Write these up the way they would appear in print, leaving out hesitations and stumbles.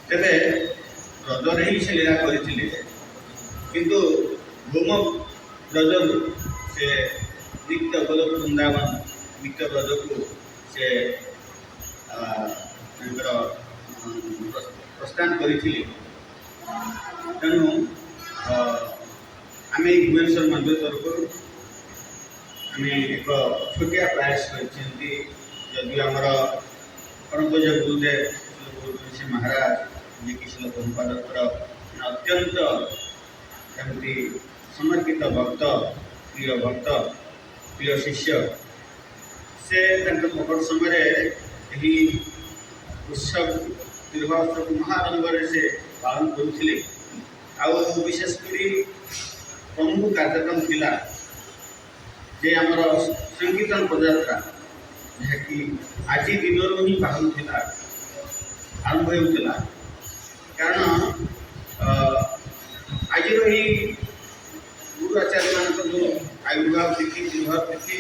तेरे रजरे ही से लीला करथिले किंतु भूम ब्रजर से नित्य गोलोक वृंदावन नित्य ब्रज को से प्रस्थान करथिले तेणु आम भुवनेश्वर मंदिर तरफ आम एक छोटिया प्रयास करी आमर परम पूज्य गुरुदेव गुरु महाराज जी कि शिल प्रभुपादर अत्यंत एमती समर्पित भक्त प्रिय भक्त प्रिय शिष्य से मकर समय उत्सव तिरुवा उत्सव महारंगर से पालन करुले विशेषकर प्रमुख कार्यक्रम थिला जे आमर संकीर्तन पदयात्रा जहाँकि आज दिन ही बाहर था आरंभ होता कारण आज गुरु आचार्य मान जो आविर्भाव तिथि तिरुभाव तिथि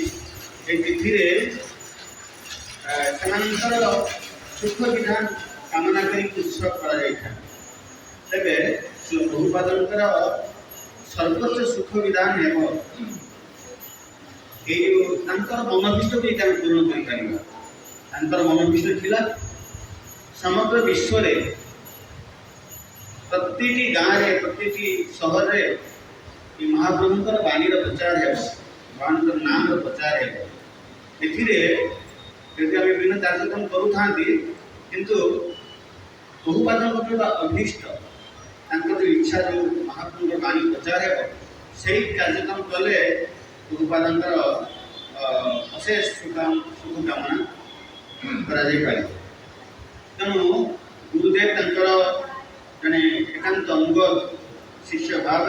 ये तिथि सुख विधान कामना कर उत्सव कर तेरे प्रभुपादर सर्वोच्च सुख विधान है मनोभिष्ट भी पूर्ण कर मनोभिष्ट थिला समग्र विश्व रे प्रति गाँव रे प्रति सहर रे महाप्रभुंर बाणी प्रचार है भगवान नाम प्रचार है यदि आम विभिन्न कार्यक्रम करूँ किंतु प्रभुपाद अभीष्ट जो इच्छा जो महाप्रभुंर बाणी प्रचार है से कार्यक्रम कले प्रभुपादर अशेष शुभकामना कर तेणु गुरुदेव जड़े एकांत अनुगत शिष्य भाव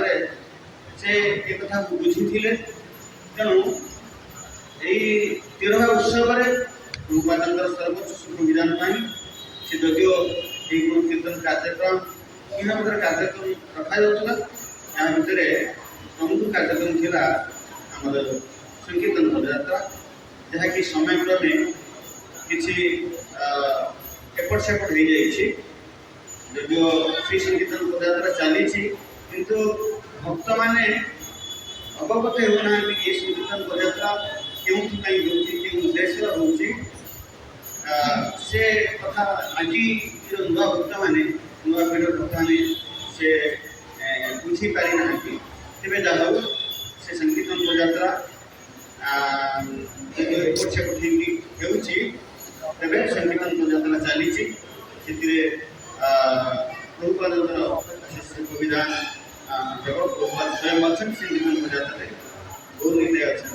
से एक कथा बुझी तेणु यही तिरुवा उत्सव प्रभुपादर सर्वोच्च सुख विधान से जदिव ये गुरु कीर्तन कार्यक्रम तीन प्रकार कार्यक्रम रखा यहाँ भितर प्रमुख कार्यक्रम थिला आमर संकीर्तन पदयात्रा जहाँकि समय क्रमे किसी एपट सेपट हो जाइए जदिव श्री संकीर्तन पदयात्रा चली किंतु भक्त मैंने अवगत होना ये संकीर्तन पदयात्रा क्यों उद्देश्य रोचे से कथा आज नुआ भक्त मैंने नुआ पीढ़ भक्त मैंने से बुझी पारि ना तेज जहाँ से संकीर्तन पदयात्रा एपट सेपट होते संकीर्तन पदयात्रा चली प्रभुपाद विधान प्रभुपाद स्वयं अच्छा संकीर्तन पदयात्रा गौर नीति अच्छा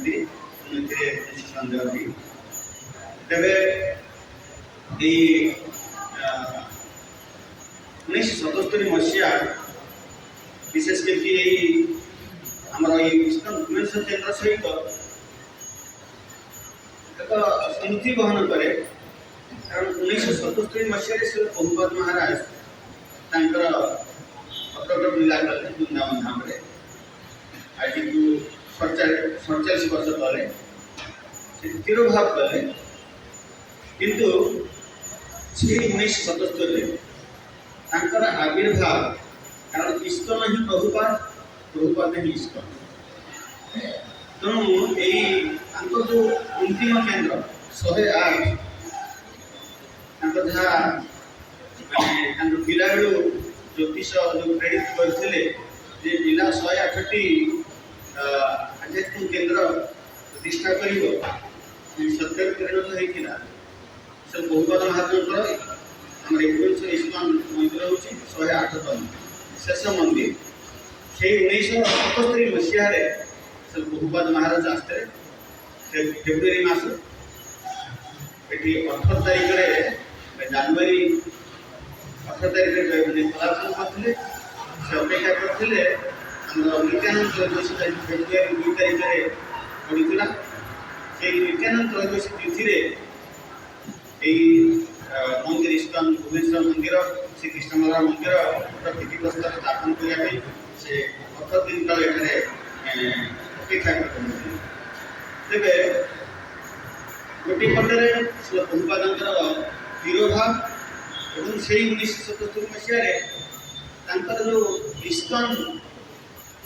सन्देह भी तेरे 1977 मसीहा विशेषकर आमर भुवनेश्वर केन्द्र सहित एक स्मृति बहन करे कारण 1977 मसीह से प्रभुपाद महाराज अप्रकट लीला कले वृंदावन धाम आज 47 वर्ष तले तिरुभाव कले किंतु 1977 आविर्भाव कारण इस्कन ही प्रभुपाद प्रभुपाद ही इस्कन तेणु यही जो अंतिम केन्द्र 108 जहाँ पिला बेलू ज्योतिष जो प्रेरित करते पिला 108 आध्यात्मिक केन्द्र प्रतिष्ठा कर सत्य परिणत होता से प्रभुपाद महाप्रभुर आम भुवनेश्वर इस्कन मंदिर हूँ 108तम शेष मंदिर से 1977 मसीह प्रभुपाद महाराज आसते फेब्रुआरी मास ये 18 तारीख जनवरी 18 तारीख पदार्पण करते से अपेक्षा करते नित्यानंद त्रयोदशी फेब्रुआरी 2 तारीख पड़ता से नित्यानंद त्रयोदशी तिथि मंदिर इस्कन भुवनेश्वर मंदिर श्री कृष्णमला मंदिर प्रतिथि प्रस्ताव स्थापन करने से 18 दिन तक ये अपेक्षा करते तेरे गोटे पटे प्रभुपाद तिरोभाव ଏବଂ ସେଇ 1977 ମସିହାରେ ତାଙ୍କର ଯେଉଁ ଇସ୍କନ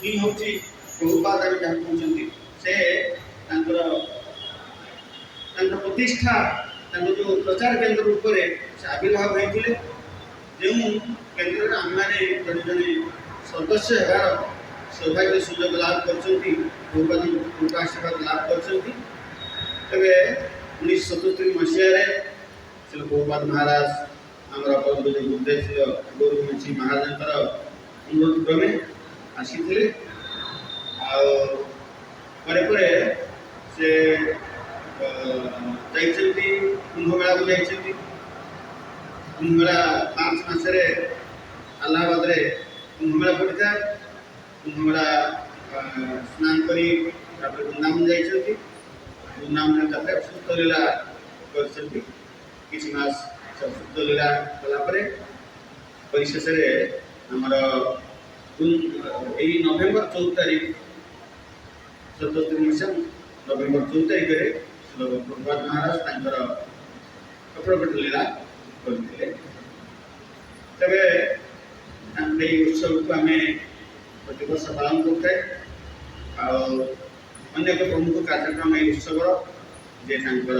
ହିଁ ହେଉଛି ପ୍ରଭୁପାଦ ଆମେ ଯାହା କହୁଛନ୍ତି, ସେ ତାଙ୍କର ପ୍ରତିଷ୍ଠା ତାଙ୍କ ଯେଉଁ ପ୍ରଚାର କେନ୍ଦ୍ର ରୂପରେ ସେ ଆବିର୍ଭାବ ହୋଇଥିଲେ। ଯେଉଁ କେନ୍ଦ୍ରରେ ଆମେମାନେ ଜଣେ ଜଣେ ସଦସ୍ୟ ହେବାର ସୌଭାଗ୍ୟ ସୁଯୋଗ ଲାଭ କରିଛନ୍ତି, ପ୍ରଭୁପାଦଙ୍କ କୃପା ଆଶୀର୍ବାଦ ଲାଭ କରିଛନ୍ତି। ତେବେ 1977 ମସିହାରେ ଶ୍ରୀ ପ୍ରଭୁପାଦ ମହାରାଜ ଆମର ପରମ ଗୁରୁଦେବ ଶ୍ରୀ ଗୌରବଂଶୀ ମହାରାଜଙ୍କର ଅନୁରୋଧ କ୍ରମେ ଆସିଥିଲେ। ଆଉ ପରେ ପରେ ସେ ଯାଇଛନ୍ତି କୁମ୍ଭମେଳାକୁ ଯାଇଛନ୍ତି। କୁମ୍ଭମେଳା ମାର୍ଚ୍ଚ ମାସରେ ଆହ୍ଲାବାଦରେ କୁମ୍ଭମେଳା ପଡ଼ିଥାଏ। କୁମ୍ଭମେଳା ସ୍ନାନ କରି ତାପରେ ବୃନ୍ଦାବନ ଯାଇଛନ୍ତି। ବୃନ୍ଦାବନରେ ତାପରେ ଅସୁସ୍ଥ ଲୀଳା କରିଛନ୍ତି। କିଛି ମାସ ଅସୁସ୍ଥ ଲୀଳା କଲା ପରେ ପରିଶେଷରେ ଆମର ଏଇ ନଭେମ୍ବର 14 ତାରିଖ 77 ମସିହା ନଭେମ୍ବର 14 ତାରିଖରେ ପ୍ରଭୁପାଦ ମହାରାଜ ତାଙ୍କର ଅପ୍ରକଟ ଲୀଳା କରିଥିଲେ। ତେବେ ଏଇ ଉତ୍ସବକୁ ଆମେ ପ୍ରତିବର୍ଷ ପାଳନ କରିଥାଏ। ଆଉ ଅନ୍ୟ ଏକ ପ୍ରମୁଖ କାର୍ଯ୍ୟକ୍ରମ ଏହି ଉତ୍ସବର ଯେ ତାଙ୍କର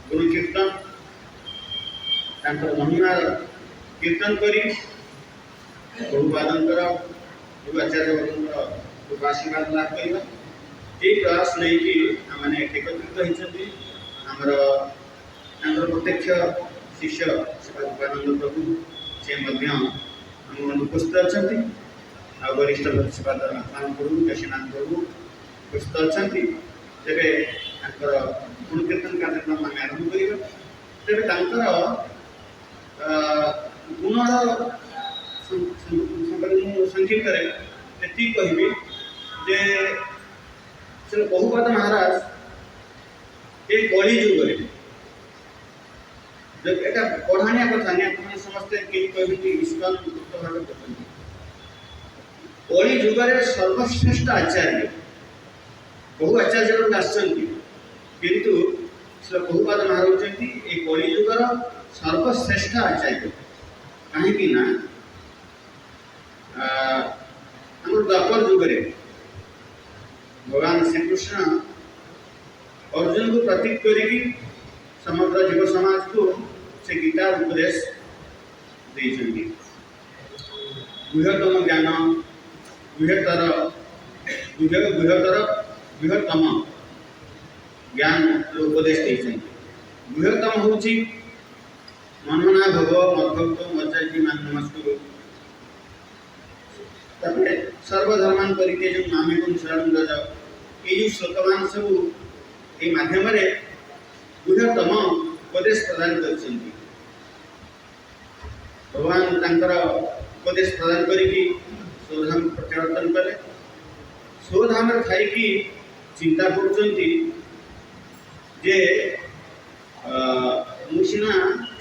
ଗୁରୁ କୀର୍ତ୍ତନ, ତାଙ୍କର ମହିମା କୀର୍ତ୍ତନ କରି ପ୍ରଭୁପାଦଙ୍କର ଗୁରୁ ଆଚାର୍ଯ୍ୟଙ୍କର କୃପା ଆଶୀର୍ବାଦ ଲାଭ କରିବା, এই ପ୍ରୟାସ ନେଇକି ଆମମାନେ ଏକତ୍ରିତ ହୋଇଛନ୍ତି। ଆମର ତାଙ୍କର ପ୍ରତ୍ୟକ୍ଷ ଶିଷ୍ୟ ଶିବାନନ୍ଦ ପ୍ରଭୁ ସେ ମଧ୍ୟ ଆମ ଉପସ୍ଥିତ ଅଛନ୍ତି। ଆଉ ବରିଷ୍ଠ ଶିବାଦ ପ୍ରଭୁ କାଶୀନାଥ ପ୍ରଭୁ ଉପସ୍ଥିତ ଅଛନ୍ତି। ତେବେ ତାଙ୍କର ଗୁଣକୀର୍ତ୍ତନ କାର୍ଯ୍ୟକ୍ରମ ଆମେ ଆରମ୍ଭ କରିବା। ତେବେ ତାଙ୍କର ଗୁଣର ସଂକ୍ଷିପ୍ତରେ ଏତିକି କହିବି ଯେ ଶ୍ରୀ ପ୍ରଭୁପାଦ ମହାରାଜ ଏ କଳି ଯୁଗରେ এটা ପଢ଼ାଣିଆ କଥା ନାହିଁ, ଆପଣ ସମସ୍ତେ କେହି କହିବେ ଇସ୍କନ ମୁକ୍ତ ଭାବେ କରୁଛନ୍ତି। କଳି ଯୁଗରେ ସର୍ବଶ୍ରେଷ୍ଠ ଆଚାର୍ଯ୍ୟ, ବହୁ ଆଚାର୍ଯ୍ୟ ଆସିଛନ୍ତି, କିନ୍ତୁ ଶ୍ରୀ ପ୍ରଭୁପାଦ ମହାରାଜ ହେଉଛନ୍ତି ଏ କଳି ଯୁଗର ସର୍ବଶ୍ରେଷ୍ଠ ଆଚାର୍ଯ୍ୟ। କାହିଁକି ନା ଆମର ଦ୍ୱାପର ଯୁଗରେ ଭଗବାନ ଶ୍ରୀକୃଷ୍ଣ ଅର୍ଜୁନକୁ ପ୍ରତୀକ କରିକି ସମଗ୍ର ଜୀବ ସମାଜକୁ ସେ ଗୀତା ଉପଦେଶ ଦେଇଛନ୍ତି। ବୃହତ୍ତମ ଜ୍ଞାନ, ବୃହତ୍ତମ ଜ୍ଞାନ ଉପଦେଶ ଦେଇଛନ୍ତି। ବୃହତ୍ତମ ହେଉଛି ମନ୍ମନା ଭବ ମଦ୍ଭକ୍ତ ମଜ୍ଜାଜି ନମସ୍କୁରୁ। ତାପରେ ସର୍ବଧର୍ମାନ ପରିତ୍ୟଜ୍ୟ ମାମେକଂ ଶରଣଂ ବ୍ରଜ। এই ଯେଉଁ ଶ୍ଲୋକମାନ ସବୁ এই ମାଧ୍ୟମରେ ବୃହତ୍ତମ ଉପଦେଶ ପ୍ରଦାନ କରିଛନ୍ତି। ଭଗବାନ ତାଙ୍କର ଉପଦେଶ ପ୍ରଦାନ କରିକି ସ୍ୱଧାମ ପ୍ରତ୍ୟାବର୍ତ୍ତନ କଲେ। ସ୍ୱଧାମରେ ଥାଇକି ଚିନ୍ତା କରୁଛନ୍ତି ଯେ ମୁଁ ସିନା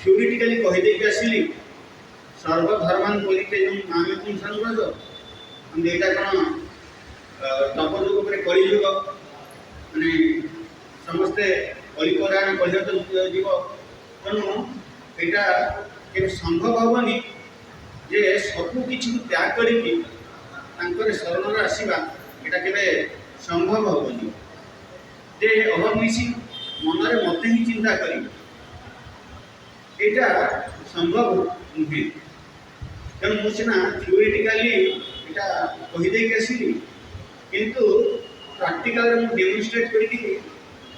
ଥିଓରିଟିକାଲି କହିଦେଇକି ଆସିଲି ସର୍ବଧର୍ମାନ ପରିତ୍ୟଜ୍ୟ ମାମେକଂ ଶରଣଂ ବ୍ରଜ, କିନ୍ତୁ ଏଇଟା କ'ଣ ତପଯୁଗ ପରେ କଳିଯୁଗ, ମାନେ ସମସ୍ତେ କଳିପରାୟଣ କଳିହତ ଯିବ। ତେଣୁ ଏଇଟା କେବେ ସମ୍ଭବ ହେବନି ଯେ ସବୁ କିଛିକୁ ତ୍ୟାଗ କରିକି ତାଙ୍କର ଶରଣରେ ଆସିବା, ଏଇଟା କେବେ ସମ୍ଭବ ହେବନି। ଯେ ଅହର୍ନିଶି ମନରେ ମୋତେ ହିଁ ଚିନ୍ତା କରିବି, ଏଇଟା ସମ୍ଭବ ନୁହେଁ। ତେଣୁ ମୁଁ ସିନା ଥିଓରିଟିକାଲି ଏଇଟା କହିଦେଇକି ଆସିଲି, କିନ୍ତୁ ପ୍ରାକ୍ଟିକାଲରେ ମୁଁ ଡେମନଷ୍ଟ୍ରେଟ୍ କରିକି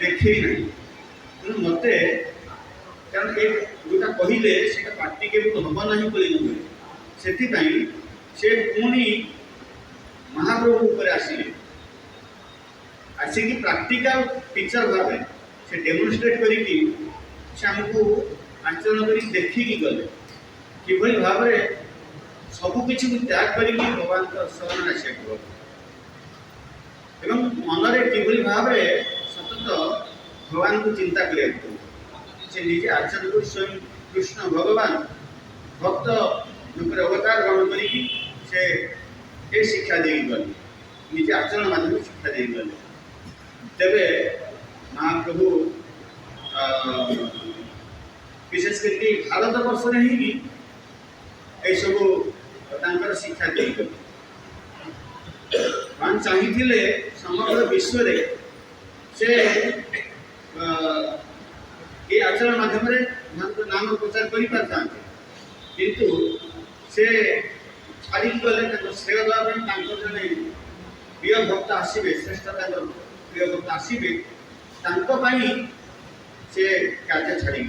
ଦେଖେଇ ନାହିଁ। ତେଣୁ ମୋତେ କାରଣ ଏ ଯେଉଁଟା କହିଲେ ସେଇଟା ପ୍ରାକ୍ଟିକେବଲ୍ ହେବ ନାହିଁ ବୋଲି ନୁହେଁ। ସେଥିପାଇଁ ସେ ପୁଣି ମହାପ୍ରଭୁ ଉପରେ ଆସିଲେ, ଆସିକି ପ୍ରାକ୍ଟିକାଲ ଟିଚର ଭାବେ ସେ ଡେମନଷ୍ଟ୍ରେଟ୍ କରିକି ସେ ଆମକୁ ଆଚରଣ କରିକି ଦେଖିକି ଗଲେ କିଭଳି ଭାବରେ ସବୁ କିଛିକୁ ତ୍ୟାଗ କରିକି ଭଗବାନଙ୍କ ଶରଣରେ ଆସିବାକୁ ହେବ ଏବଂ ମନରେ କିଭଳି ଭାବରେ ସତତ ଭଗବାନଙ୍କୁ ଚିନ୍ତା କରିବାକୁ ପଡ଼ିବ। ସେ ନିଜେ ଆଚରଣ କରି ସ୍ୱୟଂ କୃଷ୍ଣ ଭଗବାନ ଭକ୍ତ ରୂପରେ ଅବତାର ଗ୍ରହଣ କରିକି ସେ ଏ ଶିକ୍ଷା ଦେଇକି ଗଲେ, ନିଜେ ଆଚରଣ ମାଧ୍ୟମରେ ଶିକ୍ଷା ଦେଇକି ଗଲେ। ତେବେ ମହାପ୍ରଭୁ ବିଶେଷ କରି ଭାରତ ବର୍ଷରେ ହିଁ ये सब तांकर शिक्षा देगले मान चाहिए समग्र विश्व से ये आचरण माध्यम नाम प्रचार कर किंतु से छाड़ी गले श्रेय देवा जड़े प्रिय भक्त आसवे श्रेष्ठ प्रिय भक्त आसवे से कार्य छाड़ी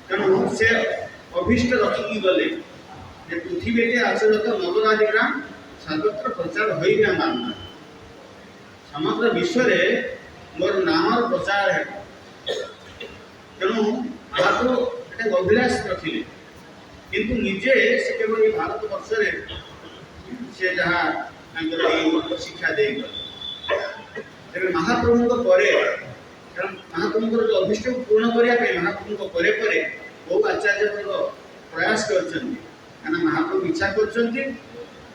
तेणु से अभीष्ट रखिकी गले पृथ्वी के आचरित नवराधिग्राम सर्वत्र प्रचार हो मानना समग्र विश्व मोर नाम प्रचार है तेणु महाप्रभु एक अभिलाष रखिले किंतु निजे से केवल भारत वर्ष से जहाँ शिक्षा दे तेरे महाप्रभु कारण महाप्रभु जो अभिष्ट पूर्ण करने महाप्रभु बहु आचार्य प्रयास कर महाप्रभु इच्छा कर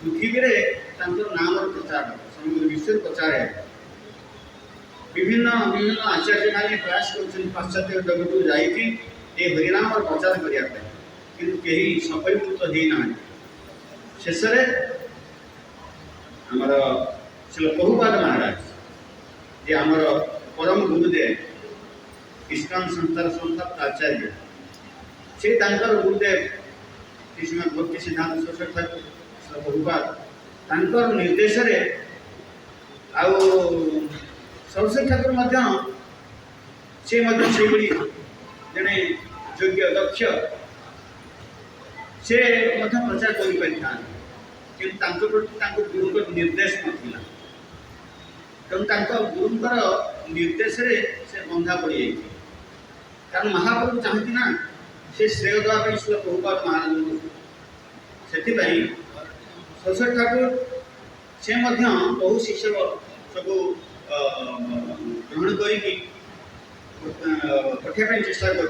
पृथ्वी नाम प्रचार समग्र विश्व प्रचार है विभिन्न विभिन्न आचार्य मैंने प्रयास कर पाश्चात्य जगत को जाइए हरिनाम प्रचार करने किंतु कहीं सफलीभूत होना शेष आमर श्री प्रभुपाद महाराज जे आमर परम गुरुदेव इस्कॉन संस्थार संस्थापक आचार्य से गुरुदेव श्रीमद भक्ति सिद्धांत सरस्वती ठाकुर प्रभुपाद निर्देश सरस्वती ठाकुर से जड़े योग्य दक्ष से प्रचार कर गुरु निर्देश नाला तेणु गुरुंर निर्देश से बंधा पड़ जाए कारण महाप्रभु चाहती ना से श्रेय देवाई श्री प्रभुपाद महाराज से सरस्वती ठाकुर से बहु शिक्षक सब ग्रहण कर पठाई चेष्टा कर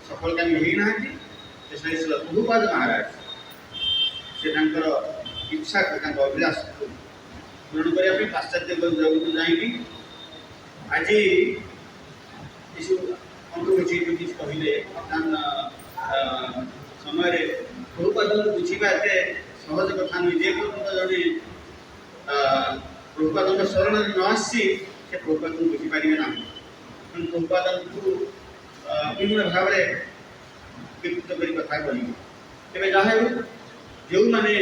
सफलता मिलना श्री प्रभुपाद महाराज से इच्छा अभिलाष पूरण करने पाश्चात्य जगत जाइए आज अंतर्गत कहले बर्तमान समय प्रभुपाद बुझा एत सहज कथा नुहे जे जड़े प्रभुपाद शरण न आसी से प्रभुपाद को बुझीपारे ना प्रभुपाद को विभिन्न भाव विकृत कर कथा कह तेज जहाँ जो मैंने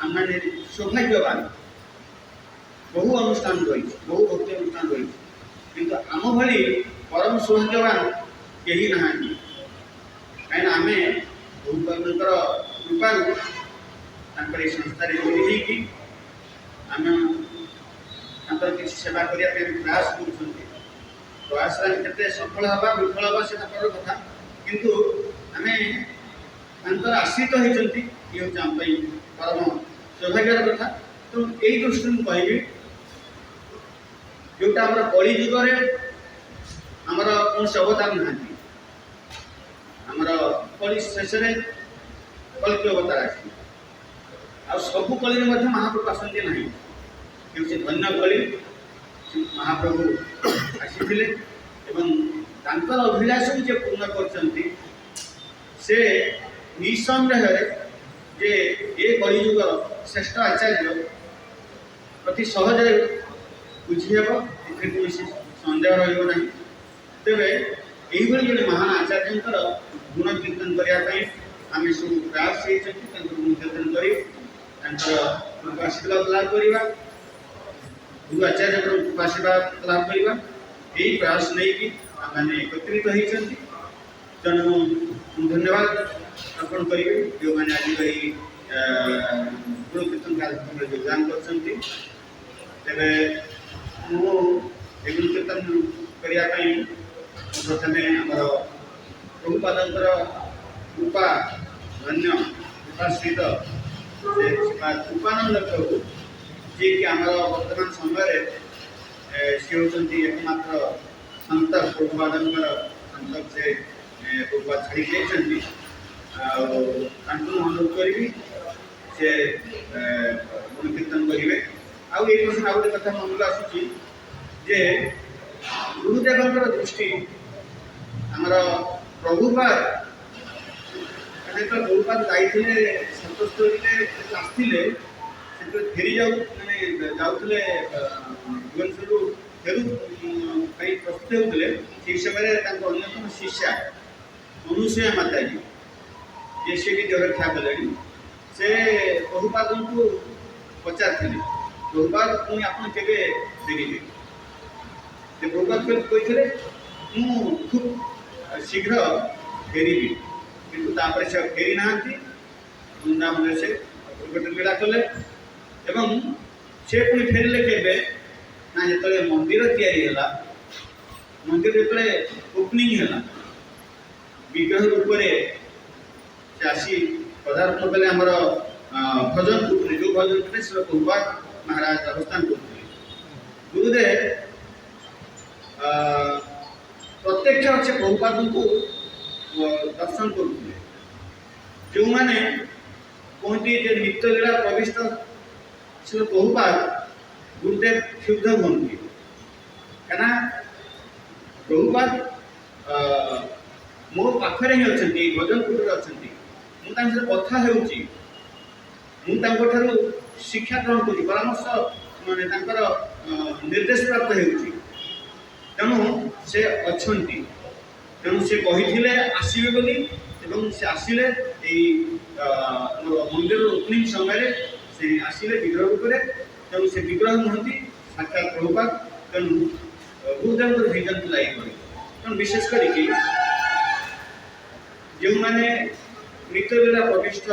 आम मैंने सौभाग्यवान बहु अनुष्ठान रही बहु भक्ति अनुष्ठान रही किंतु आम भली परम सौभाग्यवान कहीं ना कहीं आम प्रभुपाद कृपा संस्था जोड़ी आम कि सेवा करने प्रयास कर प्रयास के सफल हवा विफल हवा से कथा किंतु आम आश्रित होती ये हूँ आम परम सौभाग्यर कथा तो यही दृष्टि कहि जोटा आम कली जुगे आमर कौन से अवतार ना आमर कली शेष कल्कि अवतार आ सबू कली महाप्रभु आसती ना ये धन्य कली महाप्रभु आसी अभिलाष जे पूर्ण कर निसंदेह जे ये कलिजुगर श्रेष्ठ आचार्य अति सहज बुझीहेब कौन सन्देह रहा तेरे यही जड़े महान आचार्य गुण कीर्तन करने आम सब प्रयास गुण कीर्तन कर आशीर्वाद लाभ करवा गुरु आचार्य आशीर्वाद लाभ करवा यही प्रयास नहीं आम एकत्रित होती तेणु धन्यवाद अर्पण करेंगे जो मैंने आज गुरु कीर्तन कार्यक्रम में योगदान कर गुरु कीर्तन करने प्रथम आमर प्रभुपाद कृपा धन्य कृपाश्रित कृपानंद प्रभु जी कि आम बर्तमान समय सी होती एकमात्र सत प्रभुपाद सत से प्रभुपाद छाड़ी देती अनुरोध करी से गुण कीर्तन करेंगे आउ ये प्रश्न आ गए कथा मन को आसूँ जे गुरुदेव दृष्टि आमर प्रभुपाद ଯେତେବେଳେ ବହୁପାତ ଯାଇଥିଲେ ସନ୍ତୋଷରେ ଆସିଥିଲେ ସେତେବେଳେ ଫେରି ଯାଉଥିଲେ ଭୁବନେଶ୍ୱରରୁ ପାଇଁ ପ୍ରସ୍ତୁତ ହେଉଥିଲେ ସେହି ସମୟରେ ତାଙ୍କ ଅନ୍ୟତମ ଶିଷ୍ୟା ଅନୁସୂୟା ମାତାଜୀ ଯେ ସେ ବି ଦେହରକ୍ଷା କଲେଣି ସେ ବହୁପାତଙ୍କୁ ପଚାରିଥିଲେ ବହୁପାତ ପୁଣି ଆପଣ କେବେ ଫେରିବେ ସେ ବହୁପାତ କହିଥିଲେ ମୁଁ ଖୁବ୍ ଶୀଘ୍ର ଫେରିବି କିନ୍ତୁ ତାପରେ ସେ ଫେରି ନାହାନ୍ତି ବୃନ୍ଦାବନରେ ସେ ଗୋଟେ ଲୀଳା କଲେ ଏବଂ ସେ ପୁଣି ଫେରିଲେ କେବେ ନା ଯେତେବେଳେ ମନ୍ଦିର ତିଆରି ହେଲା ମନ୍ଦିର ଯେତେବେଳେ ଓପନିଂ ହେଲା ବିଗ୍ରହ ରୂପରେ ସେ ଆସି ପଦାର୍ପଣ କଲେ ଆମର ଭଜନ କରୁଥିଲେ ଯେଉଁ ଭଜନ କଲେ ସେ ବହୁପାତ ମହାରାଜ ଅବସ୍ଥାନ କରୁଥିଲେ ଗୁରୁଦେବ ପ୍ରତ୍ୟକ୍ଷ ସେ ବହୁପାତଙ୍କୁ ଦର୍ଶନ କରୁଥିଲେ ଯେଉଁମାନେ କୁହନ୍ତି ଯେ ନିତ୍ୟଲୀଳା ପ୍ରବିଷ୍ଟ ସେ ବହୁପାତ ଗୁରୁଦେବ କ୍ଷୁବ୍ଧ ହୁଅନ୍ତି କାରଣ ବହୁପାତ ମୋ ପାଖରେ ହିଁ ଅଛନ୍ତି ଭଜନପୁରରେ ଅଛନ୍ତି ମୁଁ ତାଙ୍କ ସହିତ କଥା ହେଉଛି ମୁଁ ତାଙ୍କଠାରୁ ଶିକ୍ଷା ଗ୍ରହଣ କରୁଛି ପରାମର୍ଶ ମାନେ ତାଙ୍କର ନିର୍ଦ୍ଦେଶ ପ୍ରାପ୍ତ ହେଉଛି ତେଣୁ ସେ ଅଛନ୍ତି ତେଣୁ ସେ କହିଥିଲେ ଆସିବେ ବୋଲି ଏବଂ ସେ ଆସିଲେ ଏଇ ଆମର ମନ୍ଦିର ଓପନିଂ ସମୟରେ ସେ ଆସିଲେ ବିଗ୍ରହ ରୂପରେ ତେଣୁ ସେ ବିଗ୍ରହ ନୁହନ୍ତି ସାକ୍ଷାତ ପ୍ରଭୁପାତ ତେଣୁ ଗୁରୁଦେବଙ୍କର ଭିଜନ ଲାଗିପଡ଼େ ତେଣୁ ବିଶେଷ କରିକି ଯେଉଁମାନେ ନିତ୍ୟଲୀଳା ପ୍ରବିଷ୍ଟ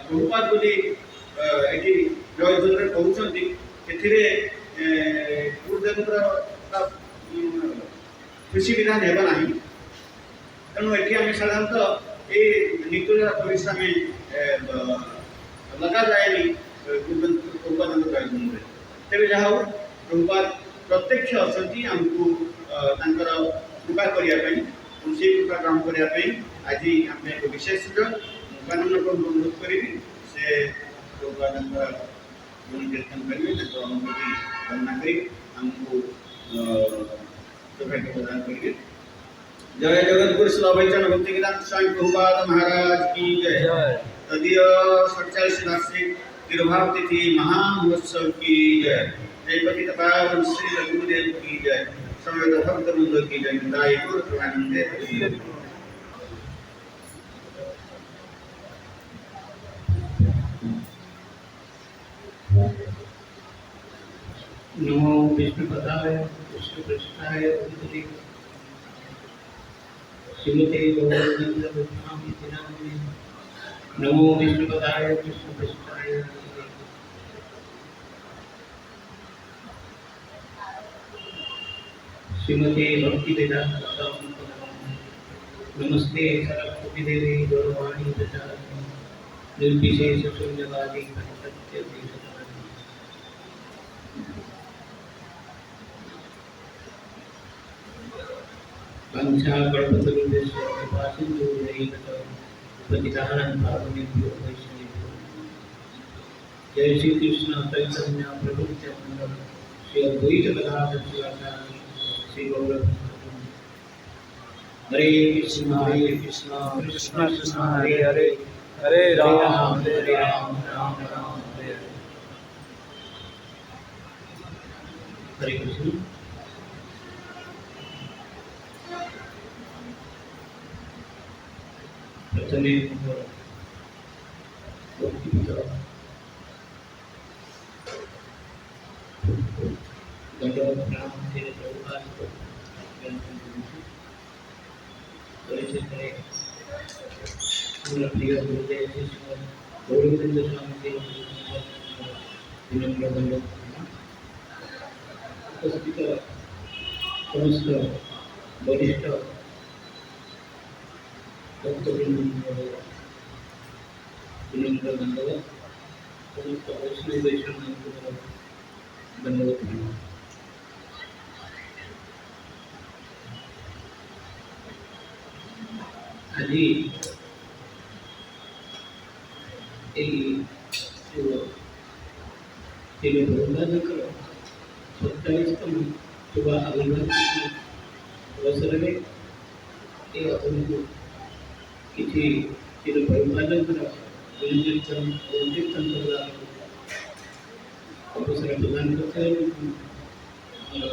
ପ୍ରଭୁପାତ ବୋଲି ଏଠି ଜୟଧ୍ୱନିରେ କହୁଛନ୍ତି ସେଥିରେ ଗୁରୁଦେବଙ୍କର ଖୁସି ବିଧାନ ହେବ ନାହିଁ ତେଣୁ ଏଠି ଆମେ ସାଧାରଣତଃ ଏଇ ନିତ୍ୟଲୀଳା ପ୍ରବିଷ୍ଟ ଆମେ ଲଗାଯାଏନି ପ୍ରଭୁପାତଙ୍କ ଜୟଧ୍ୱନିରେ ତେବେ ଯାହା ହଉ ପ୍ରଭୁପାତ ପ୍ରତ୍ୟକ୍ଷ ଅଛନ୍ତି ଆମକୁ ତାଙ୍କର କୃପା କରିବା ପାଇଁ ଏବଂ ସେଇ କୃପା ଗ୍ରହଣ କରିବା ପାଇଁ ଆଜି ଆମେ ଏକ ବିଶେଷ ସୁଯୋଗ ମାନଙ୍କୁ ଅନୁରୋଧ କରିବି ସେ ପ୍ରଭୁପାତଙ୍କର ଗୁଣ କୀର୍ତ୍ତନ କରିବେ ତାଙ୍କର ଅନୁଭୂତି ବର୍ଣ୍ଣନା କରି ଆମକୁ ସୌଭାଗ୍ୟ ପ୍ରଦାନ କରିବେ जय जगतगुरु श्री अभयचरण भक्ति वेदांत स्वामी प्रभुपाद महाराज की जय तदीय 47 वार्षिक तिरुभाव तिथि महामहोत्सव की जय जय पतित पावन श्री गुरुदेव की जय समवेत भक्त वृंद की जय दाई गुरु प्रमानंद नमो विष्णुपदाय विष्णुकृष्णाय श्रीमते गौरवनंद गोस्वामी नामिने नमो विष्णुपदाय विष्णुकृष्णाय श्रीमते भक्तिवेदांत स्वामी नमस्ते सरस्वती देवी गौरवाणी प्रचारिणी निर्विशेष शून्यवादी सत्य वंशा कल्पतरुदेश कृपासिंधु नैकटो पतितानां पावनेभ्यो वैष्णवेभ्यो जय श्री कृष्ण चैतन्य प्रभु नित्यानंद श्री अद्वैत गदाधर शिवाचार्य श्री गौरव हरे कृष्ण कृष्ण कृष्ण हरे हरे हरे राम राम राम राम हरे हरे हरे कृष्ण प्रथमे दंडवत प्रणाम से प्रभुपाद प्रिय गुरुदेव गौरवनंद स्वामी के विनम्र दंडवत उपस्थित समस्त वरिष्ठ भक्तवृंद विनम्र दंडवत समस्त वैष्णव दंडवत आज प्रभुपादकर 47तम शुभ आविर्भाव अवसर में आपको କିଛି ଚିର ପରିବାରଙ୍କର କୀର୍ତ୍ତନ କରିବା ଅବସର ପ୍ରଦାନ କରିଥାଏ। ଆମର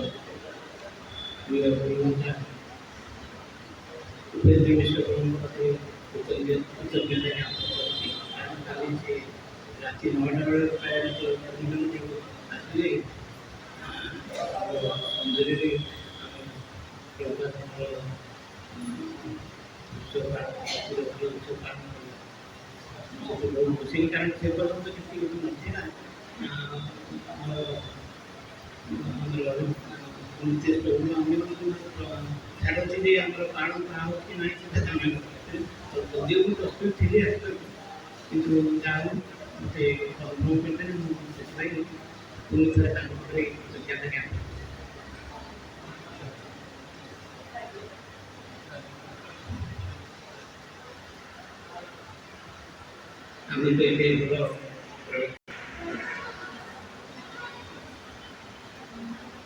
ପ୍ରିୟ ଗୁରୁମାତା ଉପେନ୍ଦ୍ର ବିଶ୍ୱକର୍ମାଙ୍କ ପାଖରେ କୃତଜ୍ଞତା ଜ୍ଞାପନ କରୁଛି। କାରଣ କାଲି ସେ ରାତି 9ଟା ବେଳେ ପ୍ରାୟ ଆସିଲେ ମନ୍ଦିରରେ ପ୍ରଭୁଙ୍କର ଉତ୍ସବ ପାଳନ ବହୁତ ଖୁସି, କାରଣ ସେ ପର୍ଯ୍ୟନ୍ତ କିଛି ନଥିଲା। ଛାଡ଼ନ୍ତି ଯେ ଆମର ପାଳନ କରାହେଉଛି କି ନାହିଁ ସେଟା ଜାଣିନଥିଲେ, ଯଦିଓ ମୁଁ ପ୍ରସ୍ତୁତ ଥିଲି ଆସିବାକୁ, କିନ୍ତୁ ଯାହା ହଉ ମୋତେ ଅନୁଭବ କରିଦେଲେ। ମୁଁ ସେଥିପାଇଁ ପୁଣି ଥରେ ତାଙ୍କ ପାଖରେ କୃତଜ୍ଞତା ଜ୍ଞାପନ କରୁଛି। ଆମେ ତ ଏବେ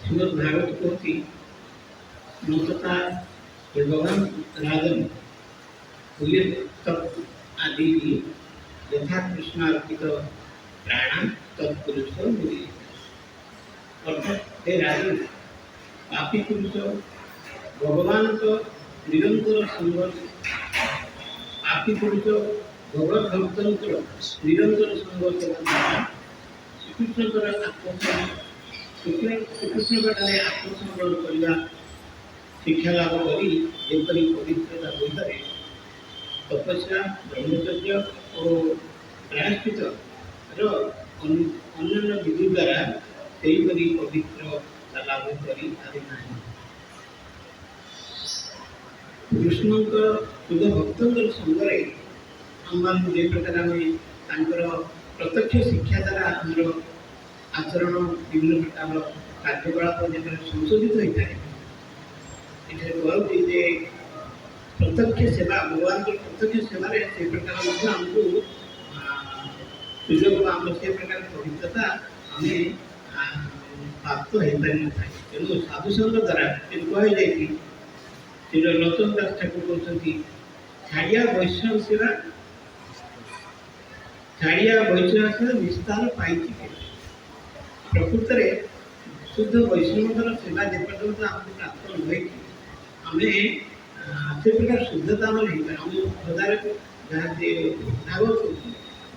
श्रीमद् भागवत कहती नौतता भगवान राजन हुए तप आदि यथा कृष्णार्पित प्राण तत्पुरुष मुझे। अर्थात हे राजन, पापी पुरुष भगवान तो निरंतर संघर्ष, पापी पुरुष भगवत भक्तंकर निरंतर संघर्ष श्रीकृष्णकर आत्मसमर्पण श्रीकृष्णଠାରେ ଆତ୍ମସମର୍ପଣ କରିବା ଶିକ୍ଷା ଲାଭ କରି ଯେପରି ପବିତ୍ରତା ହୋଇପାରେ, ତପସ୍ୟା ବ୍ରହ୍ମଚର୍ଯ୍ୟ ଓ ପ୍ରାୟଶ୍ଚିତର ଅନ୍ୟାନ୍ୟ ବିଧି ଦ୍ୱାରା ସେହିପରି ପବିତ୍ରତା ଲାଭ କରି ପାରେ ନାହିଁ। କୃଷ୍ଣଙ୍କ ଶୁଦ୍ଧ ଭକ୍ତଙ୍କର ସଙ୍ଗରେ ଆମମାନଙ୍କୁ ଯେ ପ୍ରକାର ଆମେ ତାଙ୍କର ପ୍ରତ୍ୟକ୍ଷ ଶିକ୍ଷା ଦ୍ୱାରା ଆମର ଆଚରଣ ବିଭିନ୍ନ ପ୍ରକାର କାର୍ଯ୍ୟକଳାପ ଯେତେବେଳେ ସଂଶୋଧିତ ହୋଇଥାଏ, ଏଠାରେ କୁହାଉଛି ଯେ ପ୍ରତ୍ୟକ୍ଷ ସେବା, ଭଗବାନଙ୍କର ପ୍ରତ୍ୟକ୍ଷ ସେବାରେ ସେ ପ୍ରକାର ମଧ୍ୟ ଆମକୁ ସୁଯୋଗ ଆମର ସେ ପ୍ରକାର ପବିତ୍ରତା ଆମେ ପ୍ରାପ୍ତ ହୋଇପାରିନଥାଏ। ତେଣୁ ସାଧୁସଙ୍ଗ ଦ୍ୱାରା କୁହାଯାଇଛି, ଶ୍ରୀ ରତନ ଦାସ ଠାକୁର କହୁଛନ୍ତି, ଛାଡ଼ିଆ ବୈଷ୍ଣବ ସେବା ନିସ୍ତାର ପାଇଛି। ପ୍ରକୃତରେ ଶୁଦ୍ଧ ବୈଷ୍ଣବଙ୍କର ସେବା ଯେପର୍ଯ୍ୟନ୍ତ ଆମକୁ ପ୍ରାପ୍ତ ନ ହୋଇଛି, ଆମେ ସେ ପ୍ରକାର ଶୁଦ୍ଧତା ଆମର ହେଇପାରେ। ଆମେ ହୃଦୟରେ ଯାହା ଭାବ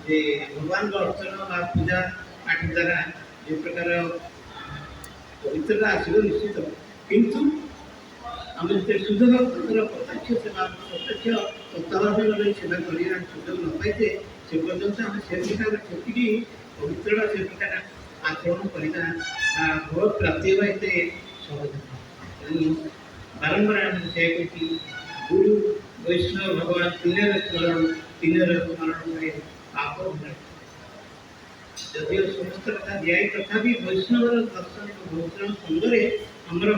ଯେ ଭଗବାନଙ୍କ ଅର୍ଚ୍ଚନା ବା ପୂଜା ପାଠ ଦ୍ୱାରା ଯେ ପ୍ରକାର ପବିତ୍ରତା ଆସିବ ନିଶ୍ଚିତ, କିନ୍ତୁ ଆମେ ଯେତେବେଳେ ଶୁଦ୍ଧ ଭକ୍ତଙ୍କର ପ୍ରତ୍ୟକ୍ଷ ସେବା ପ୍ରତ୍ୟକ୍ଷ ତତ୍ତ୍ୱାବଧାନରେ ସେବା କରିବା ସୁଯୋଗ ନ ପାଇଛେ, ସେ ପର୍ଯ୍ୟନ୍ତ ଆମେ ସେ ପ୍ରକାର ସେତିକି ପବିତ୍ରତା ସେ ପ୍ରକାର ଆଚରଣ କରିବା ଭଗବତ ପ୍ରାପ୍ତି ହେବା ଏତେ ସହଜ ନୁହେଁ। ତେଣୁ ବାରମ୍ବାର ଆମେ ସେ କହୁଛି, ଗୁରୁ ବୈଷ୍ଣବ ଭଗବାନ ତିନିର ସ୍ମରଣ କରି ପାପ ହୁଏ। ଯଦିଓ ସମସ୍ତ କଥା ଦିଆଇ, ତଥାପି ବୈଷ୍ଣବର ଦର୍ଶନ ଭଜନ ସଙ୍ଗରେ ଆମର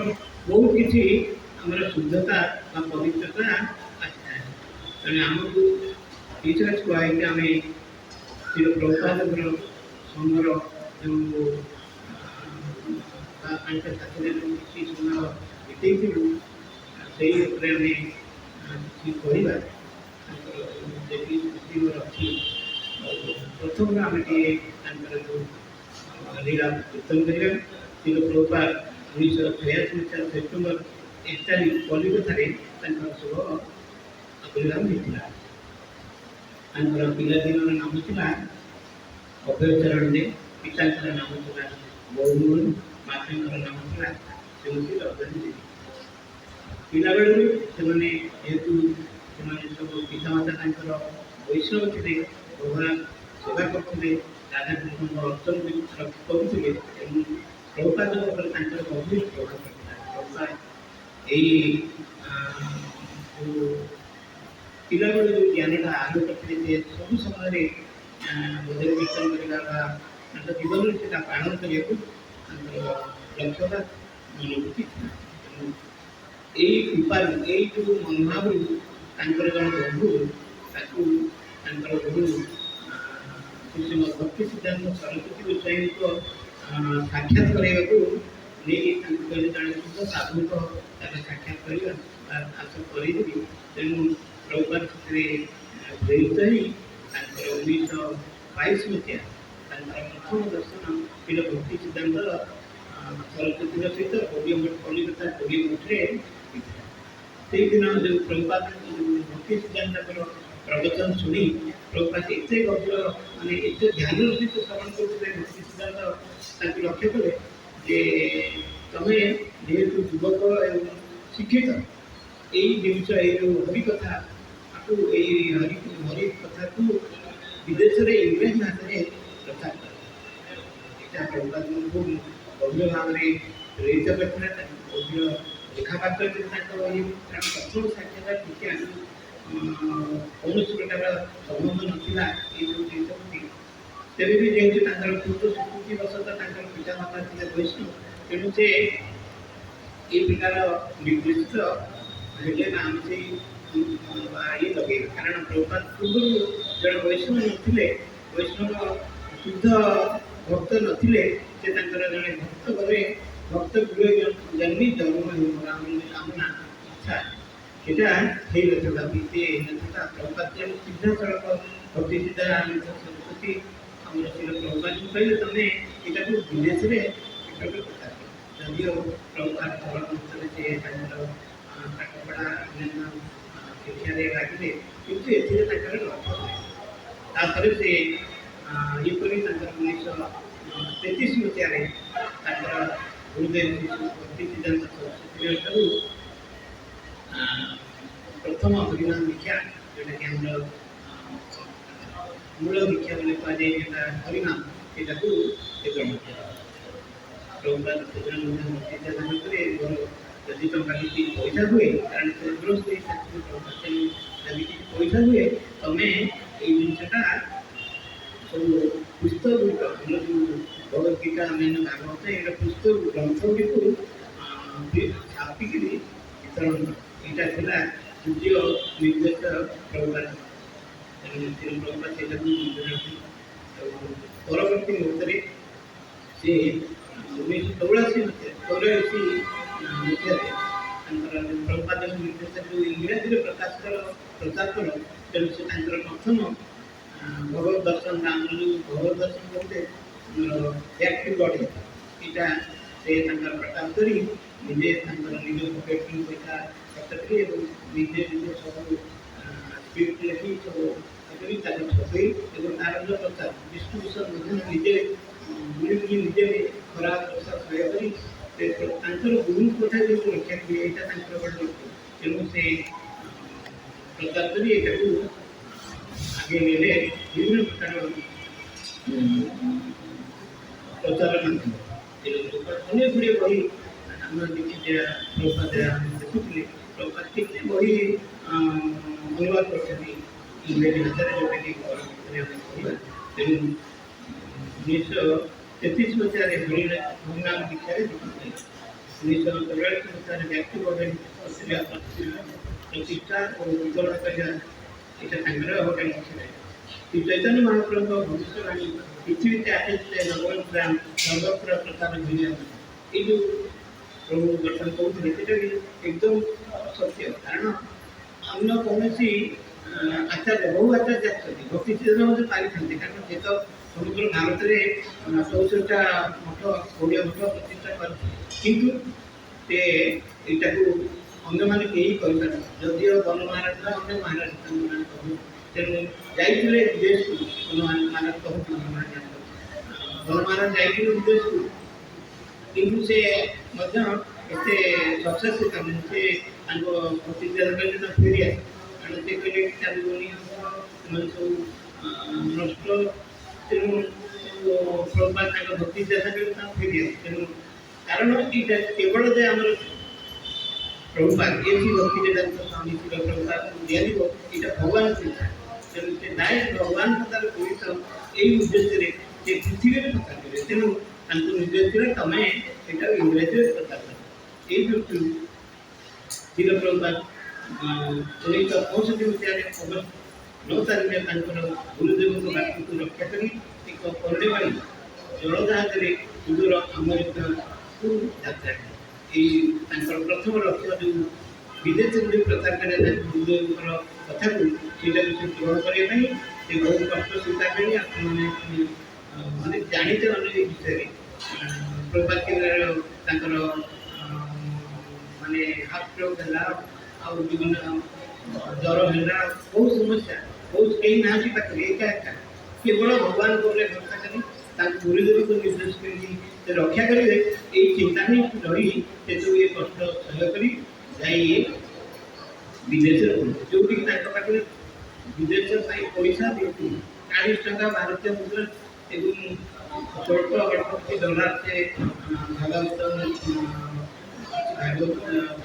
ବହୁତ କିଛି ଆମର ଶୁଦ୍ଧତା ବା ପବିତ୍ରତା ଆସିଥାଏ। ତେଣୁ ଆମକୁ କିଛି କୁହାହେଇକି ଆମେ ଶ୍ରୀ ପ୍ରଭୁପାଦଙ୍କର ସଂଘର ଯେଉଁ ତାଙ୍କ ସାଥିରେ ଯେଉଁ କିଛି ସମୟ ବିତେଇଥିଲୁ, ସେଇ ଉପରେ ଆମେ କିଛି କହିବା। ତାଙ୍କର ଯେତିକି ସ୍ମୃତି ମୋର ଅଛି, ପ୍ରଥମରୁ ଆମେ ଟିକେ ତାଙ୍କର ଯେଉଁ ଲୀଳା କୀର୍ତ୍ତନ କରିବା। ଶ୍ରୀ ପ୍ରଭୁପାଦ 1986 ମସିହା ସେପ୍ଟେମ୍ବର 1 ତାରିଖ କଲିକତାରେ ତାଙ୍କର ଶୁଭ ଆବିର୍ଭାବ ହୋଇଥିଲା। ତାଙ୍କର ପିଲାଦିନର ନାମ ଥିଲା ଅଭୟଚରଣ ଦେ, ପିତାଙ୍କର ନାମ ଥିଲା ବହୁମୋହନ, ମାତାଙ୍କର ନାମ ଥିଲା ଶ୍ରୀମତୀ ରଜନୀ ଦେବୀ। ପିଲାବେଳରୁ ସେମାନେ ଯେହେତୁ ସେମାନେ ସବୁ ପିତାମାତା ତାଙ୍କର ବୈଷ୍ଣବ ଥିଲେ, ଭଗବାନ ସେବା କରୁଥିଲେ, ରାଧାକୃଷ୍ଣଙ୍କ ଅର୍ଚ୍ଚନ କରୁଥିଲେ, ତେଣୁ ପ୍ରଭୁପାଦଙ୍କ ଉପରେ ତାଙ୍କର ଗଭୀର ପ୍ରଭାବ ପଡ଼ିଥିଲା। ପ୍ରଭୁପାଦ ଏଇ ପିଲାବେଳୁ ଯେଉଁ ଜ୍ଞାନଟା ଆରମ୍ଭ କରିଥିଲେ, ଯେ ସବୁ ସମୟରେ ଭଜନ କୀର୍ତ୍ତନ କରିବା ବା ତାଙ୍କ ଜୀବନରେ ସେଇଟା ପାଳନ କରିବାକୁ ତାଙ୍କର ଲକ୍ଷ୍ୟଟା ମନୋବୃତ୍ତି ଥିଲା। ତେଣୁ ଏଇ କୃପାରୁ, ଏଇ ଯେଉଁ ମନୋଭାବରୁ ତାଙ୍କର ଜଣେ ବନ୍ଧୁ ତାକୁ ତାଙ୍କର ଗୁରୁ ଶ୍ରୀମଦ୍ ଭକ୍ତି ସିଦ୍ଧାନ୍ତ ସରସ୍ୱତୀ ଗୋସ୍ୱାମୀଙ୍କ ସାକ୍ଷାତ କରିବାକୁ ନେଇ ତାଙ୍କୁ କହିଲେ, ଜଣେ ଶୁଦ୍ଧ ସାଧୁଙ୍କ ତାକୁ ସାକ୍ଷାତ କରିବା ବା ଆସ କରେଇଦେବି। ତେଣୁ ପ୍ରଭୁପାଦ ସେଥିରେ ପ୍ରେରିତ ହେଇ ତାଙ୍କର 1922 ମସିହା ତାଙ୍କର ପ୍ରଥମ ଦର୍ଶନ ଶ୍ରୀଲ ଭକ୍ତି ସିଦ୍ଧାନ୍ତର ସରସ୍ୱତୀର ସହିତ କଲିକତା କୋଡ଼ିଏ ମଠରେ ହେଇଥିଲା। ସେଇଦିନ ଯେଉଁ ପ୍ରଭୁପାଦ ଭକ୍ତି ସିଦ୍ଧାନ୍ତଙ୍କର ପ୍ରବଚନ ଶୁଣି ପ୍ରଭୁପାଦ ଏତେ ଗଭୀର ମାନେ ଏତେ ଧ୍ୟାନର ସହିତ ଶ୍ରବଣ କରୁଥିଲେ ଭକ୍ତି ସିଦ୍ଧାନ୍ତ ତାଙ୍କୁ ଲକ୍ଷ୍ୟ କଲେ ଯେ ତମେ ଯେହେତୁ ଯୁବକ ଏବଂ ଶିକ୍ଷିତ ଏଇ ଜିନିଷ ଏଇ ଯେଉଁ ହରି କଥା ଆକୁ ଏଇ ହରି କଥାକୁ ବିଦେଶରେ ଇଂରେଜ ଭାଷାରେ ପ୍ରଚାର କର। ଏଇଟା ପ୍ରଭୁପାଦଙ୍କୁ ଗଭୀର ଭାବରେ ପ୍ରେରିତ କରିଥିଲା। ତାଙ୍କୁ ଗଭୀର ଲେଖାପାତ କରିଥିଲେ ତାଙ୍କ ଇଏ କାରଣ ପ୍ରଥମ ସାକ୍ଷାତ ଟିକେ କୌଣସି ପ୍ରକାର ସମ୍ବନ୍ଧ ନଥିଲା ଏଇ ସବୁ ଜିନିଷ ପ୍ରତି। ତେବେ ବି ଯେହେତୁ ତାଙ୍କର ପୂର୍ବ ସ୍ୱୀକୃତି ବଶତଃ ତାଙ୍କର ପିତାମାତା ଥିଲେ ବୈଷ୍ଣବ ତେଣୁ ସେ এই প্রকার নির্দিষ্ট ହେଲେ ନା ଆମେ ସେଇ ଇଏ ଲଗେଇବା କାରଣ ପ୍ରଭୁପାଦ ପୂର୍ବରୁ ଜଣେ ବୈଷ୍ଣବ ନଥିଲେ ବୈଷ୍ଣବ ଶୁଦ୍ଧ ଭକ୍ତ ନଥିଲେ ସେ ତାଙ୍କର ଜଣେ ଭକ୍ତ ଘରେ ଭକ୍ତ ଗୃହେ ଜନ୍ମି ଜନ୍ମ କାମନା ଇଚ୍ଛା ସେଟା ହେଇନଥିଲା ବିଦ୍ୟା ହେଇନଥିଲା। ପ୍ରଭୁପାଦ ଜଣେ ସିଧାସଳଖ ଭକ୍ତି ସିଦ୍ଧାନ୍ତ ସରସ୍ୱତୀ ଆମର ଶିଳ ପ୍ରଭୁପାଦଙ୍କୁ କହିଲେ ତମେ ଏଟାକୁ ବିଦେଶରେ ଏଟାକୁ ପ୍ରଚାର କର। ଯଦିଓ ପ୍ରଭୁପାଦ ଭଲ ଅନୁସାରେ ସେ ତାଙ୍କର ପାଠପଢ଼ା ଅନ୍ୟାନ୍ୟ ଶିକ୍ଷାରେ ଲାଗିଲେ କିନ୍ତୁ ଏଥିରେ ତାଙ୍କର ଲକ୍ଷ୍ୟ ଥାଏ। ତାପରେ ସେ ଏପରି ତାଙ୍କର 1933 ମସିହାରେ ତାଙ୍କର ଗୁରୁଦେବ ଭକ୍ତି ସିଦ୍ଧାନ୍ତ ସରସ୍ୱତୀଙ୍କ ଠାରୁ ପ୍ରଥମ ହରିନାମ ଦୀକ୍ଷା ଯେଉଁଟାକି ଆମର ମୂଳ ଦୀକ୍ଷା ବୋଲି କୁହାଯାଏ ଯେଉଁଟା ହରିନାମ ସେଇଟାକୁ ସେ ଗ୍ରହଣ କଲେ। ପ୍ରଭୁପାଦ ସେଦିନ ମଧ୍ୟ ଭକ୍ତି ସିଦ୍ଧାନ୍ତ ଭିତରେ ଯଦି ଟଙ୍କା କିଛି ପଇସା ହୁଏ କାରଣ ସେ ଗୃହସ୍ଥ ଯଦି କିଛି ପଇସା ହୁଏ ତମେ ଏଇ ଜିନିଷଟା ସବୁ ପୁସ୍ତକ ଗୁଡ଼ିକ ଆମର ଯେଉଁ ଭଗବତ ଗୀତା ଅନ୍ୟାନ୍ୟ ଭାଗବତ ଏଇଟା ପୁସ୍ତକ ଗ୍ରନ୍ଥ ଗୁଡ଼ିକୁ ଛାପିକିରି ବିତରଣ କର। ଏଇଟା ଥିଲା ତୃତୀୟ ନିର୍ଦ୍ଦେଶ ପ୍ରଭୁପାଦ। ପ୍ରଭୁପାଦ ସେଇଟାକୁ ପରବର୍ତ୍ତୀ ମୁହୂର୍ତ୍ତରେ ସେ 1984 ମସିହାରେ ତାଙ୍କର ପ୍ରଭୁପାଦଙ୍କ ନିର୍ଦ୍ଦେଶ ଯେଉଁ ଇଂରାଜୀରେ ପ୍ରଚାର କର ତେଣୁ ସେ ତାଙ୍କର ପ୍ରଥମ ଭଗବତ ଦର୍ଶନ ଆମର ଯେଉଁ ଭଗବତ ଦର୍ଶନ କହୁଥିଲେ ବ୍ୟାକ୍ ଟୁ ଗଡ୍ ଏଇଟା ସେ ତାଙ୍କର ପ୍ରକାଶ କରି ନିଜେ ତାଙ୍କର ନିଜ ପକେଟରୁ ପଇସା ଖର୍ଚ୍ଚ କରି ଏବଂ ନିଜେ ନିଜେ ସବୁ ସ୍କ୍ରିପ୍ଟ ଲେଖି ସବୁ କରି ତାକୁ ଛପେଇ ଏବଂ ତାର ଯେଉଁ ପ୍ରଚାର ଡିଷ୍ଟ୍ରିବ୍ୟୁସନ୍ ମଧ୍ୟ ନିଜେ ବୁଲି ନିଜେ ଖରାପ ପ୍ରସାର ସହାୟ କରି ତାଙ୍କର ଗୁରୁଙ୍କ କଥା ଯେଉଁ ରକ୍ଷା କରିବେ ଏଇଟା ତାଙ୍କର ବଡ଼ ଲକ୍ଷ୍ୟ। ତେଣୁ ସେ ପ୍ରଚାର କରି ଏଇଟାକୁ ଆଗେଇ ନେଲେ ବିଭିନ୍ନ ପ୍ରକାର ପ୍ରଚାର ମାଧ୍ୟମ ଅନେକ ଗୁଡ଼ିଏ ବହି ଆମେ ପ୍ରଭୁପାଦ ଦେଖୁଥିଲେ ପ୍ରଭୁପାଦ କେତେ ବହି ଅନୁବାଦ କରିଛନ୍ତି ଇଂରାଜୀ ଭାଷାରେ ଯେଉଁଟାକି କହିବା। ତେଣୁ 1933 ମସିହାରେ ହରିନାମ ଦୀକ୍ଷାରେ 1944 ମସିହାରେ ବ୍ୟକ୍ତି ପ୍ରତିଷ୍ଠା ଓ ବିତରଣ କରିବା ଏଇଟା ତାଙ୍କର ଗୋଟେ ଲକ୍ଷ୍ୟ ରହିଲା। ଶ୍ରୀ ଚୈତନ୍ୟ ମହାପ୍ରଭୁଙ୍କ ଭବିଷ୍ୟବାଣୀ ପୃଥିବୀতে ଆସିଥିଲେ ଭଗବାନ ରାମ ସର୍ବତ୍ର ପ୍ରଚାର ଦୁନିଆ ଏଇ ଯେଉଁ ପ୍ରଭୁ ଦର୍ଶନ କହୁଥିଲେ ସେଇଟା ବି ଏକଦମ ସତ୍ୟ କାରଣ ଅନ୍ୟ କୌଣସି ଆଚାର୍ଯ୍ୟ ବହୁ ଆଚାର୍ଯ୍ୟ ଅଛନ୍ତି ଭକ୍ତି ସିଦ୍ଧାନ୍ତ ମଧ୍ୟ ପାରିଥାନ୍ତି କାରଣ ସେ ତ ସମଗ୍ର ଭାରତରେ 64ଟା ମଠ 20 ମଠ ପ୍ରତିଷ୍ଠା କରିଥିଲେ କିନ୍ତୁ ସେ ଏଇଟାକୁ ଅନ୍ୟମାନେ କେହି କରିପାରନ୍ତି ଯଦିଓ ବନ ମହାରାଜ ଅନ୍ୟ ମହାରାଜ ତାଙ୍କମାନେ କହୁ ତେଣୁ ଯାଇଥିଲେ ବିଦେଶକୁ ବନ ମହାରାଜ କହୁଥିଲେ ବନ ମହାରାଜ ଯାଇଥିଲେ ବିଦେଶକୁ କିନ୍ତୁ ସେ ମଧ୍ୟ ଏତେ ସକ୍ସେସ୍ ହେଇଥାନ୍ତି ସେ ତାଙ୍କ ପ୍ରତିକ୍ରିୟା କହିଲେ ନା ଫେରି ଆସେ କାରଣ ସେ କହିଲେ ଚାଲିବନି ସେମାନେ ସବୁ ନଷ୍ଟ ତେଣୁ ପ୍ରଭୁପାଦ ତାଙ୍କ ଭକ୍ତି ଦେଶାରେ ତାଙ୍କୁ ଫେରି ଆସେ ତେଣୁ କାରଣ ଏଇଟା କେବଳ ଯେ ଆମର ପ୍ରଭୁପାଦ ଏଠି ଭକ୍ତି ବେଦାନ୍ତ ସ୍ୱାମୀ ଶିଳ ପ୍ରଭୁପାଦକୁ ଦିଆଯିବ ଏଇଟା ଭଗବାନଙ୍କ ଇଚ୍ଛା ତେଣୁ ସେ ଡାଇରେକ୍ଟ ଭଗବାନଙ୍କ ତାର ପବିତ୍ର ଏଇ ଉଦ୍ଦେଶ୍ୟରେ ସେ ପୃଥିବୀରେ ପ୍ରଚାର କରିବେ ତେଣୁ ତାଙ୍କୁ ନିର୍ଦ୍ଦେଶ କଲେ ତମେ ସେଇଟା ଇଂରାଜୀରେ ପ୍ରଚାର କର। ଏଇ ଦୃଷ୍ଟିରୁ ଶିଳ ପ୍ରଭୁପାଦ 1965 ମସିହାରେ ଅଗଷ୍ଟ 9 ତାରିଖରେ ତାଙ୍କର ଗୁରୁଦେବଙ୍କ ବାକ୍ୟକୁ ରକ୍ଷା କରି ଏକ ପର୍ଣ୍ଣବାଣୀ ଜଳଜାହାଜରେ ସୁଦୂର ଆମେରିକାକୁ ଯାତ୍ରା କଲେ। ଏଇ ତାଙ୍କର ପ୍ରଥମ ଲକ୍ଷ୍ୟ ଯେଉଁ ବିଦେଶରେ ଯେଉଁ ପ୍ରଚାର କରିବା ଗୁରୁଦେବଙ୍କର କଥାକୁ ସେଇଟାକୁ ସେ ପୂରଣ କରିବା ପାଇଁ ସେ ବହୁତ କଷ୍ଟ ସ୍ୱୀକାର କରି ଆପଣମାନେ ମାନେ ଜାଣିତେ ମାନେ ଏ ବିଷୟରେ ପ୍ରଭାତିର ତାଙ୍କର ମାନେ ହାର୍ଟ ଷ୍ଟ୍ରୋକ୍ ହେଲା ଆଉ ବିଭିନ୍ନ ଜ୍ୱର ହେଲା ବହୁତ ସମସ୍ୟା ବହୁତ କେହି ନାହାନ୍ତି ପାଖରେ ଏକା ଏକା କେବଳ ଭଗବାନଙ୍କ ଉପରେ ଭରସା କରି ତାଙ୍କୁ ଗୁରୁଦେବଙ୍କୁ ନିର୍ଦ୍ଦେଶ କରି ସେ ରକ୍ଷା କରିବେ ଏଇ ଚିନ୍ତା ହିଁ ରହି ସେସବୁ ଏ କଷ୍ଟ ସହ୍ୟ କରି ଯାଇ ବିଦେଶରେ ପହଞ୍ଚେ ଯେଉଁଠିକି ତାଙ୍କ ପାଖରେ ବିଦେଶ ପାଇଁ ପଇସା ଦେଇଛି 40 ଟଙ୍କା ଭାରତୀୟ ମୁଦ୍ରା ଏବଂ ସ୍ୱଳ୍ପ ଅଳ୍ପ କିଛି ଡଲାର ସେ ଭାଗବତ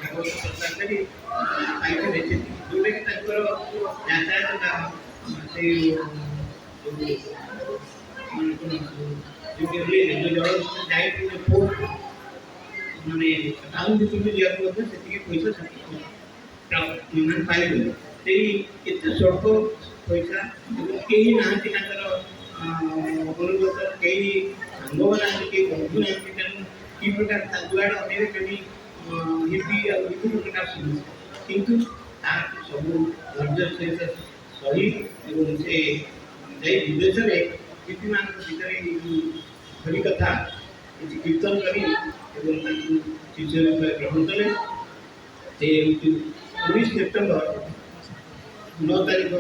ପ୍ରଚାର କରି ପାଇଥିଲେ ଯେଉଁଟାକି ତାଙ୍କର ଯାତାୟାତଟା ସେଇ ଜଳ ଯାଇଥିଲେ ପୋର୍ଟ ମାନେ ଟାଉନ ଭିତରକୁ ଯିବାକୁ ମଧ୍ୟ ସେତିକି ପଇସା ମାନେ ପାଇବେ ସେଇ ଏତେ ସ୍ୱଳ୍ପ ପଇସା ଏବଂ କେହି ନାହାନ୍ତି ତାଙ୍କର ଅନୁଗତ କେହି ସାଙ୍ଗ ନାହାନ୍ତି କେହି ବନ୍ଧୁ ନାହାନ୍ତି ତେଣୁ କି ପ୍ରକାର ଯୁଆଡ଼େ ଅନେକ କେମିତି ହିନ୍ଦୀ ଆଉ ବିଭିନ୍ନ ପ୍ରକାର ସମସ୍ୟା କିନ୍ତୁ ତାହାକୁ ସବୁ ଧୈର୍ଯ୍ୟ ସହିତ ସହି ଏବଂ ସେ ଯାଇ ବିଦେଶରେ ଶିଳ୍ପୀମାନଙ୍କ ଭିତରେ ଏଇ ଯେଉଁ ହରି କଥା କିଛି କୀର୍ତ୍ତନ କରି ଏବଂ ତାଙ୍କୁ ଶିଷ୍ୟ ରୂପେ ଗ୍ରହଣ କଲେ ସେ ହେଉଛି 19 ସେପ୍ଟେମ୍ବର 9 ତାରିଖ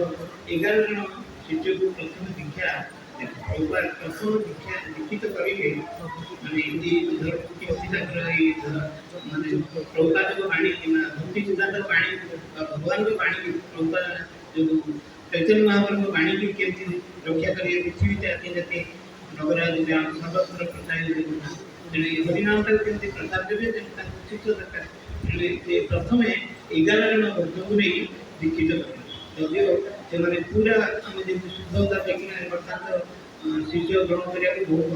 11 ଜଣ ଶିଷ୍ୟକୁ ପ୍ରଥମ ଦୀକ୍ଷା ପ୍ରଥମ ଦୀକ୍ଷା ଦୀକ୍ଷିତ କରିଲେ ମାନେ ଏମିତି ଧର୍ମଟି ଅଛି ତାଙ୍କର ଏଇ ମାନେ ପ୍ରଭୁପାଦଙ୍କ ବାଣୀ ଭକ୍ତି ସିଦ୍ଧାନ୍ତର ବାଣୀ ଭଗବାନଙ୍କ ବାଣୀ ପ୍ରଭୁପାଦ ଯେଉଁ ଚୈତନ୍ୟ ମହାପ୍ରଭୁଙ୍କ ବାଣୀକୁ କେମିତି ରକ୍ଷା କରିବେ ପୃଥିବୀ ଜାତି ଜାତି ନଗରାଜ ସର୍ବତ୍ର ପ୍ରଚାର ତେଣୁ ଏ ହରିନାମଟାକୁ କେମିତି ପ୍ରଚାର ଦେବେ ତେଣୁ ତାଙ୍କୁ ଶିକ୍ଷା ଦରକାର ତେଣୁ ସେ ପ୍ରଥମେ 11 ଜଣ ଭକ୍ତଙ୍କୁ ନେଇ ଦୀକ୍ଷିତ କଲେ ଯଦିଓ ସେମାନେ ପୁରା ଆମେ ଯେମିତି ଶୁଦ୍ଧତା ଦେଖିନା ବର୍ତ୍ତମାନ ଶିଷ୍ୟ ଗ୍ରହଣ କରିବାକୁ ବହୁତ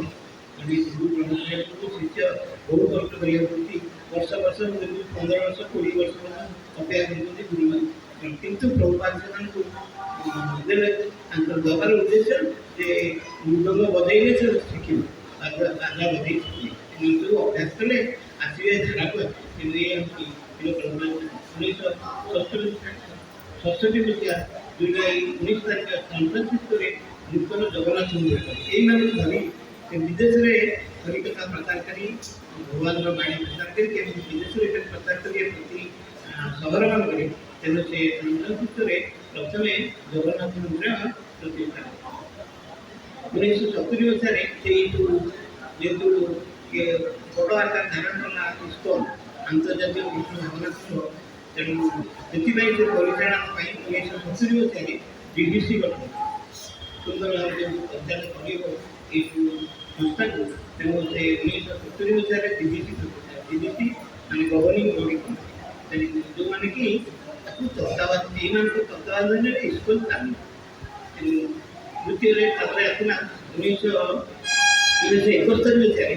କଷ୍ଟ ଗ୍ରହଣ କରିବାକୁ ଶିଷ୍ୟ ବହୁତ କଷ୍ଟ କରିବାକୁ ପଡ଼ୁଛି ବର୍ଷ ବର୍ଷ 15 ବର୍ଷ 20 ବର୍ଷ ଅପେକ୍ଷା କରୁଛନ୍ତି ଗୁରୁମାନେ କିନ୍ତୁ ପ୍ରଭୁପାଦ ସେମାନଙ୍କୁ ଦେଲେ ତାଙ୍କର ଦେବାର ଉଦ୍ଦେଶ୍ୟ ଯେ ମୃଦଙ୍ଗ ବଜେଇଲେ ସେ ଶିଖିବେ ବାଜା ବଜେଇ ଶିଖିବେ କିନ୍ତୁ ଅଭ୍ୟାସ କଲେ ଆସିବେ ଧାରାକୁ ଆସିବେ କିନ୍ତୁ ଏ ପ୍ରଭୁପାଦ 1967 ମସିହା ଜୁଲାଇ 19 ତାରିଖ ସାନ୍ ଫ୍ରାନ୍ସିସ୍କୋରେ ନୂତନ ଜଗନ୍ନାଥ ମନ୍ଦିର କଲେ ଏଇମାନଙ୍କୁ ଧରି ସେ ବିଦେଶରେ ହରିକଥା ପ୍ରଚାର କରି ଭଗବାନଙ୍କ ବାଣୀ ପ୍ରଚାର କରି କେମିତି ବିଦେଶରେ ପ୍ରଚାର କରିବା ପ୍ରତି ସହରମାନଙ୍କରେ ତେଣୁ ସେ ସାନ୍ ଫ୍ରାନ୍ସିସ୍କୋରେ ପ୍ରଥମେ ଜଗନ୍ନାଥ ମନ୍ଦିର ପ୍ରତିଷ୍ଠା କଲେ 1970 ମସିହାରେ ସେଇ ଯେଉଁ ଯେହେତୁ ବଡ଼ ଆକାର ଧାରଣ କଲା ଇସ୍କନ ଆନ୍ତର୍ଜାତିକ କୃଷ୍ଣ ଜଗନ୍ନାଥ ସଂଘ ତେଣୁ ସେଥିପାଇଁ ସେ ପରିଚାଳନା ପାଇଁ 1970 ମସିହାରେ BBC ଗଠନ ସୁନ୍ଦର ଭାବରେ ପରିଚାଳନା କରିବ ଏଇ ଯେଉଁ ସଂସ୍ଥାକୁ ତେଣୁ ସେ 1970 ମସିହାରେ BBC ମାନେ ଗଭର୍ଣ୍ଣିଂ ବଡି ତେଣୁ ଯେଉଁମାନେ କି ତାକୁ ତତ୍ତ୍ୱାବଧାନ ଏଇମାନଙ୍କ ତତ୍ତ୍ୱାବଧାନରେ ଇସ୍କୁଲ ଚାଲିବ ତେଣୁ ଦ୍ୱିତୀୟରେ ତାପରେ ଆସିଲା 1971 ମସିହାରେ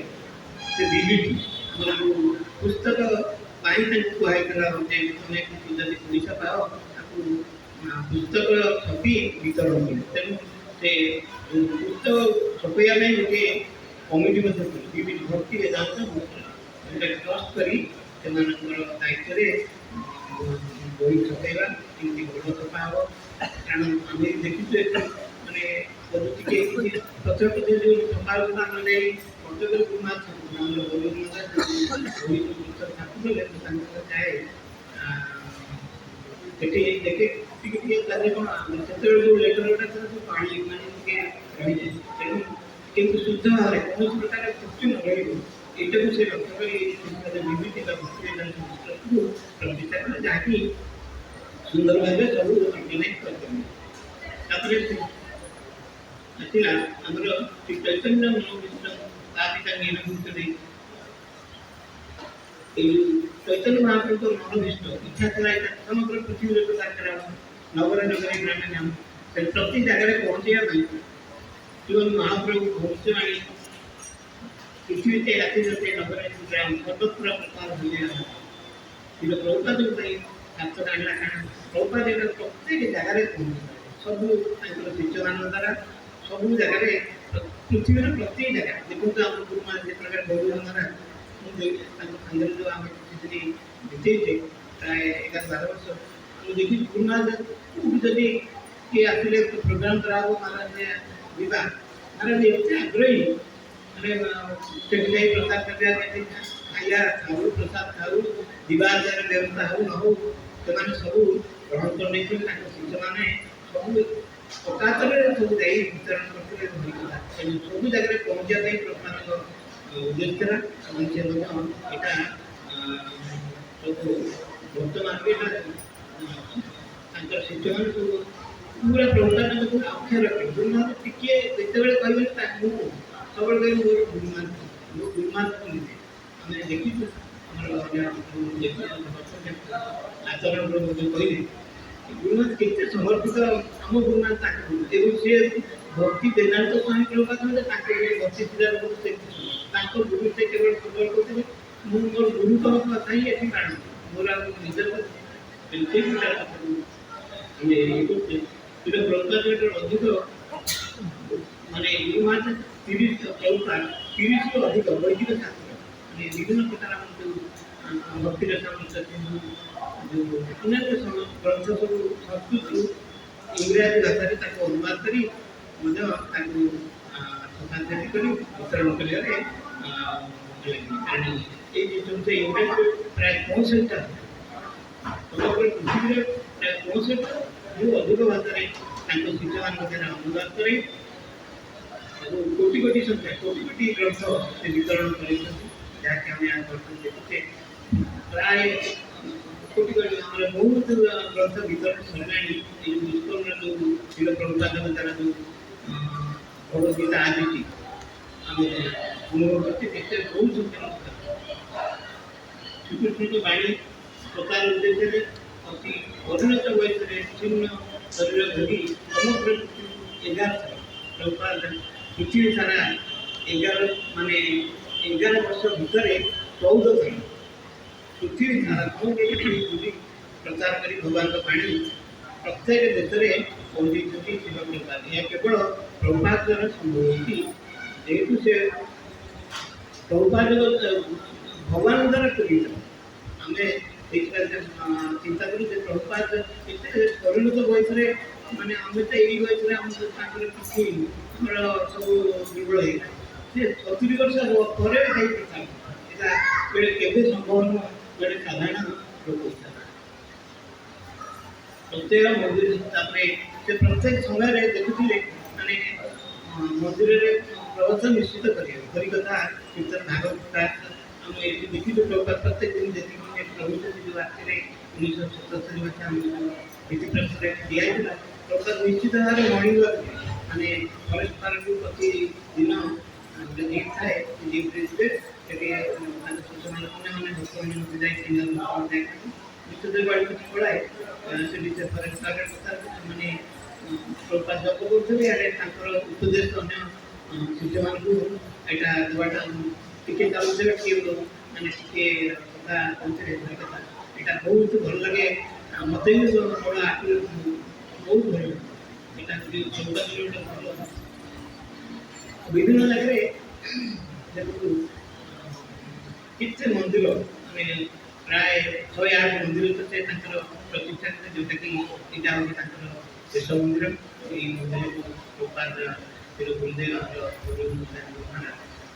ସେ BBT ଆମର ଯେଉଁ ପୁସ୍ତକ ପାଇଁ ତାଙ୍କୁ କୁହାଯାଇଥିଲା ଯେ ତୁମେ ଯଦି ପଇସା ପାଅ ତାକୁ ପୁସ୍ତକ ଛପି ବିତରଣ କରେ ତେଣୁ ସେ ପୁସ୍ତକ ଛପେଇବା ପାଇଁ ଗୋଟିଏ କମିଟି ମଧ୍ୟ କଲେ ବିଭିନ୍ନ ଭକ୍ତି ବେଦାନ୍ତ ଯେଉଁଟା ଟ୍ରଷ୍ଟ କରି ସେମାନଙ୍କର ଦାୟିତ୍ୱରେ ବହି ଛପେଇବା କେମିତି ଭଲ ଛପା ହେବ କାରଣ ଆମେ ଦେଖିଛୁ ମାନେ ଯଦି ଟିକେ ପ୍ରଚାର ପ୍ରତି ଯେଉଁ ଛପା ହେଉଥିଲା ଆମେ କଟକରେ ପୁରୁଣା ଆମର ବହି ଥାକୁଥିଲେ ତାଙ୍କର ଯାଏ ସେଠି ଦେଖେ ଟିକେ ଟିକେ ତାହେଲେ କ'ଣ ସେତେବେଳେ ଯେଉଁ ଲେଟରଟା ସବୁ ପାଣି ମାନେ ଟିକେ ରହିଯାଏ ତେଣୁ କିନ୍ତୁ ଶୁଦ୍ଧ ଭାବରେ କୌଣସି ପ୍ରକାର ତ୍ରୁଟି ନ ରହିବ ଏଇଟାକୁ ସେ ଲକ୍ଷ୍ୟ କରି ବିବିଧ ପ୍ରତିଷ୍ଠା କଲେ ଯାହାକି ସୁନ୍ଦର ଭାବେ ସବୁ ଅର୍ଗାନାଇଜ୍ କରିପାରିବେ ତାପରେ ଆସିଲା ଆମର ଶ୍ରୀ ଚୈତନ୍ୟ ମହାବିଷ୍ଣୁ ତା ପିତା ନିରଭୂତ ଦେଇ এই চৈতন্য মহাপ্রভু মহাবিষ্ট ইচ্ছা ଥିଲା সমগ্র পৃথিবীর প্রচার করা নগরে নগরে গ্রামে গ্রাম প্রতি জায়গায় পৌঁছাইয়া ପାଇଁ জীবন মহাপ্রভু ভবিষ্যবাণী পৃথিবীতে রাতে রাতে নগরে গ্রাম সর্বত্র প্রচার হয়ে কিন্তু প্রভুপাদ ପାଇଁ ହାତ କାଢ଼ିଲା କାରଣ ପ୍ରଭୁପାଦ ପ୍ରତ୍ୟେକ ଜାଗାରେ ପହଞ୍ଚିଲା ସବୁ ତାଙ୍କର ଶିଷ୍ୟମାନଙ୍କ ଦ୍ୱାରା ସବୁ ଜାଗାରେ ପୃଥିବୀର ପ୍ରତ୍ୟେକ ଜାଗା ଦେଖନ୍ତୁ ଆମ ଗୁରୁମାନେ ଯେ ପ୍ରକାର ଗୌରବ ଦ୍ୱାରା ତାଙ୍କ ସାଙ୍ଗରେ ଯେଉଁ ଆମେ କିଛି ଦିନ ବିତେଇଛେ ପ୍ରାୟ 11-12 ବର୍ଷ ଆମ देखिए गुरुनाथ जदि किए आसिले प्रोग्राम कराबो महाराज दिवा महाराज एते आग्रही माने सेठी प्रसाद करया खाया खाऊ प्रसाद खाऊ दिवा व्यवस्था हो न हो ସେମାନେ ସବୁ ଗ୍ରହଣ କରିନେଇଥିଲେ ତାଙ୍କ ଶିଷ୍ୟମାନେ ସବୁ ଅକାତରେ ସବୁ ଯାଇ ବିତରଣ କରିଥିଲେ ଧରିକଥା ସବୁ ଜାଗାରେ ପହଞ୍ଚିବା ପାଇଁ ପ୍ରଥମଙ୍କ ଉଦ୍ଦେଶ୍ୟ ଥିଲା ଏବଂ ସେ ମଧ୍ୟ ଏଇଟା ସବୁ ବର୍ତ୍ତମାନ ବି ଏଇଟା ତାଙ୍କର ଶିଷ୍ୟମାନେ ସବୁ ପୁରା ପ୍ରଭୁତାଙ୍କୁ ଅକ୍ଷର ରଖେ ଗୁରୁନାଥ ଟିକିଏ ଯେତେବେଳେ କହିବେ ତାଙ୍କୁ ସବୁବେଳେ କହିବେ ମୋ ଗୁରୁନାଥ କହିଲେ ଆମେ ଦେଖିଛୁ ଆମର ଆଚରଣ ମଧ୍ୟ କହିଲେ ଗୁରୁନାଥ କେତେ ସମର୍ପିତ ଆମ ଗୁରୁନାଥ ତାଙ୍କୁ ଏବଂ ସେ ଭକ୍ତି ବେଦାନ୍ତ ସ୍ୱାମୀ ପ୍ରଭୁପାଦ ମଧ୍ୟ ତାଙ୍କ ଭକ୍ତି ଥିଲା ତାଙ୍କ ଗୁରୁ ସେ କେବଳ ଖବର କରୁଥିଲେ ମୁଁ ମୋର ଗୁରୁଙ୍କ କଥା ହିଁ ଏଠି କାରଣ ମୋର ଆଉ ନିଜର ସେଇ ଆମେ ଇଏ କରୁଛେ କିନ୍ତୁ ପ୍ରଭୁପାଦ ଅଧିକ ମାନେ ଗୁରୁନାଥ 30 ପ୍ରଭୁପାଦ 30ରୁ ଅଧିକ ବୈଦିକ ଶାସ୍ତ୍ର ମାନେ ବିଭିନ୍ନ ପ୍ରକାର ଆମର ଯେଉଁ ଭକ୍ତିର ସାମର୍ଥ୍ୟ ଯେଉଁ ଅନ୍ୟାନ୍ୟ ଗ୍ରନ୍ଥ ସବୁ ସଂସ୍କୃତରୁ ଇଂରାଜୀ ଭାଷାରେ ତାକୁ ଅନୁବାଦ କରି ମଧ୍ୟ ତାକୁ ସଫାସଫି କରି ବିତରଣ କରିବାରେ କାରଣ ଏଇ ଜିନିଷ ସେ ଇଂରାଜୀରୁ ପ୍ରାୟ 65ଟା ସମଗ୍ର ପୃଥିବୀରେ ପ୍ରାୟ 65ରୁ ଅଧିକ ଭାଷାରେ ତାଙ୍କ ଶିଷ୍ୟମାନଙ୍କ ଦ୍ୱାରା ଅନୁବାଦ କରି ଏବଂ କୋଟି କୋଟି ସଂଖ୍ୟା କୋଟି କୋଟି ଗ୍ରନ୍ଥ ସେ ବିତରଣ କରିଛନ୍ତି ଯାହାକି ଆମେ ବର୍ତ୍ତମାନ ଦେଖୁଛେ ପ୍ରାୟ କୋଟି କୋଟି ଆମର ବହୁତ ଗ୍ରନ୍ଥ ବିତରଣ ସରିଲାଣି ଏଇ ଦୁଷ୍କର୍ମର ଯେଉଁ ଶିଳ ପ୍ରଭୁପାଦଙ୍କ ଦ୍ୱାରା ଯେଉଁ ଭଗବଦ୍ଗୀତା ଆସିଛି ଆମେ ଅନୁଭବ କରୁଛେ କେତେ ବହୁତ ସଂଖ୍ୟାର ଶ୍ରୀକୃଷ୍ଣଙ୍କ ବାଣୀ ପ୍ରଚାର ଉଦ୍ଦେଶ୍ୟରେ ଅତି ପରିଣତ ବୟସରେ ଶୂନ୍ୟ ଶରୀର ଧରି ସମଗ୍ର 11 ପ୍ରଭୁପାଦ ପୃଥିବୀ ସାରା 11 ବର୍ଷ ଭିତରେ 14 ଥର ପୃଥିବୀ ସାରା ସମଗ୍ର ପୃଥିବୀ ପ୍ରଚାର କରି ଭଗବାନଙ୍କ ବାଣୀ ପ୍ରତ୍ୟେକ ଦେଶରେ ପହଞ୍ଚାଇଛନ୍ତି ଶିଳ ପ୍ରଭୁପାଦ ଏହା କେବଳ ପ୍ରଭୁପାଦ ଦ୍ୱାରା ସମ୍ଭବ ହୋଇଛି ଯେହେତୁ ସେ ପ୍ରଭୁପାଦ ଭଗବାନ ଦ୍ୱାରା ପ୍ରେରିତ ଆମେ ଚିନ୍ତା କରୁ ଯେ ପ୍ରଭୁପାଦ ଏତେ ପରିଣତ ବୟସରେ ମାନେ ଆମେ ତ ଏଇ ବୟସରେ ଆମ ତାଙ୍କର କିଛି ଆମର ସବୁ ଦୁର୍ବଳ ହେଇଗଲା ସେ 70 ବର୍ଷ ପରେ ହେଇ ପ୍ରଚାର ଏଇଟା ବେଳେ କେବେ ସମ୍ଭବ ନୁହଁ ଜଣେ ସାଧାରଣ ଲୋକ ହିସାବରେ ପ୍ରତ୍ୟେକ ମନ୍ଦିର ତାପରେ ସେ ପ୍ରତ୍ୟେକ ସମୟରେ ଦେଖୁଥିଲେ ମାନେ ମନ୍ଦିରରେ ପ୍ରବଚନ ନିଶ୍ଚିତ କରିବାକୁ ହରିକଥା କୀର୍ତ୍ତନ ଭାଗବତ ଆମେ ଏଠି ଦେଖିଛୁ ପ୍ରଭୁପାଦ ପ୍ରତ୍ୟେକ ଦିନ ଯେତିକି ରହୁଛନ୍ତି ଯେଉଁ ରାତିରେ 1977 ମସିହା ଆମେ ଭିତ୍ତିପ୍ରସ୍ତର ଦିଆଯାଇଥିଲା ପ୍ରଭୁପାଦ ନିଶ୍ଚିତ ଭାବରେ ମର୍ଣ୍ଣିଂ ୱାକ୍ ମାନେ ଫରେଷ୍ଟ ପାର୍କରୁ ପ୍ରତିଦିନ ଗୋଟେ ଜିମ୍ ଥାଏ ଜିମ୍ରେ ଯିବେ ସେଠି ତାଙ୍କ ଶିଶୁମାନେ ଅନ୍ୟମାନେ ଭକ୍ତମାନଙ୍କୁ ଯାଇ ଯାଇଥାନ୍ତି ନିଶ୍ଚିତ ବାଡ଼ି କିଛି ପଳାଏ ସେଠି ସେ ଫରେଷ୍ଟ ପାର୍କରେ କଥା ମାନେ ପ୍ରଭୁପାଦ ଜପ କରୁଥିଲେ ଆଡ଼େ ତାଙ୍କର ଉପଦେଶ ଅନ୍ୟ ଶିଷ୍ୟମାନଙ୍କୁ ଏଇଟା ଦେବାଟା ଟିକେ ଚାଲୁଥିଲେ କିଏ ମାନେ ଟିକେ କଥା କହୁଥିଲେ କଥା ଏଇଟା ବହୁତ ଭଲ ଲାଗେ ମୋତେ ବି ମୋର ଆଖିରେ ବହୁତ ଭଲ ଲାଗେ ଏଇଟା ପ୍ରଭୁପାଦ ଗୋଟେ ଭଲ ବିଭିନ୍ନ ଜାଗାରେ ଦେଖନ୍ତୁ କେତେ ମନ୍ଦିର ମାନେ ପ୍ରାୟ 108 ମନ୍ଦିର ତ ସେ ତାଙ୍କର ପ୍ରତିଷ୍ଠା କଲେ ଯେଉଁଟାକି ଏଇଟା ହେଉଛି ତାଙ୍କର ଶେଷ ମନ୍ଦିର ଏଇ ମନ୍ଦିରକୁ ପ୍ରଭୁପାଦ ଗୁରୁଦେବ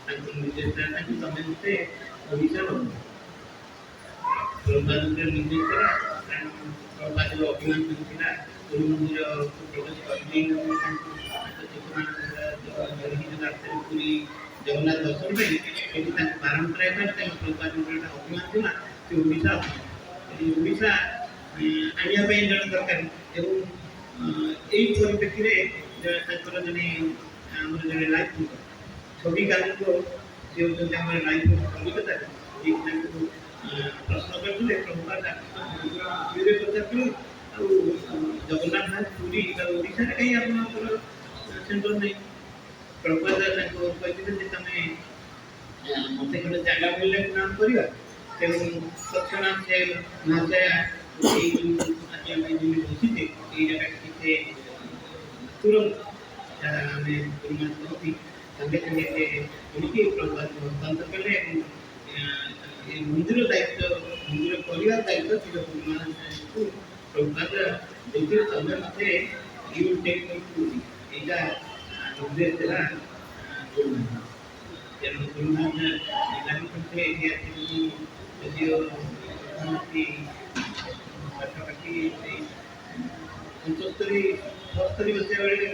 ତାଙ୍କୁ ନିର୍ଦ୍ଦେଶ ତାଙ୍କୁ ତମେ ମୋତେ ଓଡ଼ିଶାର ପ୍ରଭୁପାଦଙ୍କର ନିର୍ଦ୍ଦେଶ କଲା କାରଣ ପ୍ରଭୁପାଦର ଅଭିମାନ ଥିଲା ଗୁରୁ ମନ୍ଦିରକୁ ପ୍ରବେଶ କରିଦେଇ ତାଙ୍କ ଶିଶୁମାନଙ୍କର ରାସ୍ତାରେ ପୁରୀ ଜଗନ୍ନାଥ ଦର୍ଶନ ପାଇଁ ଏଠି ତାଙ୍କୁ ବାରଣ କରାଇବା ପାଇଁ ତାଙ୍କ ପ୍ରଭୁପାଦଙ୍କର ଗୋଟେ ଅଭିମାନ ଥିଲା ସେ ଓଡ଼ିଶା ଓଡ଼ିଶା ଆଣିବା ପାଇଁ ଜଣେ ଦରକାର ଏବଂ ଏଇ ପରିପ୍ରେକ୍ଷୀରେ ତାଙ୍କର ଜଣେ ଆମର ଜଣେ ଲାଇଫ ଛବି କାଲିଙ୍କ ସେ ହେଉଛନ୍ତି ଆମର ଲାଇଫ କଲିକତା ତାଙ୍କୁ ପ୍ରଶ୍ନ କରିଥିଲେ ପ୍ରଭୁପାଦ ପୁରୀରେ ପଚାରିଥିଲେ ଆଉ ଜଗନ୍ନାଥ ପୁରୀ ଆଉ ଓଡ଼ିଶାରେ କାହିଁ ଆପଣଙ୍କର ସେଣ୍ଟର ନାହିଁ ପ୍ରଭୁପାଦ ତାଙ୍କୁ କହିଥିଲେ ଯେ ତମେ ମୋତେ ଗୋଟେ ଜାଗା ମିଳିଲେ ନାମ କରିବା ତେଣୁ ତତ୍କ୍ଷଣାତ୍ ସେ ମହାଶୟା ଏଇ ଆଜି ଆମେ ଯେମିତି ବସିଛେ ଏଇ ଜାଗାଟା ଟିକେ ତୁରନ୍ତ ଆମେ ଗୁରୁନାଥ କହନ୍ତି ସାଙ୍ଗେ ସାଙ୍ଗେ ସେ ଶୁଣିକି ପ୍ରଭୁପାଦ ହସ୍ତାନ୍ତର କଲେ ଏବଂ ଏ ମନ୍ଦିର ଦାୟିତ୍ୱ ମନ୍ଦିର ପରିବାର ଦାୟିତ୍ୱ ଶିଳ ଗୁରୁନାଥଙ୍କୁ प्रभुपाद देखिए समय मते यू टेक मी टू एटा निर्देश देला तेणु गुरुनाथ निलामी करते एरिया की यदिओ प्रधानमंत्री पाखापाखि 75 72 वर्ष बेले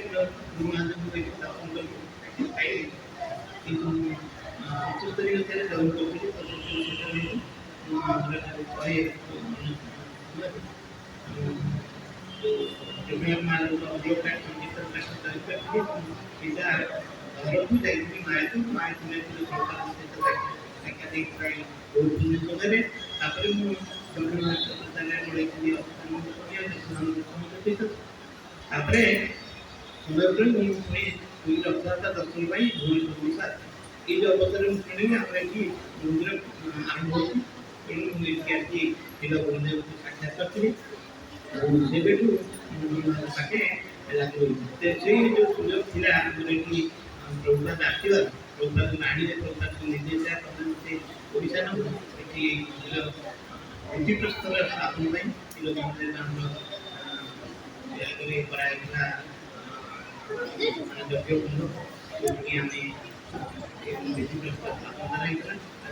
गुरुनाथ को स्थापन करी खाइले କିନ୍ତୁ 75 ମସିହାରେ ଜନ୍ମ କରିଥିଲି 75 ମସିହାରେ ଶହେ ଜୁନିୟର ମାନଙ୍କ ଅଡ଼ିଓ କ୍ଲାସ୍ କମ୍ପ୍ୟୁଟର କ୍ଲାସ୍ କରିଥିଲି ସେଇଟା ଘରକୁ ଯାଇଥିଲି ମାଆକୁ ନେଇଥିଲି ସରକାର ସହିତ ଏକାଧିକ ପ୍ରାୟ ବହୁତ ଦିନ ସମୟରେ ତାପରେ ମୁଁ ଜଗନ୍ନାଥ ବିଦ୍ୟାଳୟ ପଢ଼େଇଥିଲି ତାପରେ ସମୟରେ ମୁଁ ପୁଣି ଦୁଇ ରଥଯାତ୍ରା ଦର୍ଶନ ପାଇଁ ଭୁବନେଶ୍ୱର ଓଡ଼ିଶା এই যে অবসরে শুনে আমরা কি মন্দির আরম্ভ হচ্ছি ତେଣୁ ମୁଁ ଏଠିକି ଆସି ଶିଳ ଗୁରୁଦେବଙ୍କୁ ସାକ୍ଷାତ କରିଥିଲି ଆଉ ସେବେଠୁ ପାଖେ ଲାଗି ରହିଛି ସେଇ ଯେଉଁ ସୁଯୋଗ ଥିଲା ଆମର ଏଠି ପ୍ରଭୁପାଦ ଆସିବାର ପ୍ରଭୁପାଦକୁ ଆଣିଲେ ପ୍ରଭୁପାଦକୁ ନିର୍ଦ୍ଦେଶ ପ୍ରଧାନମନ୍ତ୍ରୀ ଓଡ଼ିଶା ନେବୁ ଏଠି ଶିଳ ଭିତ୍ତିପ୍ରସ୍ତର ସ୍ଥାପନ ପାଇଁ ଶିଳ ମନ୍ଦିର ଆମର ଆଗରେ କରାଯାଇଥିଲା ଯଜ୍ଞ ଯେଉଁଠିକି ଆମେ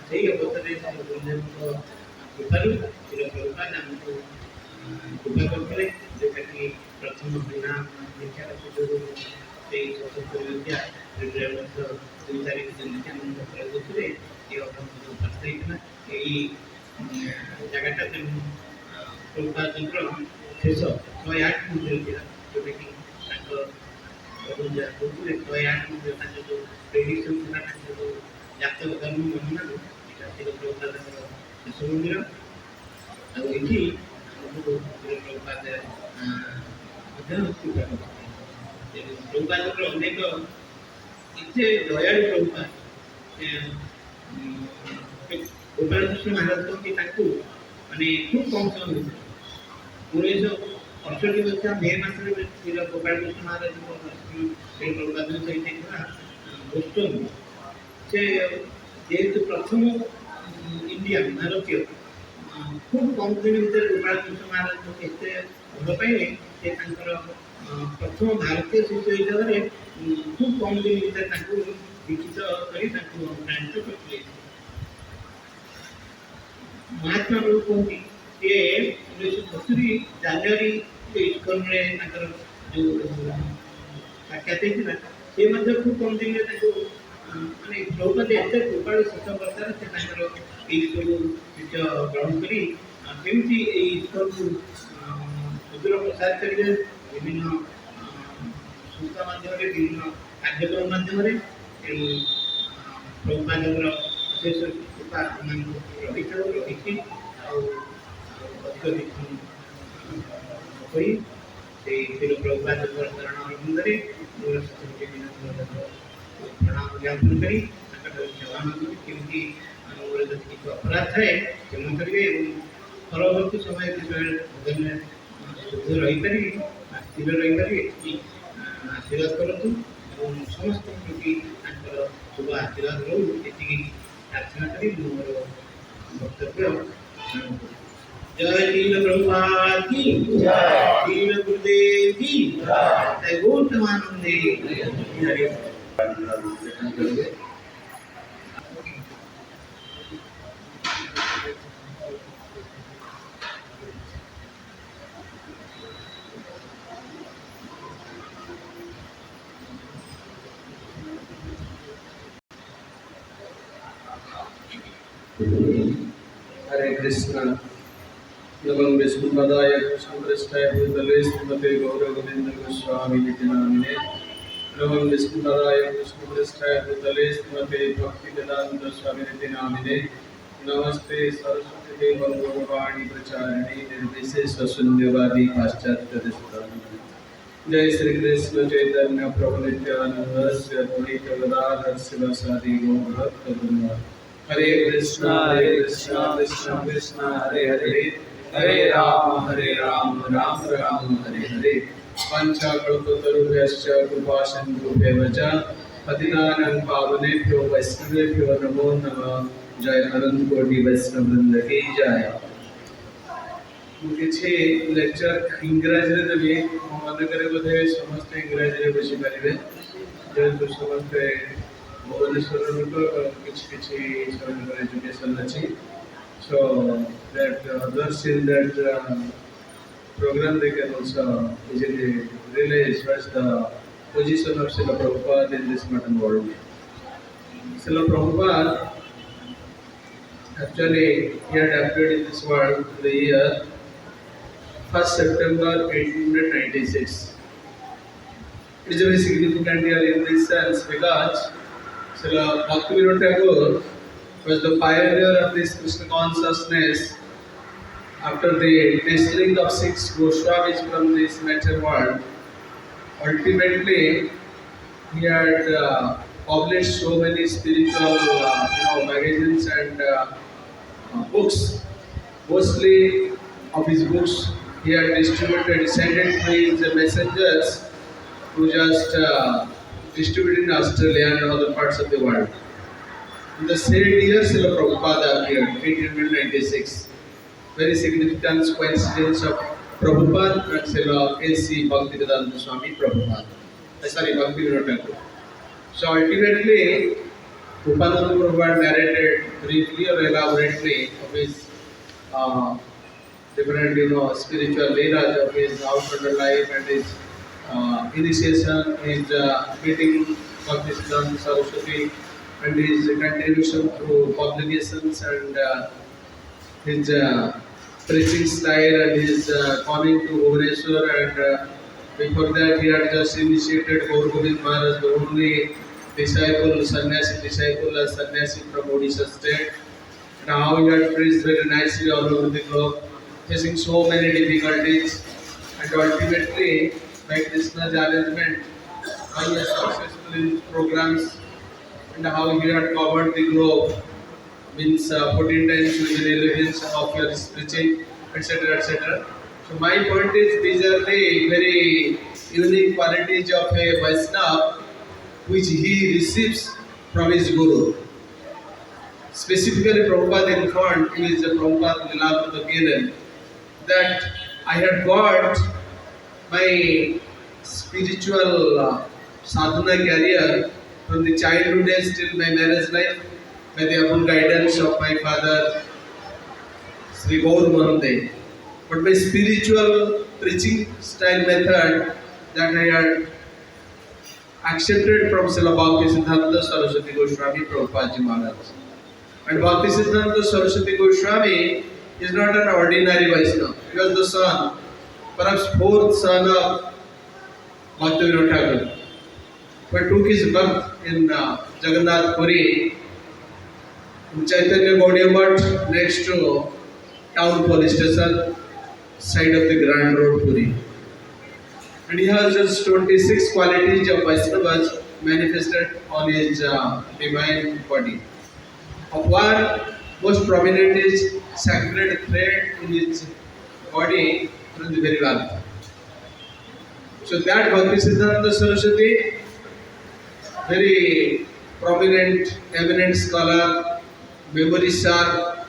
সেই অবস্থায় গুরুদেবଙ୍କ কৃপাରୁ ପ୍ରଭୁପାଦ ଆମକୁ କୃପା କରିଥିଲେ ଯେଉଁଟାକି ପ୍ରଥମ ବିନା ଦୀକ୍ଷାର ସୁଯୋଗ ସେଇ ସଶସ୍ତ୍ର ବିଦ୍ୟା ଫେବୃଆରୀ ମାସ 2 ତାରିଖ ଦିନ ଆମ କରୁଥିଲେ ଏ ଅବସର ପ୍ରାପ୍ତ ହେଇଥିଲା ଏଇ ଜାଗାଟା ତେଣୁ ପ୍ରଭୁପାଦଙ୍କର ଶେଷ 108 ମନ୍ଦିର ଥିଲା ଯେଉଁଟାକି ତାଙ୍କ କହୁଥିଲେ 108 ମନ୍ଦିର ତାଙ୍କ ଯେଉଁ ପ୍ରେଡ଼ିକ୍ସନ୍ ଥିଲା ତାଙ୍କ ଯେଉଁ ଜାତକ ଧର୍ମ ମହିମାରୁ ଏଇଟା ছিল ପ୍ରଭୁପାଦଙ୍କର ଶେଷ ମନ୍ଦିର ଆଉ ଏଠି ଆମକୁ ପ୍ରଭୁପାଦ ମଧ୍ୟ କୃପା କରିଛନ୍ତି ପ୍ରଭୁପାଦଙ୍କର ଅନେକ ଏତେ ଦୟାଳୁ ପ୍ରଭୁପାଦ ଗୋପାଳ କୃଷ୍ଣ ମହାରାଜ କହନ୍ତି ତାଙ୍କୁ ମାନେ ଖୁବ୍ କମ୍ ସମୟ ଭିତରେ 1968 ମସିହା ମେ ମାସରେ ଗୋପାଳ କୃଷ୍ଣ ମହାରାଜଙ୍କ ପ୍ରଭୁପାଦଙ୍କ ସହିତ ହେଇଥିଲା ବୋଷ୍ଟନ ସେ ଯେହେତୁ ପ୍ରଥମ ଇଣ୍ଡିଆନ ଭାରତୀୟ ଖୁବ୍ କମ୍ ଦିନ ଭିତରେ ଗୋପାଳ କୃଷ୍ଣ ମହାରାଜଙ୍କୁ ଏତେ ଭଲ ପାଇଲେ ସେ ତାଙ୍କର ପ୍ରଥମ ଭାରତୀୟ ଶିଶୁ ହିସାବରେ ଖୁବ୍ କମ୍ ଦିନ ଭିତରେ ତାଙ୍କୁ ଦୀକ୍ଷିତ କରି ତାଙ୍କୁ ଅନୁପ୍ରାଣିତ କରିଥିଲେ ମହାତ୍ମା ବାବୁ କୁହନ୍ତି ଯେ 1970 ଜାନୁଆରୀ ଇସ୍କନରେ ତାଙ୍କର ଯେଉଁ ସାକ୍ଷାତ ହେଇଥିଲା ସେ ମଧ୍ୟ ଖୁବ୍ କମ୍ ଦିନରେ ତାଙ୍କୁ ମାନେ ପ୍ରଭୁପାଦ ଏତେ କୃପାଳୁ ଶେଷ ଅବସ୍ଥାରେ ସେ ତାଙ୍କର ଏଇ ସବୁ ଶିଷ୍ୟ ଗ୍ରହଣ କରି କେମିତି ଏଇ ଇସ୍କନକୁ ସୁଦୂର ପ୍ରସାର କରିବେ ବିଭିନ୍ନ ସଂସ୍ଥା ମାଧ୍ୟମରେ ବିଭିନ୍ନ କାର୍ଯ୍ୟକ୍ରମ ମାଧ୍ୟମରେ ତେଣୁ ପ୍ରଭୁପାଦଙ୍କର ବିଶେଷ କୃପା ସେମାନଙ୍କୁ ରହିଥାଉ ରହିଛି ଆଉ ଅଧିକ ହୋଇ ସେଇ ଶିଳ ପ୍ରଭୁପାଦଙ୍କର ଚରଣ ଅରବିନ୍ଦରେ ପ୍ରଣାମ ଜ୍ଞାପନ କରି ତାଙ୍କର ସେବା ମାଗୁଛି କେମିତି ମୋର ଯଦି କିଛି ଅପରାଧ ଥାଏ କ୍ଷମା କରିବେ ଏବଂ ପରବର୍ତ୍ତୀ ସମୟ ଯେତେବେଳେ ଭଜନରେ ଶୁଦ୍ଧ ରହିପାରିବି ସ୍ଥିର ରହିପାରିବି ଏଠି ଆଶୀର୍ବାଦ କରନ୍ତୁ ଏବଂ ସମସ୍ତଙ୍କ ପ୍ରତି ତାଙ୍କର ଶୁଭ ଆଶୀର୍ବାଦ ରହୁ ଏତିକି ପ୍ରାର୍ଥନା କରି ମୁଁ ମୋର ବକ୍ତବ୍ୟ जय शील प्रभुपाद की जय शील गुरुदेव की जय गौतमानंदे हरे हरे कृष्ण नमः विष्णुपदाय कृष्णपृष्ठाय भूतले श्रीमते गौरगोविंद गोस्वामी इति नामिने नमः विष्णुपदाय कृष्णपृष्ठाय भूतले श्रीमते भक्तिवेदांत स्वामी इति नामिने नमस्ते सरस्वती देवं गौरवाणी प्रचारिणे निर्विशेष शून्यवादी पाश्चात्य दृष्टान्त जय श्री कृष्ण चैतन्य प्रभु नित्यानंद श्री अद्वैत गदाधर शिवासादि गौर भक्तवृंद हरे कृष्ण कृष्ण कृष्ण हरे हरे हरे राम राम राम हरे हरे पंचाकल्पतरुभ्यश्च कृपासिन्धुभ्यः च पतितानां पावनेभ्यो वैष्णवेभ्यो नमो नमः जय अनंत कोटि वैष्णव वृंद की जय ମୁଁ କିଛି ଲେକ୍ଚର ଇଂରାଜୀରେ ଦେବି। ମୋ ମନେକରେ ବୋଧେ ସମସ୍ତେ ଇଂରାଜୀରେ ବୁଝିପାରିବେ, ଯେହେତୁ ସମସ୍ତେ ଭୁବନେଶ୍ୱରର ଲୋକ, କିଛି କିଛି ସେମାନଙ୍କର ଏଜୁକେସନ୍ ଅଛି। So that others in that program they can also easily realize what's the position of Srila Prabhupada in this modern world. Srila Prabhupada actually he had appeared in this world in the year 1st September 1896. It is a very significant year in this sense because Srila Bhaktivinoda Tagore was the pioneer of this Krishna consciousness after the distilling of 6 Goswamis from this matter world. Ultimately, he had published so many spiritual magazines and books. Mostly of his books he had distributed, sent it to his messengers who just distributed in Australia and other parts of the world. In the same year, Srila Prabhupada appeared, 1896. Very significant coincidence of Prabhupada and Srila A.C. Bhaktivedanta Swami Prabhupada. Bhaktivinoda Tagore. So ultimately, Upananda Prabhupada narrated briefly or elaborately of his different spiritual leelas of his outer life and his initiation, his meeting Bhaktisiddhanta Saraswati, and his contribution through publications and his preaching style and his coming to Bhubaneswar, and before that he had just initiated Gaur Govind Maharaj, the only disciple, sannyasi from Odisha state, and how he had preached very nicely all over the globe, facing so many difficulties, and ultimately by Krishna's arrangement, how he was successful in his programs, and how he had covered the globe, means 14 times with the relevance of your preaching, etc. etc. So my point is, these are the very unique qualities of a Vaishnava which he receives from his Guru. Specifically, Prabhupada informed in his Prabhupada Lilavrita Kiran that I had got my spiritual sadhana career from the childhood days till my marriage life by the able guidance of my father, Sri Gaur Mahadev. But my spiritual preaching style method that I had accepted from Srila Bhaktisiddhanta Saraswati Goswami Prabhupada Ji Maharaj. And Bhaktisiddhanta Saraswati Goswami is not an ordinary Vaishnava. He was the son, perhaps fourth son of Bhaktivinoda Tagore, who took his birth in Jagannath Puri, in Chaitanya Gaudiya Math, next to town police station, side of the Grand Road Puri. And he has just 26 qualities of Vaishnavas manifested on his divine body. Of one most prominent is sacred thread in his body from the very birth. So that Bhaktisiddhanta Saraswati, very prominent, eminent scholar, memory sharp,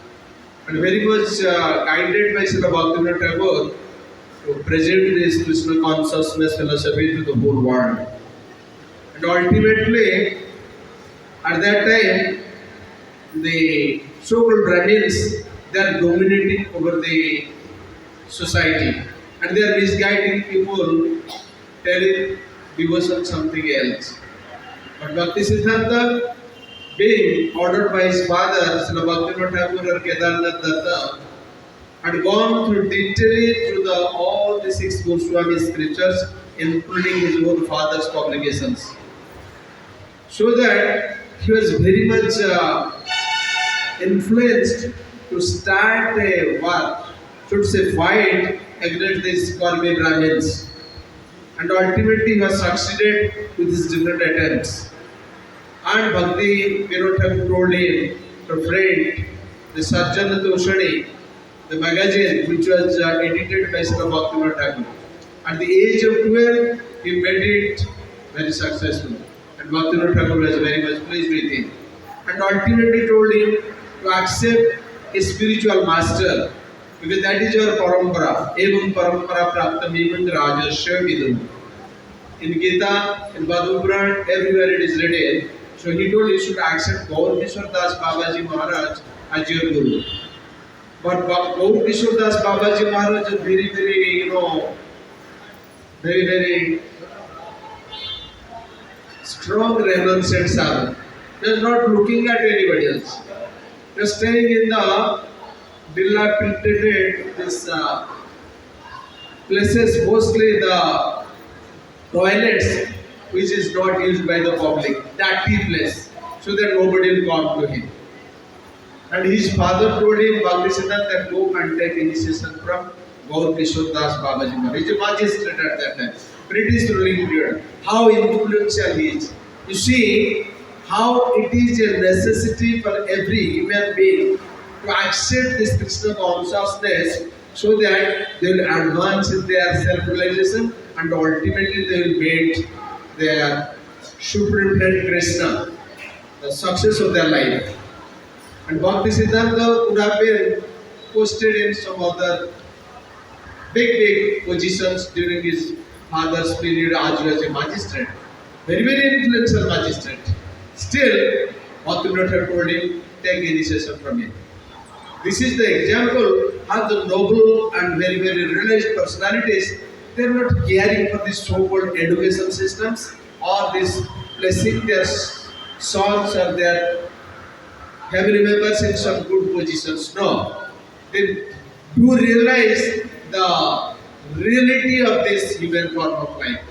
and very much guided by Srila Bhaktivinoda Tagore to present this Krishna consciousness philosophy to the whole world. And ultimately, at that time, the so-called Brahmins, they are dominating over the society, and they are misguiding people, telling devotion something else. But Bhaktisiddhanta, being ordered by his father, Srila Bhaktivinoda Tagore or Kedarnath Datta, had gone through detailing through all the 6 Goswami scriptures, including his own father's publications, so that he was very much influenced to start a war, should say fight against these Karmi Brahmins, and ultimately he was succeeded with his different attempts. And Bhakti Vinod told him to print the Sarjana Toshani, the magazine which was edited by Srila Bhaktivinoda Tagore. At the age of 12, he made it very successful, and Bhaktivinoda Tagore was very much pleased with him, and ultimately told him to accept a spiritual master because that is your parampara. Evam parampara praptamimam rajasya vidum. In Gita, in Bhagavad Puran, everywhere it is written. So he told you should accept Gaur Kishore Das Babaji Maharaj as your guru. But Gaur Kishore Das Babaji Maharaj is very, very strong renunciate sadhu. He is not looking at anybody else. He is staying in the dilapidated places, mostly the toilets which is not used by the public, dirty place, so that nobody will come to him. And his father told him, Bhaktisiddhanta, that go and take initiation from Gaur Kishore Das Babaji Maharaj. He is a magistrate at that time, British ruling period. How influential he is. You see how it is a necessity for every human being to accept this Krishna consciousness so that they will advance in their self-realization and ultimately they will meet their Supreme Krishna, the success of their life. And Bhaktisiddhanta would have been posted in some other big positions during his father's period as well as a magistrate. Very influential magistrate. Still, Bhaktivinoda had told him, take initiation from him. This is the example how the noble and very realized personalities, they are not caring for these so-called education systems or this placing their sons or their family members in some good positions. No. They do realize the reality of this human form of life.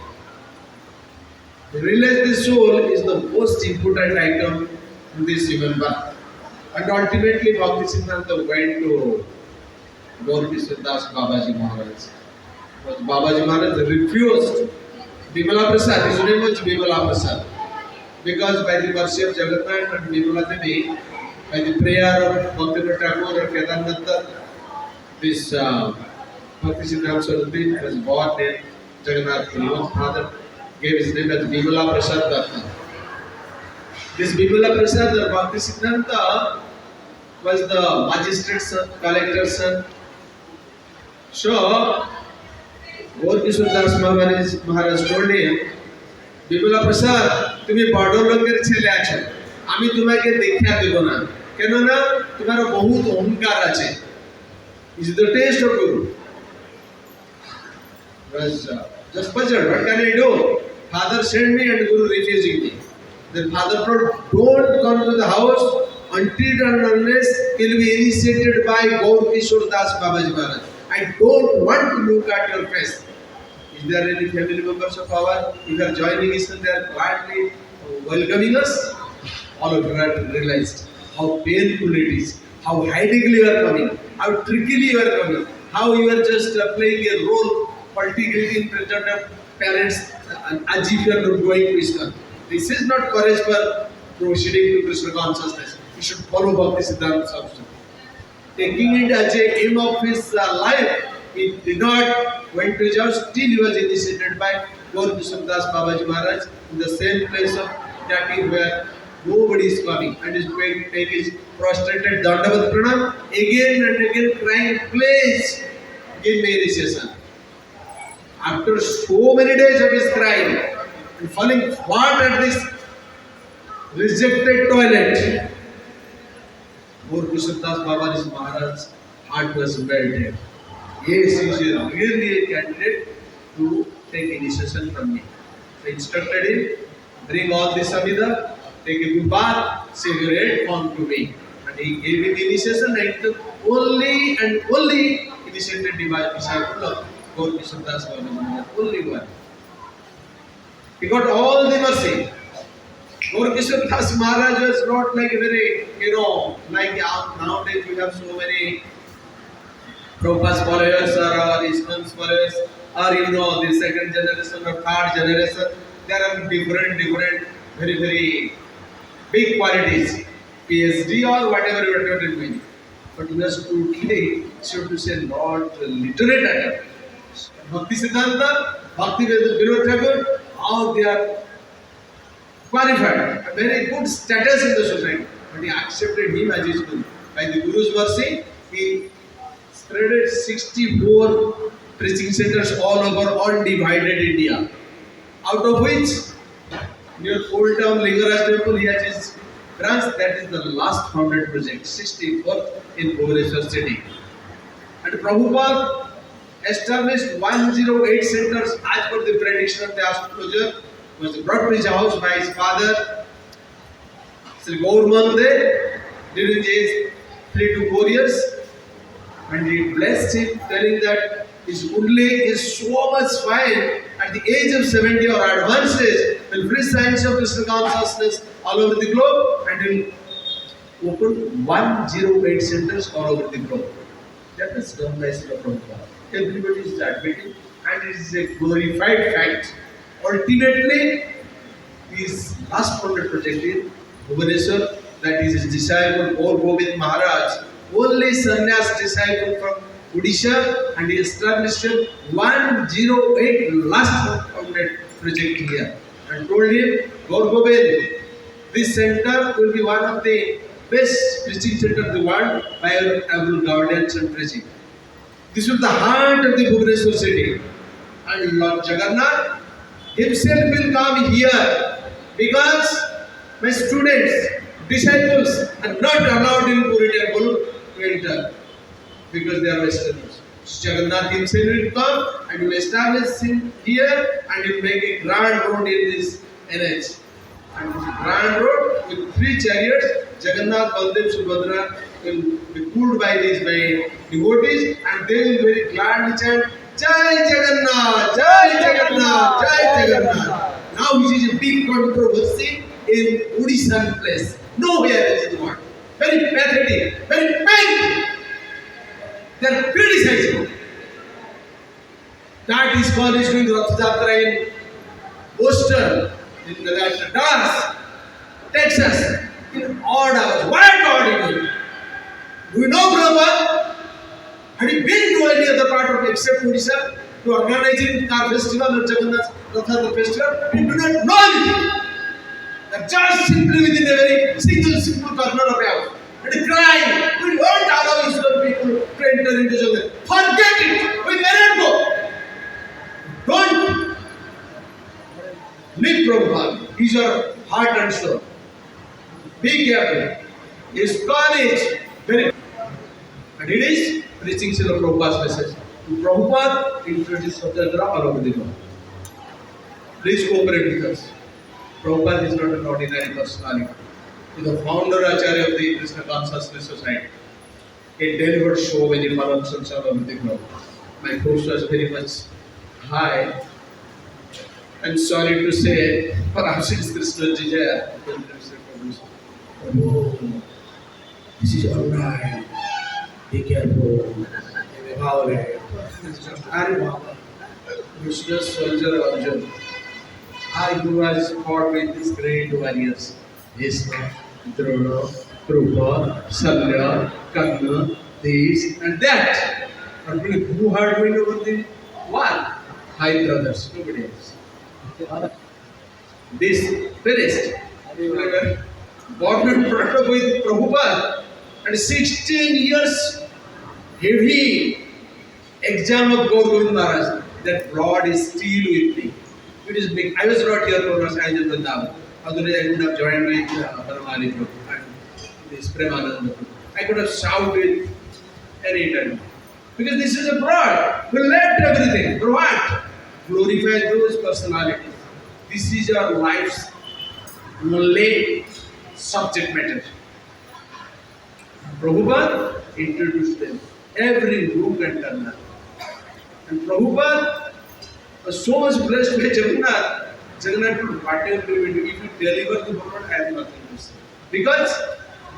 They realize the soul is the most important item in this human birth. And ultimately Bhaktisiddhanta went to Gaur Kishore Das Babaji Maharaj. But Babaji Maharaj refused Bimala Prasad. His name was Bimala Prasad. Because by the mercy of Jagannath and Bimala Devi, by the prayer of Bhaktivinoda Thakur and Kedarnath, this Bhaktisiddhanta Saraswati was born in Jagannath. His father gave his name as Bimala Prasad Datta. This Bimala Prasad or Bhaktisiddhanta was the magistrate's son, collector's son. So, Gaur Kishore Das Maharaj told him, Bimala Prasad, তুমি বড় লোকের ছেলে আছো, আমি তোমাকে দেখা দেব না, কেননা তোমার বহুত অহংকার আছে. Is the taste of Guru. Was just puzzled. What can I do? Father sent me and Guru refusing me. Then father told, don't come to the house until and unless you will be initiated by Gaur Kishore Das Babaji Maharaj. I don't want to look at your face. Is there any family members of ours? If you are joining us, they are quietly welcoming us. All of you have realized how painful it is, how hidingly you are coming, how trickily you are coming, how you are just playing a role politically in front of parents as if you are not going to Islam. This is not courage for proceeding to Krishna consciousness. You should follow Bhaktisiddhanta Saraswati. Taking it as a aim of his life, he did not went to church till he was initiated by Gaur Kishore Das Babaji Maharaj in the same place of Jati where nobody is coming and is take his prostrated Dandavat Pranam again and again crying, please give me initiation. After so many days of his crying and falling flat at this rejected toilet, Gaur Kishore Das Babaji Maharaj's heart was melted. Yes, he is really a candidate to take initiation from me. I instructed him, bring all this Amida, take a good bath, shave your head, come to me. And he gave me the initiation and the only initiated disciple of Gaur Kishore Das Babaji Maharaj, only one. He got all the mercy. Gaur Kishore Das Maharaj was not like a very, like nowadays we have so many Prabhupada's followers or Islam's followers or the second generation or third generation. There are different, very big qualities, PhD or whatever it may be. But he was totally, so to say, not literate at all. Bhaktisiddhanta, Bhaktivinoda Thakur, all they are qualified, a very good status in the society. But he accepted him as his Guru. By the Guru's mercy, he spread 64 preaching centers all over undivided India. Out of which, near Old Town Lingaraj Temple, he has his branch. That is the last founded project, 64th in Bhubaneswar city. And Prabhupada established 108 centers as per the prediction of the astrologer. Was brought to his house by his father, Sri Gauramandev, during his 3 to 4 years. And he blessed him, telling that his Kundli is so much fine at the age of 70 or advanced age, will preach science of Krishna consciousness all over the globe, and will open 108 centers all over the globe. That is done by Srila Prabhupada. Everybody is admitting, and it is a glorified fact. Ultimately, his last founded project in Bhubaneswar, that is his disciple Gaur Gobind Maharaj, only sannyas disciple from Odisha, and he established 108 last founded project here, and told him, Gaur Gobind, this center will be one of the best preaching center of the world by our guardians and preaching. This was the heart of the Bhubaneswar city, and Lord Jagannath himself will come here because my students, disciples are not allowed in Puri temple to enter because they are Westerners. Jagannath himself will come and will establish him here, and will make a grand road in this NH. And this grand road with 3 chariots, Jagannath, Baldev, Subhadra will be pulled by devotees, and they will very gladly chant, Jai Jagannath, Jai Jagannath, Jai Jagannath. Now which is a big controversy in Odisha place. Nowhere else in the world. Very pathetic, very painful. They are criticizing. That is called is doing Rath Yatra in Boston, in Dallas, Texas, in odd hours. What odd it is? Do you know, Prabhupada? Have you been to any other part of except Odisha to organizing our festival or Jagannath Rath festival? We do not know anything. They are just simply within a very simple corner of a house. And crying, we won't allow Islam people to enter into Jagannath. Forget it. We cannot go. Don't leave Prabhupada. He's your heart and soul. Be careful. His college, very, and it is preaching Srila Prabhupada's message. Prabhupada introduced Satyadhara all over the world. Please cooperate with us. Prabhupada is not an ordinary personality. He is the founder Acharya of the Krishna Consciousness Society. He delivered so many functions all over the globe. My post was very much high. I'm sorry to say, perhaps it's Krishna Jaya. Oh, this is alright. Be careful. Krishna's soldier Arjun. Who has fought with these great warriors? Bhishma, Drona, Krupa, Salya, Karna, this and that. And who had win over the war? 5 brothers, nobody else. This finished. Born and brought up with Prabhupada, and 16 years heavy exam of Gaur Gobind Maharaj. That Lord is still with me. It is big. I was not here for Rasa Vrindavan. Otherwise, I would have joined with Paramali Group and this Premananda Group. I could have shouted any time. Because this is a broad. We left everything. For what? Glorify those personalities. This is your life's only subject matter. Prabhupada introduced them. Every room and turn. And Prabhupada was so much blessed by Jagannath. Jagannath told, whatever we do, if you deliver the Lord, I have nothing to say. Because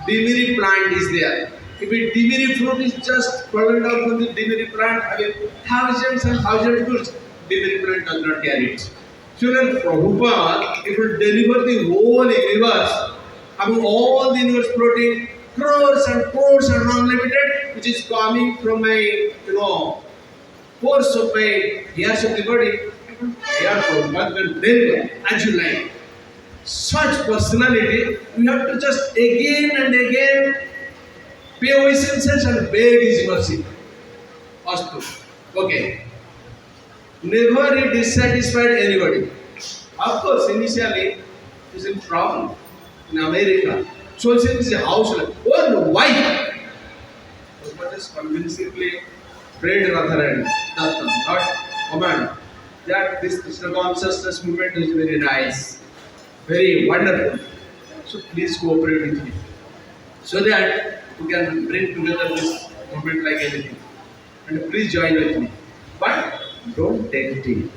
Dimiri plant is there. If a Dimiri fruit is just fallen down from the Dimiri plant, having thousands and thousands of fruits, Dimiri plant does not carry it. So then Prabhupada, it will deliver the whole universe, having all the universe floating, crores and unlimited, which is coming from my, force of my hairs of the body. Hair Prabhupada will deliver as you like. Such personality, we have to just again and again pay obeisance and beg his mercy. Astu. Okay. Never he dissatisfied anybody. Of course, initially he's in trouble in America. So since the house, oh, why? But is convincingly prayed Radharani, Dattam, not command. That this Krishna consciousness movement is very nice, very wonderful. So please cooperate with me, so that we can bring together this movement like anything. And please join with me. But don't take tea.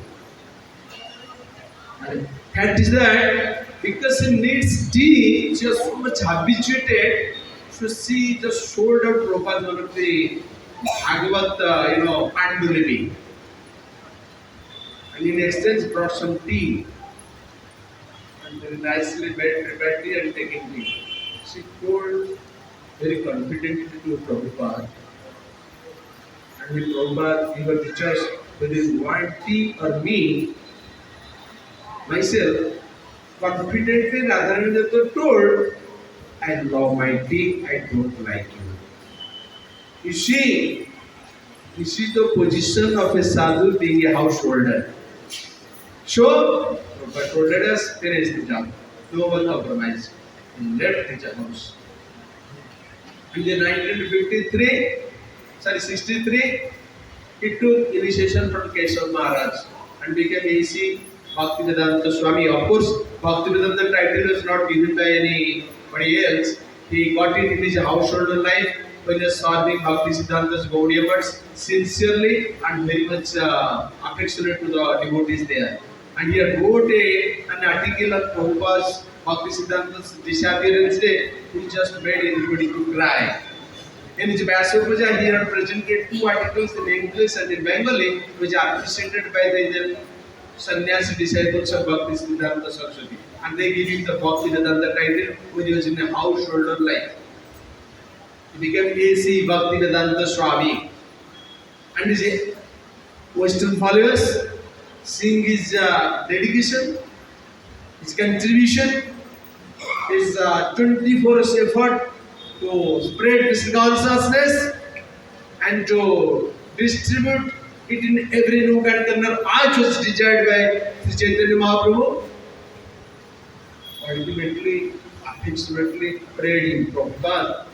And that is that because he needs tea, she is so much habituated to see the shoulder profile one of the Bhagavat, Pandurani. And in exchange brought some tea. And very nicely prepared tea and taking tea. She told very confidently to Prabhupada. And with Prabhupada, he was teachers, whether you want tea or me, myself, confidently Radharani told, I love my tea, I don't like you. You see, this is the position of a sadhu being a householder. So, Prabhupada told us, finish the job. No one compromise. And left the house. In the 63, he took initiation from Keshav Maharaj and became A.C. Bhaktivedanta Swami. Of course, Bhaktivedanta title was not given by anybody else. He got it in his householder life when he was serving Bhaktisiddhanta's Gaudiya Maths sincerely and very much affectionate to the devotees there. And he wrote an article on Prabhupada's Bhaktisiddhanta's disappearance day, which just made everybody to cry. In his Vyasapuja, he had presented 2 articles in English and in Bengali, which are appreciated by the sannyasi disciples of Bhaktisiddhanta Saraswati. And they gave him the Bhaktivedanta title when he was in a householder life. He became A.C. Bhaktivedanta Swami. And his Western followers, seeing his dedication, his contribution, his 24-hour effort to spread Krishna consciousness and to distribute it in every nook and corner, as was desired by Sri Chaitanya Mahaprabhu. Ultimately, affectionately prayed in Prabhupada.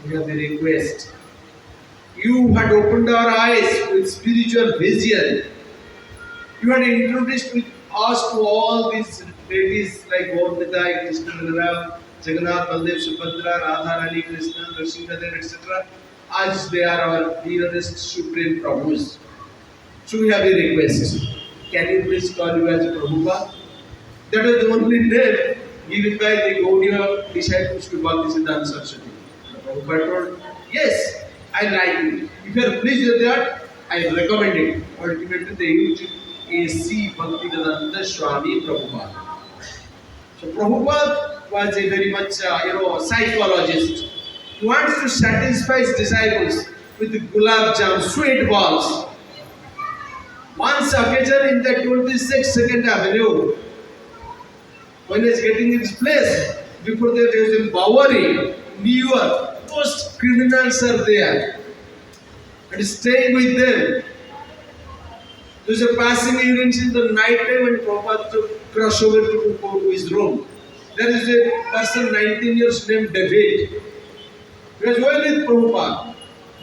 We have the request. You had opened our eyes with spiritual vision. You had introduced us to all these deities like Gaurmita, Krishna Balaram, Jagannath, Baldev, Subhadra, Radharani, Krishna, Nrsimhadev, etc. As they are our dearest supreme Prabhus. So we have a request. Can you please call you as Prabhupada? That was the only name given by the Gaudiya disciples to Bhaktisiddhanta Saraswati. Prabhupada told, yes, I like it. If you are pleased with that, I recommend it. Ultimately, they used A.C. Bhaktivedanta Swami Prabhupada. So Prabhupada was a very much, psychologist. He wants to satisfy his disciples with the gulab jam, sweet balls. Once occasion in the 22nd Avenue, when he was getting his place, before that he was in Bowery, New York. Most criminals are there and staying with them. There was a passing events in the night time and Prabhupada to cross over to go to his room. There is a person 19 years named David. He was well with Prabhupada.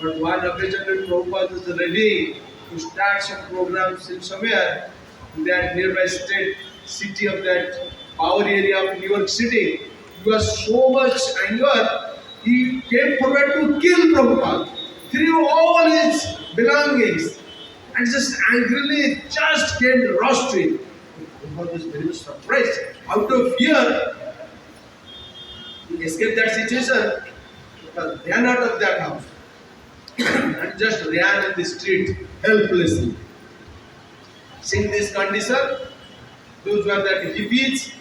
But one occasion when Prabhupada was ready to start some programs in somewhere in that nearby city of that power area of New York City, he was so much anger, he came forward to kill Prabhupada, threw all his belongings, and just angrily just came rush to him. Prabhupada was very much surprised. Out of fear, he escaped that situation, but ran out of that house and just ran in the street helplessly. Seeing this condition, those were the hippies,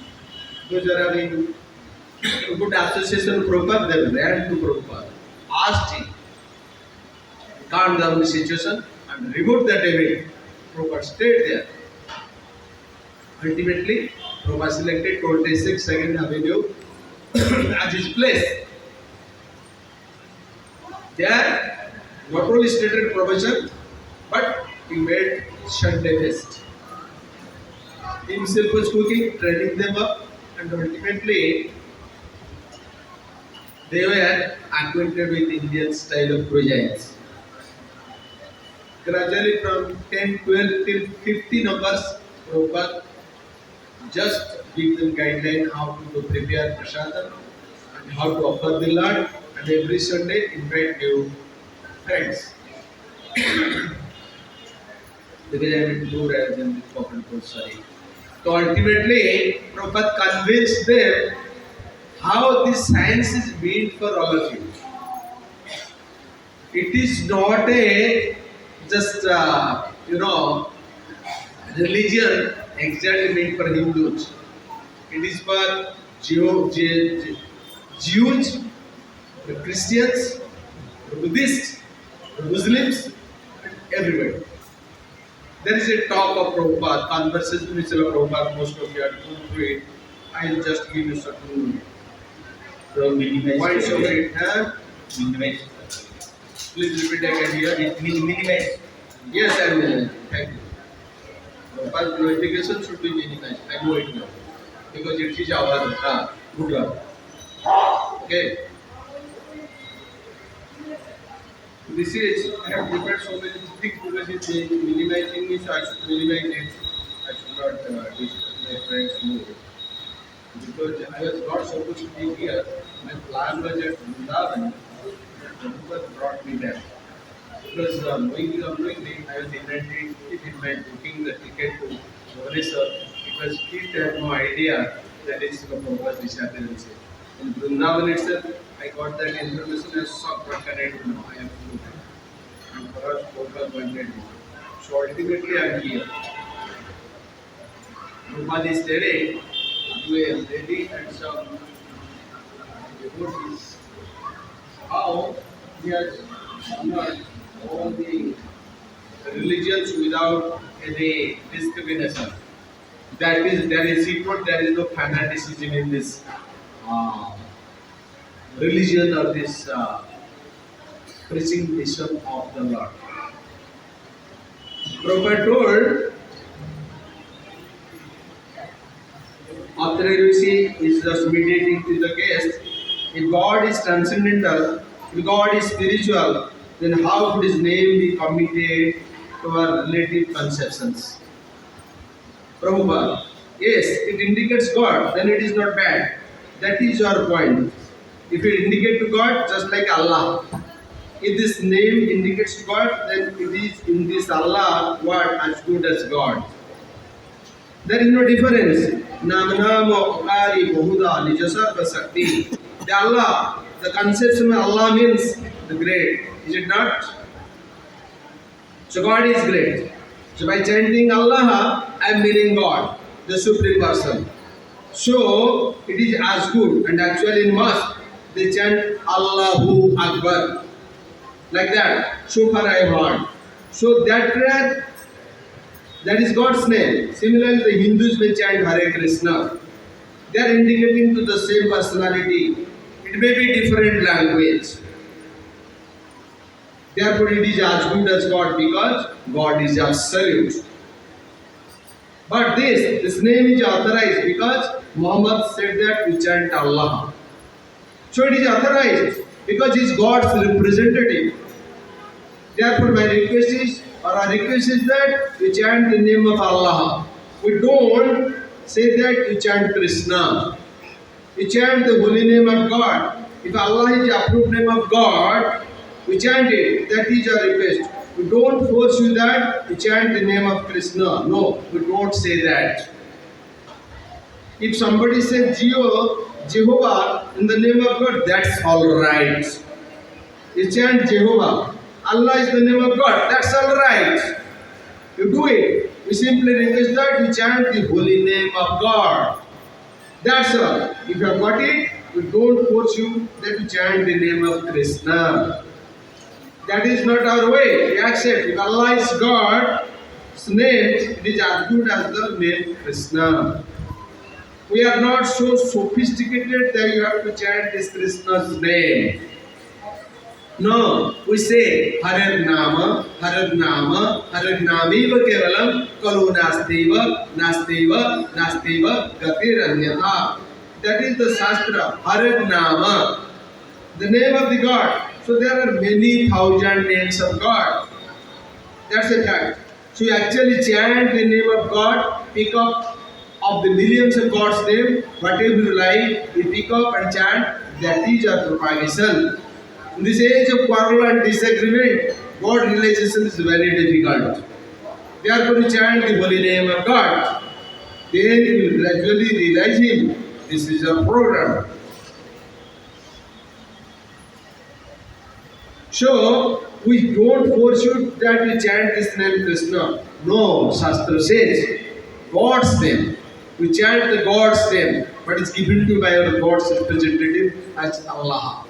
those were having good association with Prabhupada, they ran to Prabhupada, asked him, calm down the situation and remove the David. Prabhupada stayed there. Ultimately, Prabhupada selected 22nd Avenue as his place. There, not only stated provision, but he made Sunday fest. Himself was cooking, training them up, and ultimately they were acquainted with Indian style of cuisines. Gradually from 10, 12 till 50 numbers, Prabhupada just give them guideline how to prepare prasadam and how to offer the Lord, and every Sunday invite new friends. Because I will do rather than the spoken code, sorry. So ultimately, Prabhupada convinced them how this science is meant for all of you. It is not a just religion exactly meant for Hindus. It is for Jews, the Christians, the Buddhists, the Muslims, and everybody. There is a talk of Prabhupada, conversation with Srila Prabhupada, most of you are going through it. I will just give you certain points over it. Minimize. Please repeat again here. Minimize. Yes, I will. Thank you. Prabhupada's glorification should be minimized. I know it now. Because it is our good love. Okay. This is, I have prepared so many things because it's minimizing it, so I should minimize it. I should not disturb my friends more. Because I was not supposed to be here. My plan was at Vrindavan, but Prabhupada brought me there. Because knowingly or unknowingly, I was inventing it in my booking the ticket to Bhubaneswar. Because he had no idea that it's the Prabhupada's disappearance. In Vrindavan itself, I got that information as shocked, what can I do now? I have to do that. And for us, Prabhupada wanted me. So ultimately, I am here. Prabhupada is telling to a lady and some devotees how he has honored all the religions without any discrimination. That is, there is secret, there is no fanaticism in this religion or this preaching mission of the Lord. Prabhupada told, after a Rishi is just meditating to the guest, if God is transcendental, if God is spiritual, then how could his name be committed to our relative conceptions? Prabhupada, yes, it indicates God, then it is not bad. That is your point. If it indicates to God, just like Allah. If this name indicates to God, then it is in this Allah what as good as God. There is no difference. Namanamo Akari Bahuda Nijasarva Sakti. The Allah, the conception of Allah means the great. Is it not? So God is great. So by chanting Allah, I am meaning God, the Supreme Person. So it is as good, and actually in mosque they chant Allahu Akbar. Like that. So far I have heard. So that is God's name. Similarly, the Hindus may chant Hare Krishna. They are indicating to the same personality. It may be different language. Therefore, it is as good as God because God is absolute. But this name is authorized because Muhammad said that we chant Allah. So it is authorized because he is God's representative. Therefore, my request is, or our request is that we chant the name of Allah. We don't say that we chant Krishna. We chant the holy name of God. If Allah is the approved name of God, we chant it. That is our request. We don't force you that we chant the name of Krishna. No, we don't say that. If somebody says Jehovah in the name of God, that's all right. You chant Jehovah. Allah is the name of God. That's all right. You do it. We simply request that you chant the holy name of God. That's all. If you have got it, we don't force you that you chant the name of Krishna. That is not our way. We accept. If Allah is God's name, it is as good as the name Krishna. We are not so sophisticated that you have to chant this Krishna's name. No, we say Harer Nama, Harer Namiva Kevalam, Kalu Nasteva, Nasteva, Nasteva, Gatir Anyatha. That is the Shastra, Harer Nama, the name of the God. So there are many thousand names of God. That's a fact. So you actually chant the name of God, pick up of the millions of God's name, whatever you like, you pick up and chant, that is your propagation. In this age of quarrel and disagreement, God realization is very difficult. They are going to chant the holy name of God. Then you will gradually realize Him. This is a program. So, we don't force you that you chant this name Krishna. No, Shastra says God's name. We chant the God's name, but it's given to you by our God's representative as Allah,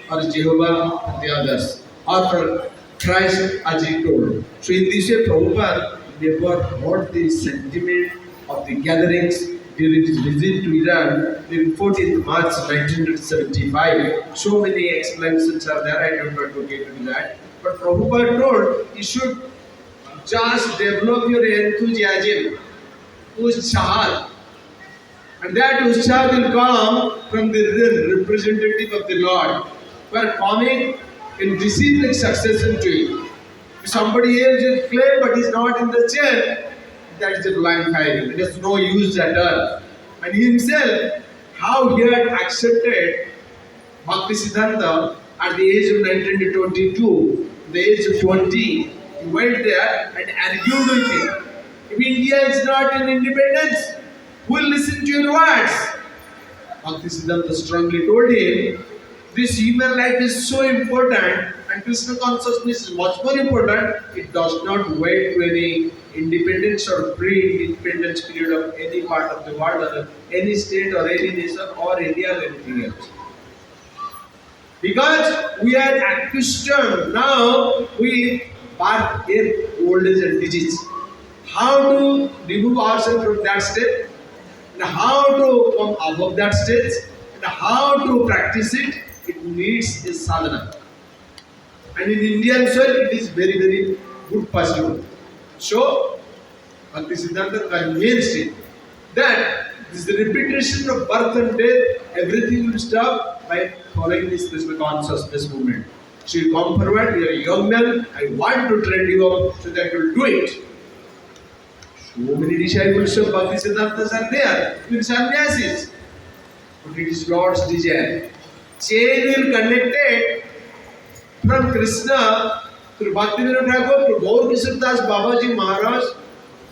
or Jehovah, and the others, or for Christ as He told. So, in this way, Prabhupada never heard the sentiment of the gatherings during his visit to Iran in 14th March 1975. So many explanations are there, I don't want to get into that. But Prabhupada told you should just develop your enthusiasm, Ushah. And that Ushah will come from the representative of the Lord, who are coming in disciplic succession to Him. If somebody else will claim but is not in the chair, that is a blind firing. It has no use at all. And he himself, how he had accepted Bhakti Siddhanta at the age of 1922, the age of 20, he went there and argued with him. If India is not in independence, who will listen to your words? Bhakti Siddhanta strongly told him, this human life is so important and Krishna consciousness is much more important. It does not wait to any independence or pre-independence period of any part of the world or any state or any nation or India or anything else. Because we are accustomed now with birth, death, old age and disease. How to remove ourselves from that state and how to come above that state and how to practice it, it needs a sadhana. And in Indian soil, it is very, very good possible. So, Bhakti Siddhanta convinced him that this repetition of birth and death, everything will stop by following this Krishna consciousness movement. So you come forward, you are a young man, I want to train you up so that you will do it. So many disciples of Bhakti Siddhanta are there, with sannyasis. But it is Lord's desire. Chain will connect it from Krishna to Bhaktivinoda Thakur to Gaur Kishore Das Babaji Maharaj,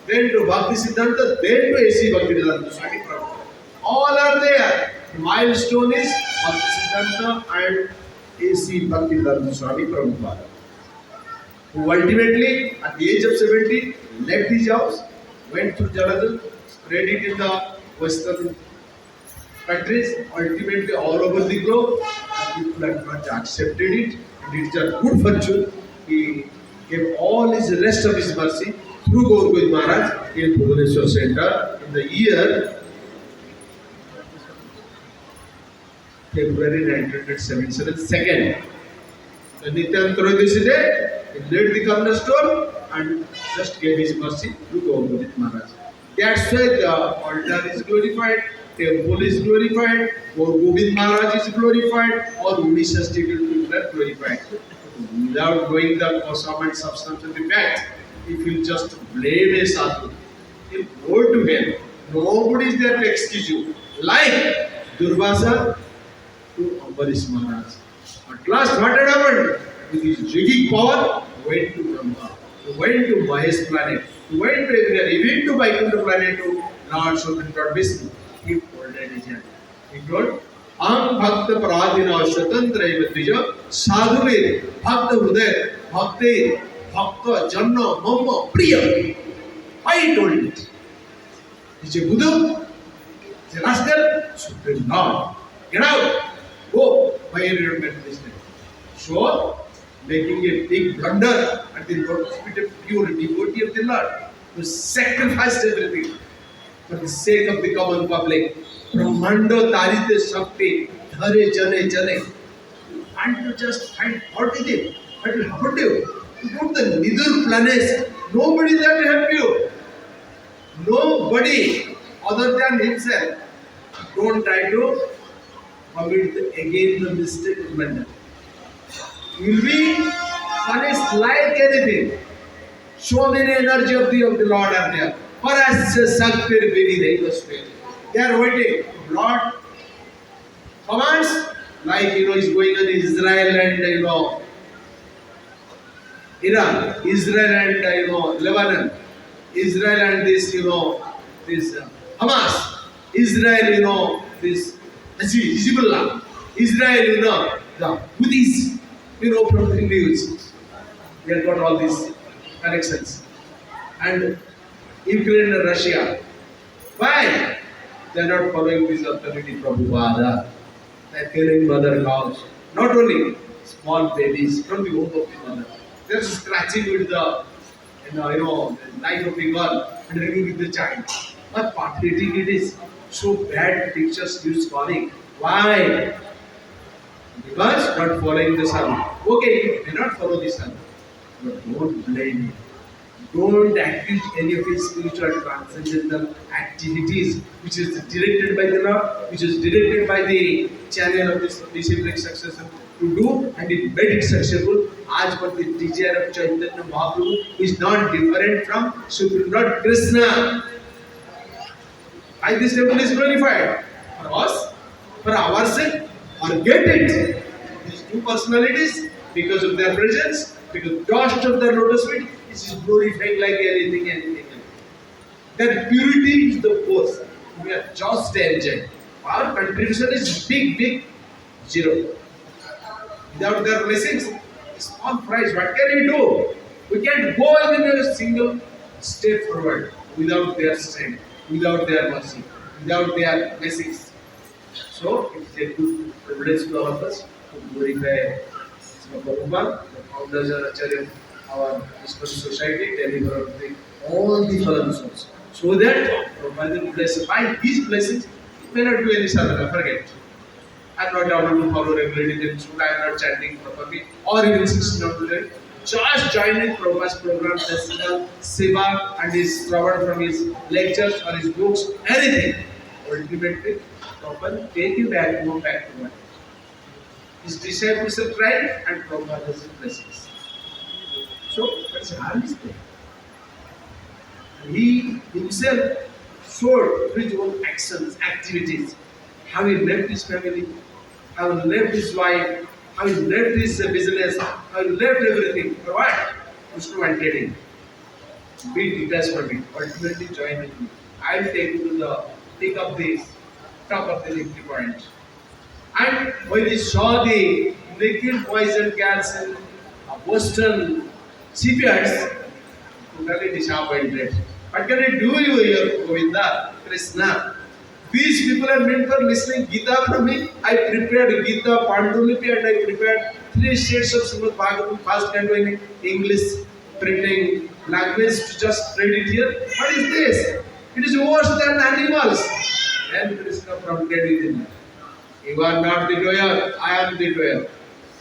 then to Bhakti Siddhanta, then to A.C. Bhaktivedanta Swami Prabhupada. All are there. The milestone is Bhakti Siddhanta and A.C. Bhaktivedanta Swami Prabhupada, who ultimately, at the age of 70, left his house, went through Janadal, spread it in the Western countries, ultimately all over the globe, and people have not accepted it, and it's a good fortune. He gave all his rest of his mercy through Gaur Govind Maharaj in Bhubaneswar Center in the year February 1977, second. The Nityananda Troyodasi day, he laid the cornerstone and just gave his mercy to Gaur Govind Maharaj. That's why the altar is glorified, temple is glorified, Gaur Govind Maharaj is glorified, or Odisha state people are glorified. Without knowing the sum and substance of the fact, if you just blame a sadhu, he'll go to hell. Nobody is there to excuse you. Like Durvasa to Ambarish Maharaj. At last, what had happened? With his yogic power, went to Brahma, went to Mahesh planet, went to everywhere, even to Vaikuntha planet to Lord Swatantra Vishnu. He folded his hand. He told, Am Bhakta Pradina Swatantra Evatrija Sadhuvir Bhakta Hudaya Bhakti Bhakta Janna Mamma Priya. Why he told it? He's a Buddha, he's a rascal, Supreme Lord. Get out, go, why are you not listening? So, making a big blunder at the lotus feet of pure devotee of the Lord, who sacrificed everything for the sake of the common public. Brahmando Tarite Shakti Dhare Jane Jane. and to just find what is it, what will happen to you. You go to the neither planets, nobody there to help you. Nobody other than himself. Don't try to commit again the mistake remember. You will be punished like anything. So many energy of the Lord are there. For us, Sakpir Bini, they must fail. They are waiting. Lord commands, like is going on Israel and Iran, Israel and Lebanon, Israel and this this Hamas, Israel this Hezbollah, Israel the Houthis, from the news. They have got all these connections. And Ukraine and Russia. Why? They are not following this authority Prabhupada. They are killing mother cows. Not only small babies from the womb of the mother. They are scratching with the the knife of the girl and removing the child. But pathetic it is. So bad pictures use calling. Why? Because not following the sun. Okay, you may not follow the sun. But don't blame him. Don't accuse any of his spiritual transcendental activities, which is directed by the Lord, which is directed by the channel of this disciplic successor to do, and it made it successful. As per the desire of Chaitanya Mahaprabhu is not different from Supreme Lord Krishna. Why this temple is glorified? For us, for our sake, forget it. These two personalities, because of their presence, because dust of their lotus feet, is glorified like anything else. Their purity is the force. We are just enjoying. Our contribution is big, zero. Without their blessings, small price. What can we do? We can't go even a single step forward without their strength, without their mercy, without their blessings. So it's a good privilege to all of us to glorify Srila Prabhupada, the founders and Acharya of our Christian society, deliver all the fallen souls. So that Prabhupada will bless by his blessings, he may not do any sadhana, forget. I am not able to follow regularly the Sutra, I am not chanting properly, or even 16 not today. Just joining Prabhupada's program, festival, seva, and his Shravan from his lectures or his books, anything. Ultimately, Prabhupada take you back, go back to one. His disciples have tried, and Prabhupada has blessings. So, that's how is there. He himself showed through his own actions, activities, how he left his family, how he left his wife, how he left his business, how he left everything. For what? Krishna wanted him. Be detached from it. Ultimately join with me. I will take you to the peak of this, top of the Nifty point. And when he saw the naked boys and girls in Boston shipyards, totally disappointed. What can I do you here, Govinda, Krishna? These people are meant for listening Gita from me. I prepared Gita, Pandulipi, and I prepared 3 states of Srimad Bhagavatam, first canto in English printing language to just read it here. What is this? It is worse than animals. Then Krishna prompted within me. You are not the doer, I am the doer.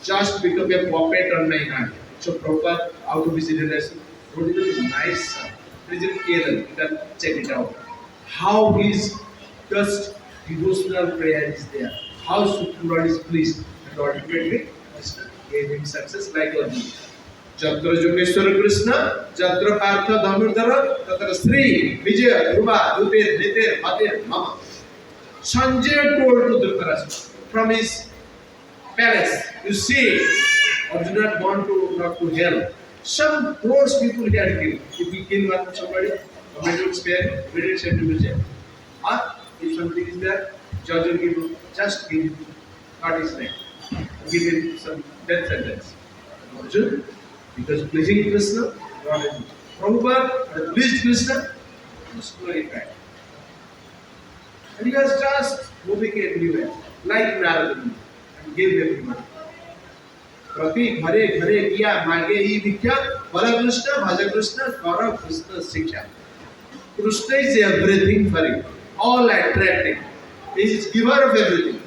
Just become a puppet on my hand. So Prabhupada, out of his relation, wrote it nice. Please Kerala, you can check it out. How his just devotional prayer is there. How Supreme Lord is pleased. And ultimately, Krishna gave him success like Arjuna. Jatra Jogeshwara Krishna, Jatra Partha Dhamurdhara, Tatra Sri, Vijaya, Dhruva, Dutir, Nitir, Matir, Mama. Sanjay told to Dhritarashtra from his palace, you see, Arjuna had gone not to hell. Some crores people he had killed. If he kill one somebody, somebody would spare, we didn't send him to jail. Or if something is there, judge will give him, just give him, not his name. Give him some death sentence. Arjuna, because pleasing Krishna, God is Prabhupada, had pleased Krishna, was glorified. And he was just moving everywhere, like Narada, and gave everyone. प्रति घरे घरे किया मागे ही भिक्षा बल कृष्ण भज कृष्ण कर कृष्ण शिक्षा. Krishna is everything for you, all attracting. He is giver of everything.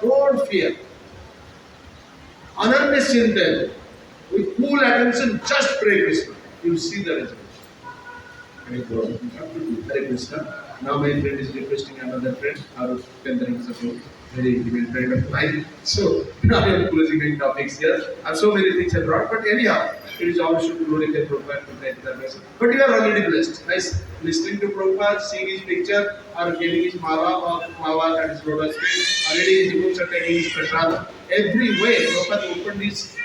Don't fear. Ananya Chintan, with full attention, just pray Krishna. You will see the result. Hare Krishna. Now my friend is requesting another friend, Arup Kendran Sato, very intimate friend of mine. So now I am closing the topics here. I have so many things I brought, but anyhow, it is all should glorify Prabhupada to make that person. But you are already blessed. Nice listening to Prabhupada, seeing his picture, or getting his mala or flower at his lotus feet, already his books are taking his prasad. Every way, Prabhupada opened his,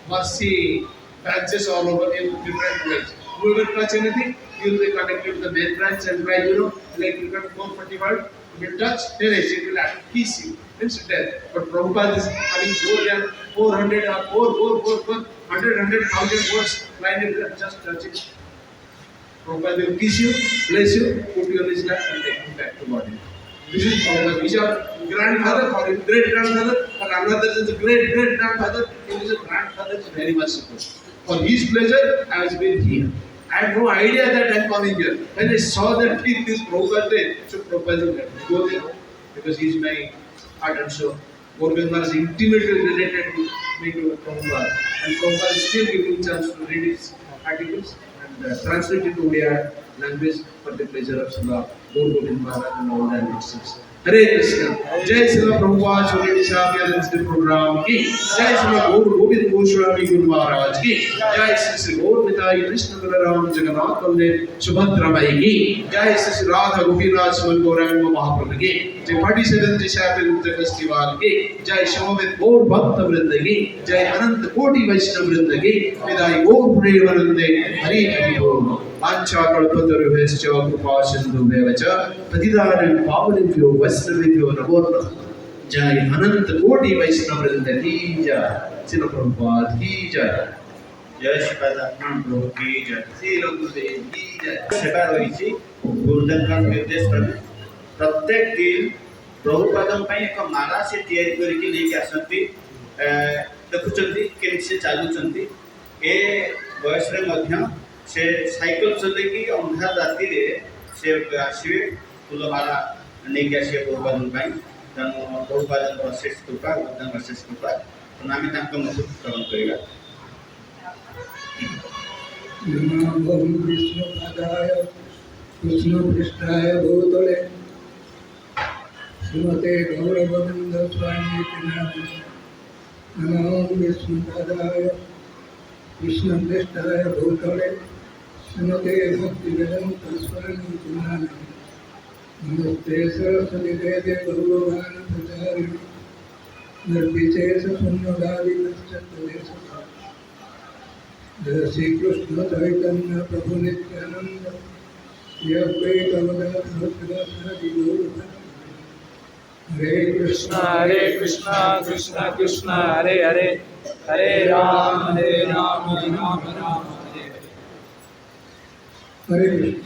mercy branches all over in different ways. You will touch anything, you will be connected to the main branch and by like you can 441, you will touch, finish, it will kiss you, instant. But Prabhupada is having more than 400 or 100,000 words lined in just touching. Prabhupada will kiss you, bless you, put you on his lap and take you back to body. This is Prabhupada. Is your grandfather or great grandfather or another is a great grandfather, and his grandfather is very much supposed. For his pleasure, I was been here. I had no idea that I am coming here. When I saw that this Prabhupada day, so Prabhupada let me go there because he is my heart and soul. Gaurav is intimately related to me to Prabhupada, and Prabhupada is still giving chance to read his articles and translate it to India language for the pleasure of Srila Gaurav Maharaj and all the ancestors. Hare Krishna. Jai Srila Prabhupada Choli Disha the program ki. Jai Srila Gaur Govind Goswami Guru Maharaj ki. Jai Sri Gaur Nitai Krishna Balaram Jagannath Balle Subhadra Mai ki. Jai Sri Radha Gopinath Swan Gauranga Mahaprabhu ki. Jai 47th Disha Filmfare Festival ki. Jai Shomavit Gaur Bhakta Vrinda ki. Jai Anant Koti Vaishnava Vrinda ki. Vidai Gaur Premanande Hari Hari Bol. Ancha Kalpatarubhescha Kripa Sindhubheva cha Patidanan Pavanebhyo Vaishnavebhyo Namo Namaः. Jai Anant Koti Vaishnava Vrinda ki jai. Srila Prabhupada ki jai. जय श्रीपाद प्रभु की जय श्री गुरुदेव की जय सेवा रही गुरुदेव का निर्देश क्रमे प्रत्येक दिन प्रभुपाद एक माला से तैयारी करके लेके आसती देखुंट केमती से चलुंट ए बयस से साइकिल चलैकी अंधार राति से आसवे फूलमाला नहीं आसवे प्रभुपाद तेणु प्रभुपाद अशेष कृपा गुरुदेव अशेष कृपा तेणु आम मुख ग्रहण करवा नमो विष्णुपादाय कृष्णपृष्ठाय भूतले श्रीमते गौरगोविंद स्वामी नमो विष्णुपादाय कृष्णपृष्ठाय भूतले श्रीमते भक्तिवेदांत स्वामी नमस्ते सरस्वती देवे गौरवाणी प्रचारिणी निर्विशेष शून्यवादी नश्चर्यदेश जय श्री कृष्ण चैतन्य प्रभु नित्यानंद हरे कृष्णा कृष्णा कृष्णा हरे हरे हरे राम राम राम हरे हरे कृष्ण।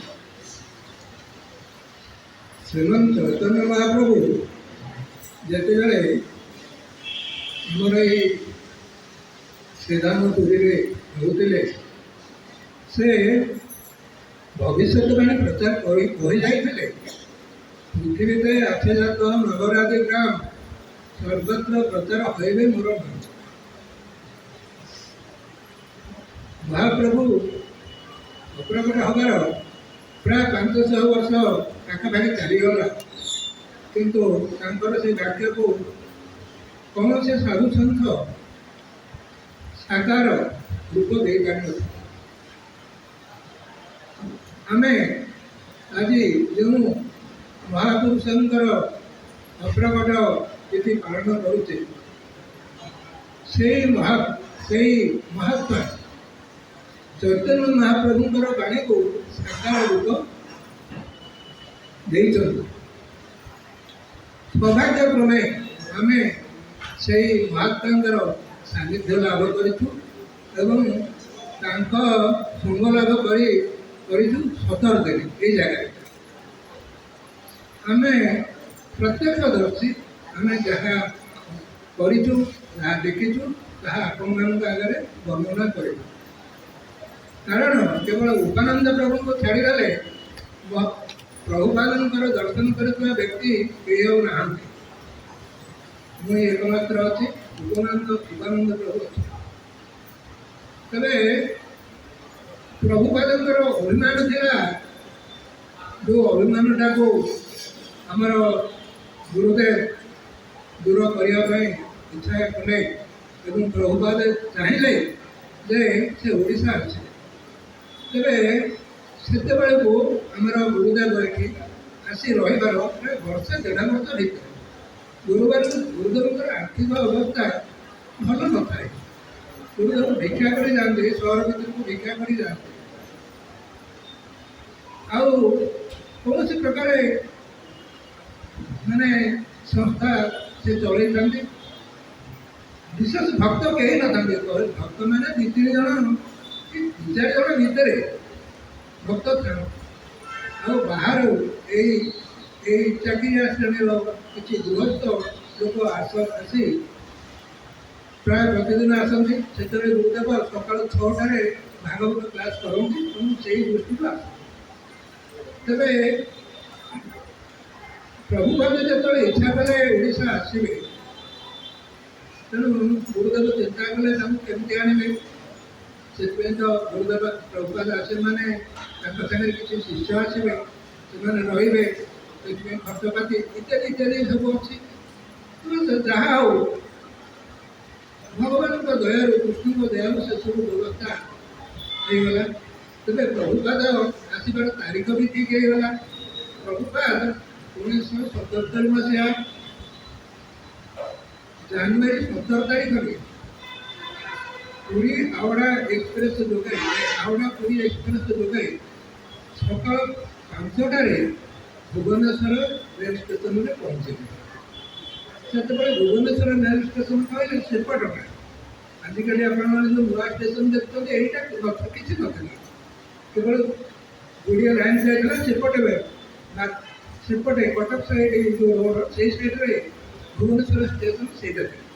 श्रीमंत चैतन्य महाप्रभु जितेबाला आमर ये श्रीधामपुरी होते से भविष्य में प्रचार कही जाते पृथ्वी आख्यात नगरादि ग्राम सर्वत्र प्रचार है मोर महाप्रभु अप्रकट हबार प्राय 500 वर्ष पाखापाखि चलीगला किंतु से वाक्य को कौन से साधु सन्थ साकार रूप दे पार आम आज जो महापुरुषंकर अप्रकट तिथि पालन करुचे से महात्मा चैतन्य महाप्रभुंकर बाणी को साकार रूप सौभाग्यक्रमे आम से महात्मा सानिध्य लाभ करूँ संग लाभ कर 17 दिन ये जगह आम प्रत्यक्षदर्शी आम जहाँ करूँ जहाँ देखीचु आपण आगे वर्णना कर कारण केवल उपानंद प्रभु को छाड़गले प्रभुपाद दर्शन कर व्यक्ति कई ना मुझे एकमात्र अच्छी ଶିବାନନ୍ଦ ପ୍ରଭୁ ଅଛନ୍ତି। ତେବେ ପ୍ରଭୁପାଦଙ୍କର ଅଭିମାନ ଥିଲା, ଯେଉଁ ଅଭିମାନଟାକୁ ଆମର ଗୁରୁଦେବ ଦୂର କରିବା ପାଇଁ ଇଚ୍ଛା କଲେ ଏବଂ ପ୍ରଭୁପାଦ ଚାହିଁଲେ ଯେ ସେ ଓଡ଼ିଶା ଆସିବେ। ତେବେ ସେତେବେଳକୁ ଆମର ଗୁରୁଦେବ ଏଠି ଆସି ରହିବାର ପ୍ରାୟ ବର୍ଷେ 1.5 ବର୍ଷ ଭିତରେ ଗୁରୁଦେବଙ୍କର ଆର୍ଥିକ ଅବସ୍ଥା ଭଲ ନଥାଏ। ଗୁରୁଦେବ ଭିକ୍ଷା କରି ଯାଆନ୍ତି, ସହର ଭିତରକୁ ଭିକ୍ଷା କରି ଯାଆନ୍ତି, ଆଉ କୌଣସି ପ୍ରକାର ମାନେ ସଂସ୍ଥା ସେ ଚଳେଇଥାନ୍ତି। ବିଶେଷ ଭକ୍ତ କେହି ନଥାନ୍ତି, ଭକ୍ତମାନେ 2-3 ଜଣ କି 2-4 ଜଣ ଭିତରେ ଭକ୍ତ ଥାନ୍ତି। ଆଉ ବାହାରୁ ଏଇ ଚାକିରିଆ ଶ୍ରେଣୀର କିଛି ଗୃହସ୍ଥ ଲୋକ ଆସି ପ୍ରାୟ ପ୍ରତିଦିନ ଆସନ୍ତି। ସେତେବେଳେ ଗୁରୁଦେବ ସକାଳ 6ଟାରେ ଭାଗବତ କ୍ଲାସ୍ କରନ୍ତି ଏବଂ ସେଇ ଦୃଷ୍ଟିରୁ ଆସନ୍ତି। ତେବେ ପ୍ରଭୁପାଦ ଯେତେବେଳେ ଇଚ୍ଛା କଲେ ଓଡ଼ିଶା ଆସିବେ, ତେଣୁ ଗୁରୁଦେବ ଚିନ୍ତା କଲେ ତାଙ୍କୁ କେମିତି ଆଣିବେ। ସେଥିପାଇଁ ତ ଗୁରୁଦେବ ପ୍ରଭୁପାଦ ଆସିବେ ମାନେ ତାଙ୍କ ସାଙ୍ଗରେ କିଛି ଶିଷ୍ୟ ଆସିବେ, ସେମାନେ ରହିବେ, ସେଥିପାଇଁ ଖର୍ଚ୍ଚପାତି ଇତ୍ୟାଦି ଇତ୍ୟାଦି ସବୁ ଅଛି। ଯାହା ହଉ ଭଗବାନଙ୍କ ଦୟାରୁ, କୃଷ୍ଣଙ୍କ ଦୟାରୁ ସେସବୁ ବ୍ୟବସ୍ଥା ହେଇଗଲା। ତେବେ ପ୍ରଭୁପାଦ ଆସିବାର ତାରିଖ ବି ଠିକ୍ ହେଇଗଲା। ପ୍ରଭୁପାଦ 1977 ମସିହା ଜାନୁଆରୀ 17 ତାରିଖରେ ପୁରୀ ହାଓଡ଼ା ଏକ୍ସପ୍ରେସ୍ ଯୋଗେ ହାଓଡ଼ା ପୁରୀ ଏକ୍ସପ୍ରେସ୍ ଯୋଗେ ସକାଳ 5ଟାରେ ଭୁବନେଶ୍ୱର ରେଳ ଷ୍ଟେସନରେ ପହଞ୍ଚିଲେ। ସେତେବେଳେ ଭୁବନେଶ୍ୱର ରେଳ ଷ୍ଟେସନ କହିଲେ ସେପଟଟା, ଆଜିକାଲି ଆପଣମାନେ ଯେଉଁ ନୂଆ ଷ୍ଟେସନ ଦେଖୁଛନ୍ତି ଏଇଟା କିଛି ନଥିଲା, କେବଳ ଗୁଡ଼ିଏ ଲାଇନ୍ ଯାଇଥିଲା ସେପଟେ କଟକ ସାଇଡ୍ ଯେଉଁ ରୋଡ଼ ସେଇ ସାଇଡ଼୍ରେ ଭୁବନେଶ୍ୱର ଷ୍ଟେସନ ସେଇଟା ଥିଲା।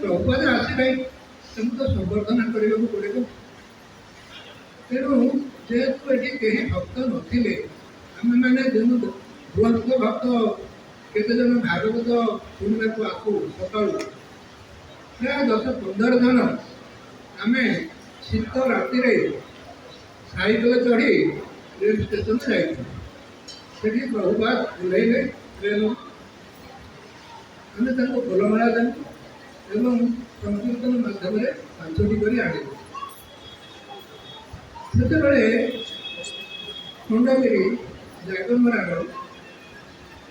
ପ୍ରଭୁପାଦ ଆସିଲେ ତାଙ୍କୁ ତ ସମ୍ବର୍ଦ୍ଧନା କରିବାକୁ ପଡ଼ିବ। ତେଣୁ ଯେହେତୁ ଏଠି କେହି ଭକ୍ତ ନଥିଲେ, ଆମେମାନେ ଯେଉଁ ଗୃହସ୍ଥ ଭକ୍ତ କେତେଜଣ ଭାଗବତ ଶୁଣିବାକୁ ଆସୁ ସକାଳୁ, ପ୍ରାୟ 10-15 ଜଣ ଆମେ ଶୀତ ରାତିରେ ସାଇକେଲ ଚଢ଼ି ରେଳ ଷ୍ଟେସନ ଯାଇଥିଲୁ। ସେଠି ପ୍ରଭୁପାଦ ଓହ୍ଲାଇଲେ ଟ୍ରେନ୍, ଆମେ ତାଙ୍କୁ ଫୁଲମାଳା ଦେଲୁ ଏବଂ ସଂକୀର୍ତ୍ତନ ମାଧ୍ୟମରେ 5ଟି କରି ଆଣିଲୁ। ସେତେବେଳେ ଖଣ୍ଡଗିରି ଜାଗମରାର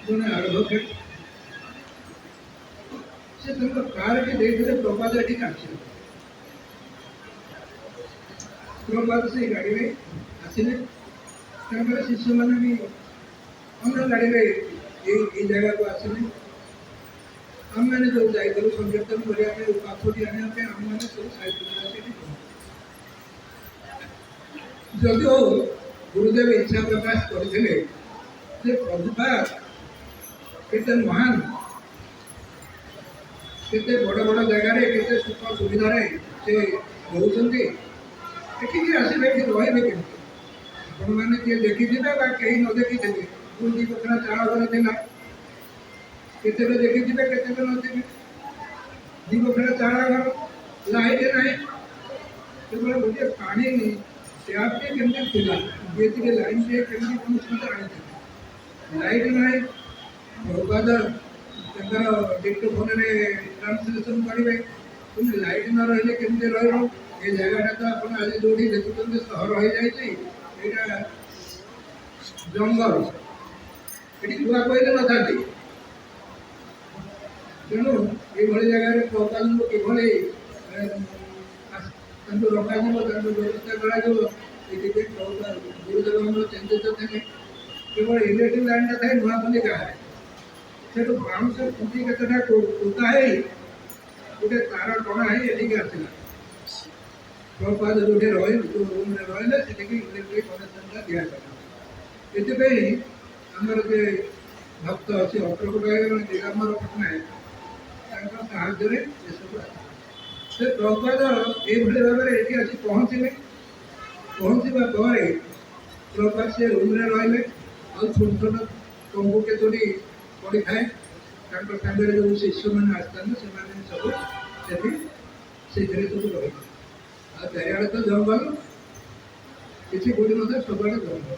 ଜଣେ ଆଡ଼ଭୋକେଟ୍ ସେ ତାଙ୍କ କାର୍ଟି ଦେଇଥିଲେ ପ୍ରଭୁପାଦ ଏଠିକି ଆସିଲେ। ପ୍ରଭୁପାଦ ସେଇ ଗାଡ଼ିରେ ଆସିଲେ, ତାଙ୍କର ଶିଷ୍ୟମାନେ ବି ଅନ୍ୟ ଗାଡ଼ିରେ ଏଇ ଜାଗାକୁ ଆସିଲେ। ଆମେମାନେ ଯେଉଁ ଯାଇଥିଲୁ ସଂକୀର୍ତ୍ତନ କରିବା ପାଇଁ, 5ଟି ଆଣିବା ପାଇଁ, ଆମେମାନେ ସବୁ ସାଇକେଲରେ ଆସିକି ଯଦିଓ ଗୁରୁଦେବ ଇଚ୍ଛା ପ୍ରକାଶ କରିଥିଲେ ଯେ ପ୍ରଭୁପାଦ କେତେ ମହାନ, କେତେ ବଡ଼ ବଡ଼ ଜାଗାରେ କେତେ ସୁଖ ସୁବିଧାରେ ସେ ରହୁଛନ୍ତି, ଏଠିକି ଆସିଲେ ଏଠି ରହିବେ କେମିତି? ଆପଣମାନେ କିଏ ଦେଖିଥିବେ ବା କେହି ନ ଦେଖିଥିବେ, 2 ବଖରା ଚାଳ ଘର ଥିଲା, କେତେବେଳେ ଦେଖିଥିବେ କେତେବେଳେ ନଥିବେ। 2 ବଖରା ଚାଳ ଘର, ଲାଇଟ୍ ନାହିଁ, କେବଳ ଗୋଟିଏ ପାଣି ଟ୍ୟାପ୍ଟେ କେମିତି ଥିଲା, ଟିକେ ଲାଇନ୍ଟେ କେମିତି କ'ଣ ସୁବିଧା ଆଣିଥିଲେ, ଲାଇଟ୍ ନାହିଁ। ପ୍ରଭୁପାଦ ତାଙ୍କର ଡିକ୍ଟୋଫୋନ୍ରେ ଟ୍ରାନ୍ସଲେସନ୍ କରିବେ, କିନ୍ତୁ ଲାଇଟ୍ ନ ରହିଲେ କେମିତି ରହିବ? ଏ ଜାଗାଟା ତ ଆପଣ ଆଜି ଯେଉଁଠି ଦେଖୁଛନ୍ତି ସହର ହୋଇଯାଇଛି, ଏଇଟା ଜଙ୍ଗଲ, ଏଠି କୁଆ କହିଲେ ନଥାନ୍ତି। ତେଣୁ ଏଇଭଳି ଜାଗାରେ ପ୍ରଭୁପାଦଙ୍କୁ କିଭଳି ତାଙ୍କୁ ରଖାଯିବ, ତାଙ୍କୁ ବ୍ୟବସ୍ଥା କରାଯିବ, ଏଥିପାଇଁ ପ୍ରଭୁପାଦ ଗୁରୁଦେବ ଆମର ଚିନ୍ତିତ ଥିଲେ। କେବଳ ଇଲେକ୍ଟ୍ରିକ୍ ଲାଇନ୍ଟା ଥାଏ ନୂଆପଲ୍ଲୀ ଗାଁରେ, ସେଠୁ ବାଉଁଶ ଖୁଣ୍ଟି କେତେଟା ପୋତା ହେଇ ଗୋଟେ ତାର ଟଣା ହେଇ ଏଠିକି ଆସିଲା। ପ୍ରଭୁପାଦ ଯେଉଁଠି ଯେଉଁ ରୁମ୍ରେ ରହିଲେ ସେଠିକି ଇଲେକ୍ଟ୍ରିକ୍ କନେକ୍ସନ୍ଟା ଦିଆଗଲା। ଏଥିପାଇଁ ଆମର ଯେ ଭକ୍ତ ଅଛି ଅଗ୍ରଗୋଟ ହେଇଗଲେ ଦିଗମ୍ବର ପଟ୍ଟନାୟକ, ତାଙ୍କ ସାହାଯ୍ୟରେ ଏସବୁ ଆସିଲା। ସେ ପ୍ରଭୁପାଦ ଏଇଭଳି ଭାବରେ ଏଠି ଆସି ପହଞ୍ଚିଲେ। ପହଞ୍ଚିବା ପରେ ପ୍ରଭୁପାଦ ସେ ରୁମ୍ରେ ରହିଲେ, ଆଉ ଛୋଟ ଛୋଟ ତମ୍ବୁ କେତୋଟି ପଡ଼ିଥାଏ, ତାଙ୍କ ସାଙ୍ଗରେ ଯେଉଁ ଶିଷ୍ୟମାନେ ଆସିଥାନ୍ତି ସେମାନେ ସବୁ ସେଠି ସେଇଥିରେ ସବୁ ରହିବେ। ଆଉ ଚାରିଆଡ଼େ ତ ଜଙ୍ଗଲ, କିଛି କୋଉଠି ମଧ୍ୟ ସବୁଆଡ଼େ ଜଙ୍ଗଲ।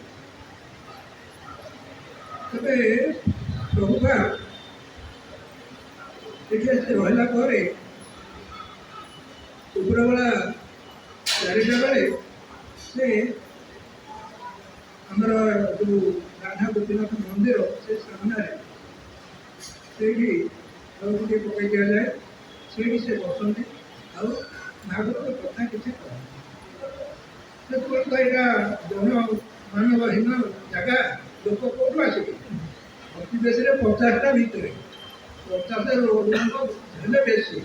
ତେବେ ପ୍ରଭୁପା ଏଠି ଆସି ରହିଲା ପରେ ଉପରବେଳା 4ଟା ବେଳେ ସେ ଆମର ଯେଉଁ ରାଧା ଗୋପୀନାଥ ମନ୍ଦିର ସେ ସାମ୍ନାରେ ସେଇଠି ତାଙ୍କୁ ଟିକେ ପକାଇ ଦିଆଯାଏ, ସେଇଠି ସେ ବସନ୍ତି ଆଉ ଭାଗବତ କଥା କିଛି କହନ୍ତି। ସେତେବେଳେ ତ ଏଇଟା ଜନମାନବହୀନ ଜାଗା, ଲୋକ କୋଉଠୁ ଆସିବେ? ଅତି ବେଶୀରେ 50ଟା ଭିତରେ, 50 ଲୋକ ହେଲେ ବେଶୀ।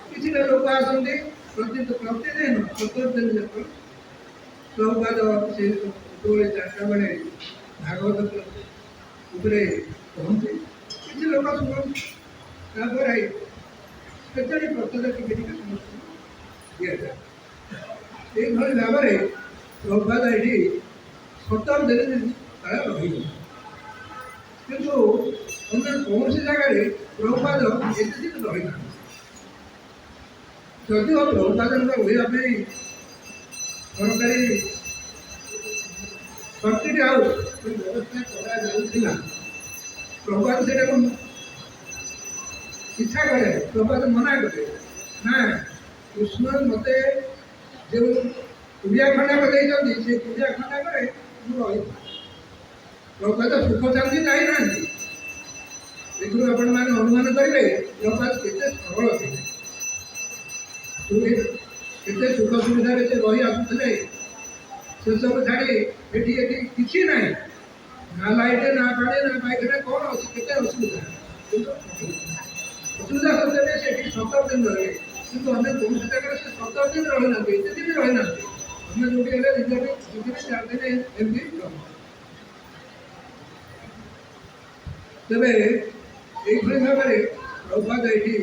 କିଛିଟା ଲୋକ ଆସନ୍ତି ପ୍ରତିଦିନ 17 ଦିନ ଯାକ ପ୍ରଭୁପାଦ ସେ ଯେତେବେଳେ 4ଟା ବେଳେ ଭାଗବତ ଉପରେ କହନ୍ତି, କିଛି ଲୋକ ଶୁଣନ୍ତି। ତାପରେ କେତେବେଳେ ପ୍ରତ୍ୟେକ ଟିକେ ଟିକେ ସମସ୍ତଙ୍କୁ ଦିଆଯାଏ। এইଭଳି ଭାବରେ ପ୍ରଭୁପାଦ ଏଠି 17 ଦିନ କାଳ ରହିଲେ। କିନ୍ତୁ ଅନ୍ୟ କୌଣସି ଜାଗାରେ ପ୍ରଭୁପାଦ ଏତେ ଦିନ ରହିନାହାନ୍ତି। ଯଦିଓ ପ୍ରଭୁପାଦଙ୍କ ରହିବା ପାଇଁ ସରକାରୀ ପ୍ରତିଟି ହାଉସ୍ ବ୍ୟବସ୍ଥା କରାଯାଉଥିଲା, ପ୍ରଭୁପାଦ ସେଇଟାକୁ ଇଚ୍ଛା କଲେ, ପ୍ରଭୁପାଦ ମନା କଲେ, ନା କୃଷ୍ଣ ମୋତେ ଯେଉଁ କୁଡ଼ିଆ ଖଣ୍ଡାକ ଦେଇଛନ୍ତି ସେ କୁଡ଼ିଆ ଖଣ୍ଡାକରେ ମୁଁ ରହିବି। ପ୍ରଭୁପାଦ ସୁଖ ଶାନ୍ତି ଚାହିଁନାହାନ୍ତି। ଏଥିରୁ ଆପଣମାନେ ଅନୁମାନ କରିବେ ପ୍ରଭୁପାଦ କେତେ ସରଳ ଥିଲେ, କେତେ ସୁଖ ସୁବିଧାରେ ସେ ରହି ଆସୁଥିଲେ। ସେସବୁ ଛାଡ଼ି ଏଠି କିଛି ନାହିଁ, ନା ଲାଇଟ୍, ନା ପାଣି, ନା ପାଇଖାନା, କ'ଣ ଅଛି, କେତେ ଅସୁବିଧା। କିନ୍ତୁ ଅସୁବିଧା ସତ୍ତ୍ୱେ ସେଠି 17 ଦିନ ରହିଲେ। କିନ୍ତୁ ଅନ୍ୟ କୌଣସି ଜାଗାରେ ସେ 17 ଦିନ ରହିନାହାନ୍ତି, ଏତେ ଦିନ ରହିନାହାନ୍ତି। ଅନ୍ୟ ଯେଉଁଠି ହେଲେ 2 ଦିନ 4 ଦିନ ଏମିତି ରହନ୍ତି। ତେବେ এইଭଳି ଭାବରେ ପ୍ରଭୁପାଦ ଏଠି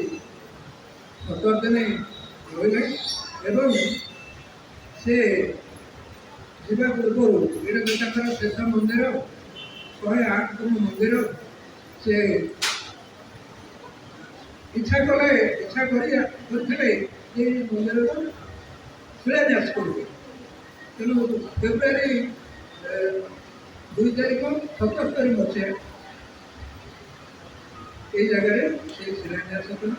17 ଦିନ ରହିଲେ ଏବଂ ସେ ଯିବା ପୂର୍ବରୁ ଏଇଟା ବି ତାଙ୍କର ଶେଷ ମନ୍ଦିର, 108ତମ ମନ୍ଦିର। ସେ ଇଚ୍ଛା କରିଥିଲେ ଯେ ମନ୍ଦିରର ଶିଳାନ୍ୟାସ କରିବେ। ତେଣୁ ଫେବୃଆରୀ 2 ତାରିଖ 77 ମସିହା এই ଜାଗାରେ ସେ ଶିଳାନ୍ୟାସ କଲେ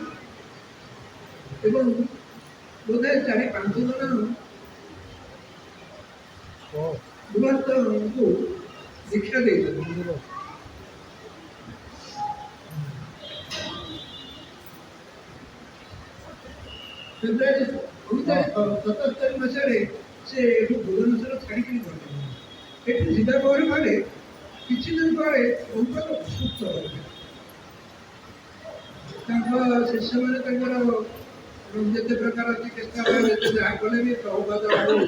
ଏବଂ ବୋଧେ 4-5 ଜଣ ଗୃହସ୍ଥଙ୍କୁ ଦୀକ୍ଷା ଦେଇଥିଲେ। ଫେବୃଆରୀ 77 ମସିହାରେ ସେ ଏଠୁ ଭୁବନେଶ୍ୱର ଛାଡ଼ିକିରି ଗଲେ। ଏଠୁ ଯିବା ପରେ କିଛି ଦିନ ପରେ ପ୍ରଭୁପାଦ ଅସୁସ୍ଥ ହେଲେ। ତାଙ୍କ ଶିଷ୍ୟମାନେ ତାଙ୍କର ଯେତେ ପ୍ରକାର ଚିକିତ୍ସା ଯେତେ ଯାହା କଲେ ବି ପ୍ରଭୁପାଦ ଆଉ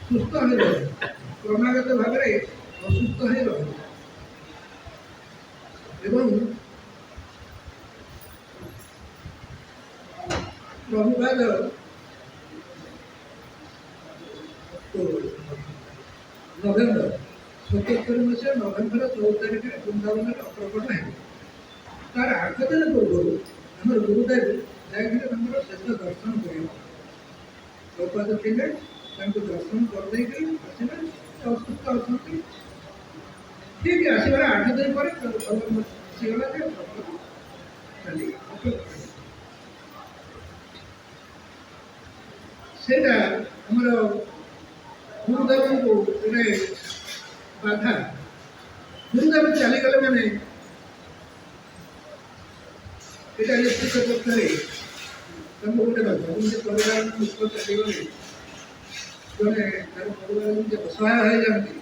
ସୁସ୍ଥ ହୋଇ ରହିଲେ, କ୍ରମାଗତ ଭାବରେ ଅସୁସ୍ଥ ହୋଇ ରହିଲେ ଏବଂ ପ୍ରଭୁପାଦ ନଭେମ୍ବର 77 ମସିହା ନଭେମ୍ବର 14 ତାରିଖରେ ବୃନ୍ଦାବନରେ ଅପ୍ରକଟ ହେଲେ। ତାର 8 ଦିନ ପୂର୍ବରୁ ଆମର ଗୁରୁଦେବ ଯାଇଥିଲେ ତାଙ୍କର ଶେଷ ଦର୍ଶନ କରିବା। ପ୍ରଭୁପାଦ ଥିଲେ, ତାଙ୍କୁ ଦର୍ଶନ କରିଦେଇକି ଆସିଲେ। ଅସୁସ୍ଥ ଅଛନ୍ତି, ଠିକ ଆସିବାର 8 ଦିନ ପରେ ଆସିଗଲା ଯେ ପ୍ରଭୁପାଦ ଚାଲିଗଲେ। ସେଇଟା ଆମର ଗୁରୁଦେବଙ୍କୁ ଗୋଟେ ବାଧା। ଗୁରୁଦେବ ଚାଲିଗଲେ ମାନେ এটা নিশ্চিত করতে হবে ତାଙ୍କୁ ଗୋଟେ ବାଧା। ଯେମିତି ପରିବାର ଲୋକ ଚାଲିଗଲେ ଜଣେ ତାର ପରିବାର ଯେମିତି ଅସହାୟ ହେଇଯାଆନ୍ତି,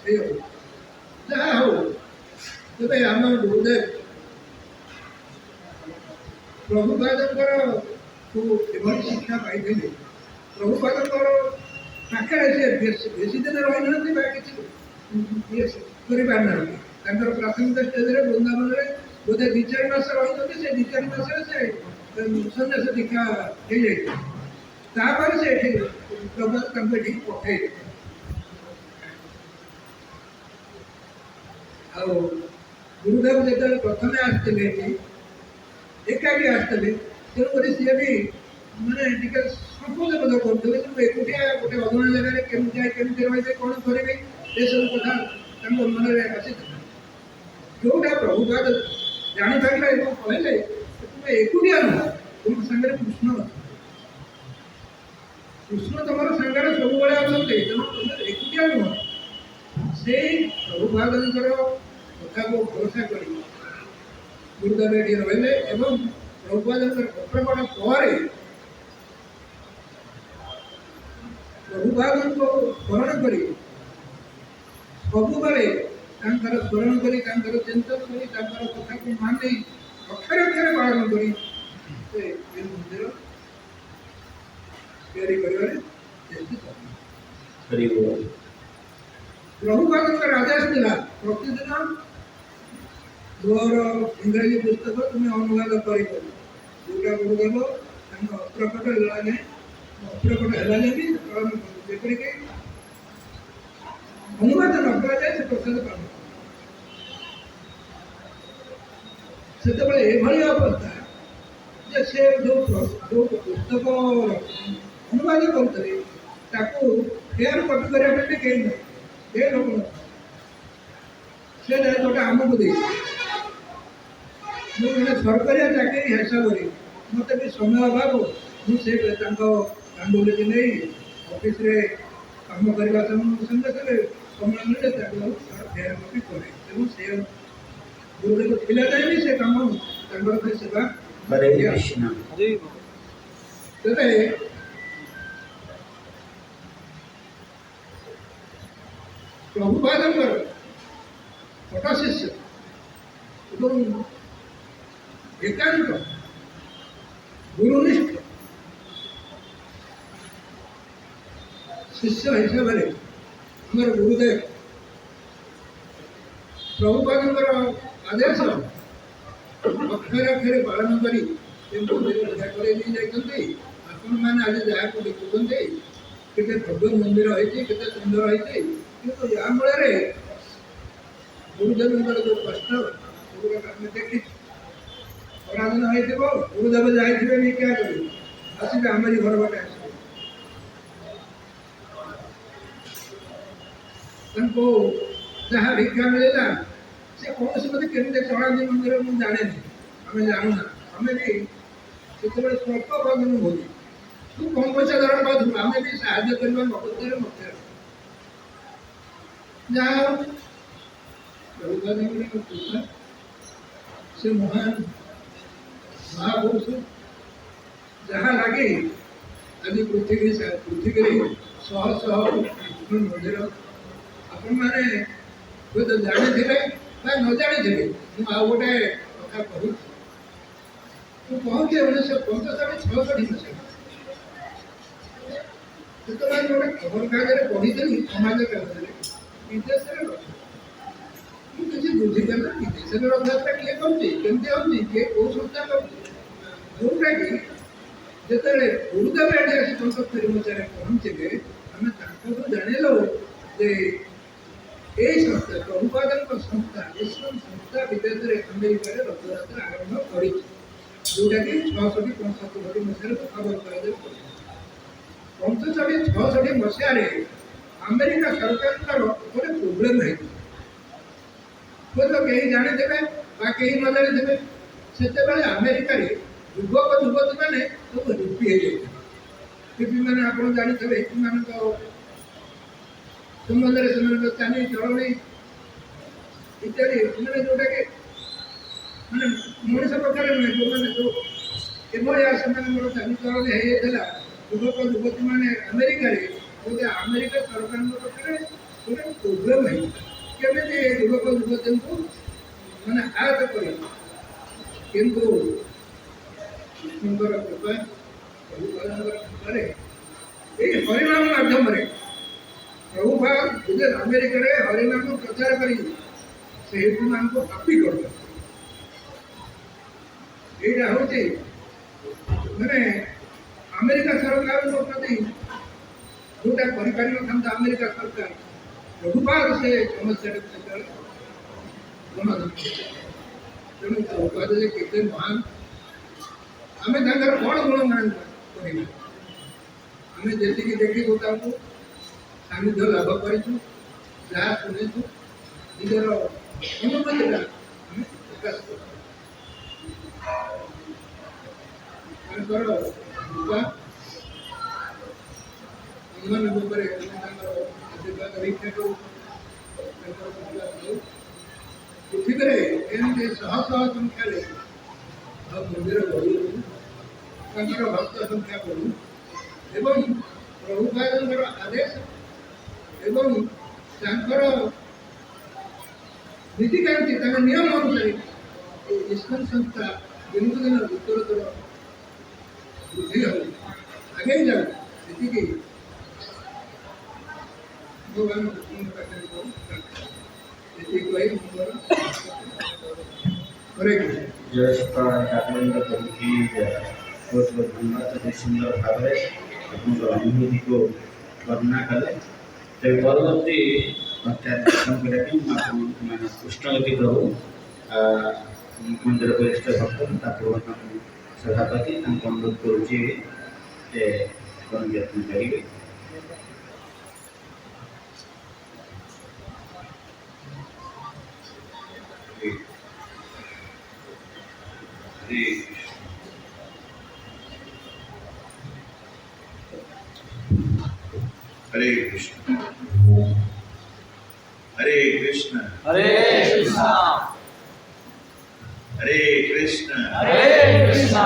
ସେଇ ହଉ ଯାହା ହଉ। ତେବେ ଆମ ଗୁରୁଦେବ ପ୍ରଭୁପାଦଙ୍କର ଏଭଳି ଶିକ୍ଷା ପାଇଥିଲେ। ପ୍ରଭୁପାଦଙ୍କର ପାଖରେ ସେ ବେଶୀ ଦିନ ରହିନାହାନ୍ତି ବା କିଛି କରିପାରିନାହାନ୍ତି। ତାଙ୍କର ପ୍ରାଥମିକ ଷ୍ଟେଜରେ ବୃନ୍ଦାବନରେ ବୋଧେ 2-4 ମାସ ରହିଛନ୍ତି। ସେ 2-4 ମାସରେ ସେ ସନ୍ନ୍ୟାସ ଦୀକ୍ଷା ହେଇଯାଇଥିଲେ। ତାପରେ ସେ ଏଠି ପ୍ରଭୁପାଦ ତାଙ୍କୁ ଏଠିକି ପଠାଇଲେ। ଆଉ गुरुदेव जो प्रथम आसते एकाठी आसते तेणुक सी भी मैंने टे संकोच बोध करुले एकुटिया गोटे अगणा जगह केमी जाए केमी रही कौन करेंगे ये सब कथा मन में आसी जोटा प्रभुपाद जापारे कहले तुम एकुटिया नुह तुम सागर कृष्ण कृष्ण तुम सागर सब बड़े अच्छा तेणु तुम एकुटिया नुह से प्रभुपाद कथा को भरोसा कर गुरुदेव ये रही एवं प्रभुपाद अप्रकट पर प्रभुपाद को स्मरण कर सब बड़े स्मरण कर चिंतन कर कथा को मानि अक्षर अक्षर पालन कर मंदिर प्रभुपाद आदेश दिला प्रतिदिन दोर इंग्रजी पुस्तक तुम्हें अनुवाद कर जोटा गुरुदेव अप्रकट है अप्रकट है भी जेपरिक अनुवाद न कराए से प्रसाद पालन से अवस्था जे से जो पुस्तक अनुवाद करते फेयर कपी करने कहीं ना ये लोग से जोटा आमको दे मुझे सरकारी चाकरी हिसाब से मत भी समय अभाव मुझे कांडुली नहीं ऑफिस कम करने संगे समय मिले फेयर कपी करे से गुरुदेव थिला जाए भी से कम सेवा तेरे प्रभुपाद छोटा शिष्य एकांत गुरुनिष्ठ शिष्य हिसाब से हमारे गुरुदेव प्रभुपाद आदेश अक्षर अक्षर पालन करी आपण मैंने आज जहाँ को देखुंटे केते भव्य मंदिर होती केते सुंदर होती किंतु या मूल गुरुदेव जो कष्ट देखी पराधन हो गुरुदेव जाए नहीं क्या करें आसबे आमरी घर बाटे आस जहाँ भिक्षा मिलला से कौन से मत केमी चढ़ाती मंदिर मुझे जाने आम जानूना आम भी से स्वल्प बंधन होती तू कम पैसा धरण पाथु आम भी साहय करवा नगदर मत जहाँ प्रभुपाद से महान महापुरुष जहाँ लगे आज पृथ्वी शह शह मंदिर आपण मैंने हुए तो जानी थे न जानी मुझे गोटे कथा कहूँ तू कहूँ 1965-66 मसीहा से गोटे खबर कागज पढ़ी समाज कागज विदेश किसी बुझीगला विदेश रथयात्रा किए कमी किए कौ संस्था जोटा कि जिते गुरुदेव एडे आसी 75 मसीह पहुँचे आम जानल जे यही संस्था प्रभुपाद संस्था इस्लाम संस्था विदेश में अमेरिका रथयात्रा आरंभ कर जोटा कि 66-65 मसीह खबर कर 65-66 मसीह अमेरिका सरकार गोटे प्रोब्लेम है तो कहीं जानी थे कहीं न जानी थे से अमेरिका युवक युवती मैंने सब हिप्पी हिप्पी मैंने आप जानी थे हिप्पी मान संबंध में चाली चलनी इत्यादि मैंने जोटा कि मैंने मनीष प्रकार नुहे जो मैंने जो एभलिया से चाली चलनी होता युवक युवती मैंने अमेरिका गोटे अमेरिका सरकार पाखे गोटे प्रोब्लेम है केमी युवक युवती को मैंने आयत कर किंतु कृष्णकर कृपा प्रभुपाद कृपा ये हरिनाम माध्यम प्रभुपाद बुझे अमेरिका हरिनाम प्रचार कर मान को हापी कर यहाँ हूँ मैंने अमेरिका सरकार प्रति जोटा कर अमेरिका सरकार प्रभुपाद से समस्या ଗଣଧର୍ମ। ତେଣୁ ପ୍ରଭୁପାଦ ଯେ କେତେ ମହାନ, ଆମେ ତାଙ୍କର କ'ଣ ଗୁଣଗାନ କରିବା? ଆମେ ଯେତିକି ଦେଖିଛୁ ତାଙ୍କୁ ସାନ୍ନିଧ୍ୟ ଲାଭ କରିଛୁ, ଯାହା ଶୁଣିଛୁ, ନିଜର ଅନୁଭୂତିଟା ଆମେ ପ୍ରକାଶ କରୁଛୁ। ତାଙ୍କର କୃପା ଆମମାନଙ୍କ ଉପରେ ଆମେ ତାଙ୍କର ଆଶୀର୍ବାଦ ଭିକ୍ଷା କରୁ, ତାଙ୍କର ଆଶୀର୍ବାଦ କରୁ। ପୃଥିବୀରେ ଏମିତି ଶହ ଶହ ସଂଖ୍ୟାରେ ମନ୍ଦିର ଗଢ଼ୁ, ତାଙ୍କର ଭକ୍ତ ସଂଖ୍ୟା ବଢ଼ୁ ଏବଂ ପ୍ରଭୁପାଦଙ୍କର ଆଦେଶ ଏବଂ ତାଙ୍କର ନୀତିକାନ୍ତି, ତାଙ୍କ ନିୟମ ଅନୁସାରେ ଏ ଇସ୍କନ ସଂସ୍ଥା ଦିନକୁ ଦିନ ଉତ୍ତରୋତ୍ତର ବୃଦ୍ଧି ହଉ, ଆଗେଇ ଯାଉ, ସେତିକି ଭଗବାନ କୃଷ୍ଣଙ୍କ ପାଖରେ ସେତିକି କହି ମୁଁ ମୋର ହରେ କୃଷ୍ଣ। जय ठाकुर प्रभु की बहुत बहुत धन्यवाद। अति सुंदर भाव अनुभूति को वर्णना कले। तेज परवर्ती दर्शन करने कृष्णवती प्रभु मंदिर वरिष्ठ भक्त पूर्वतन सभापति अनुरोध करुचे ज्ञापन करेंगे। हरे कृष्ण हरे कृष्ण हरे कृष्ण हरे कृष्ण हरे कृष्ण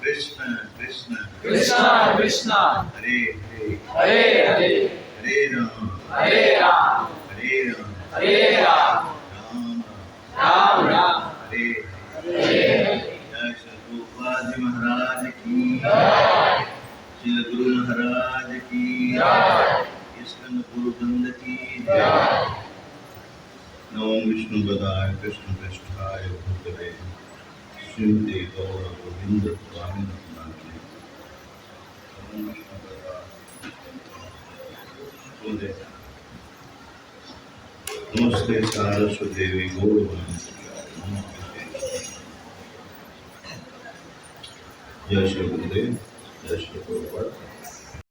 कृष्ण कृष्ण कृष्ण कृष्ण हरे हरे हरे हरे राम हरे राम हरे राम हरे राम राम राम राम हरे हरे जय श्री प्रभुपाद जी महाराज की श्री गुरु महाराज की कृष्ण गुरु वृंद की नमो विष्णु पदाय कृष्ण पृष्ठाय भूतले श्रीमते गौर गोविंद स्वामी नामिने नमो विष्णु पदाय नमस्ते सारस्वती देवी गौरवाणी जय श्री गुरुदेव जय श्री प्रभुपाद।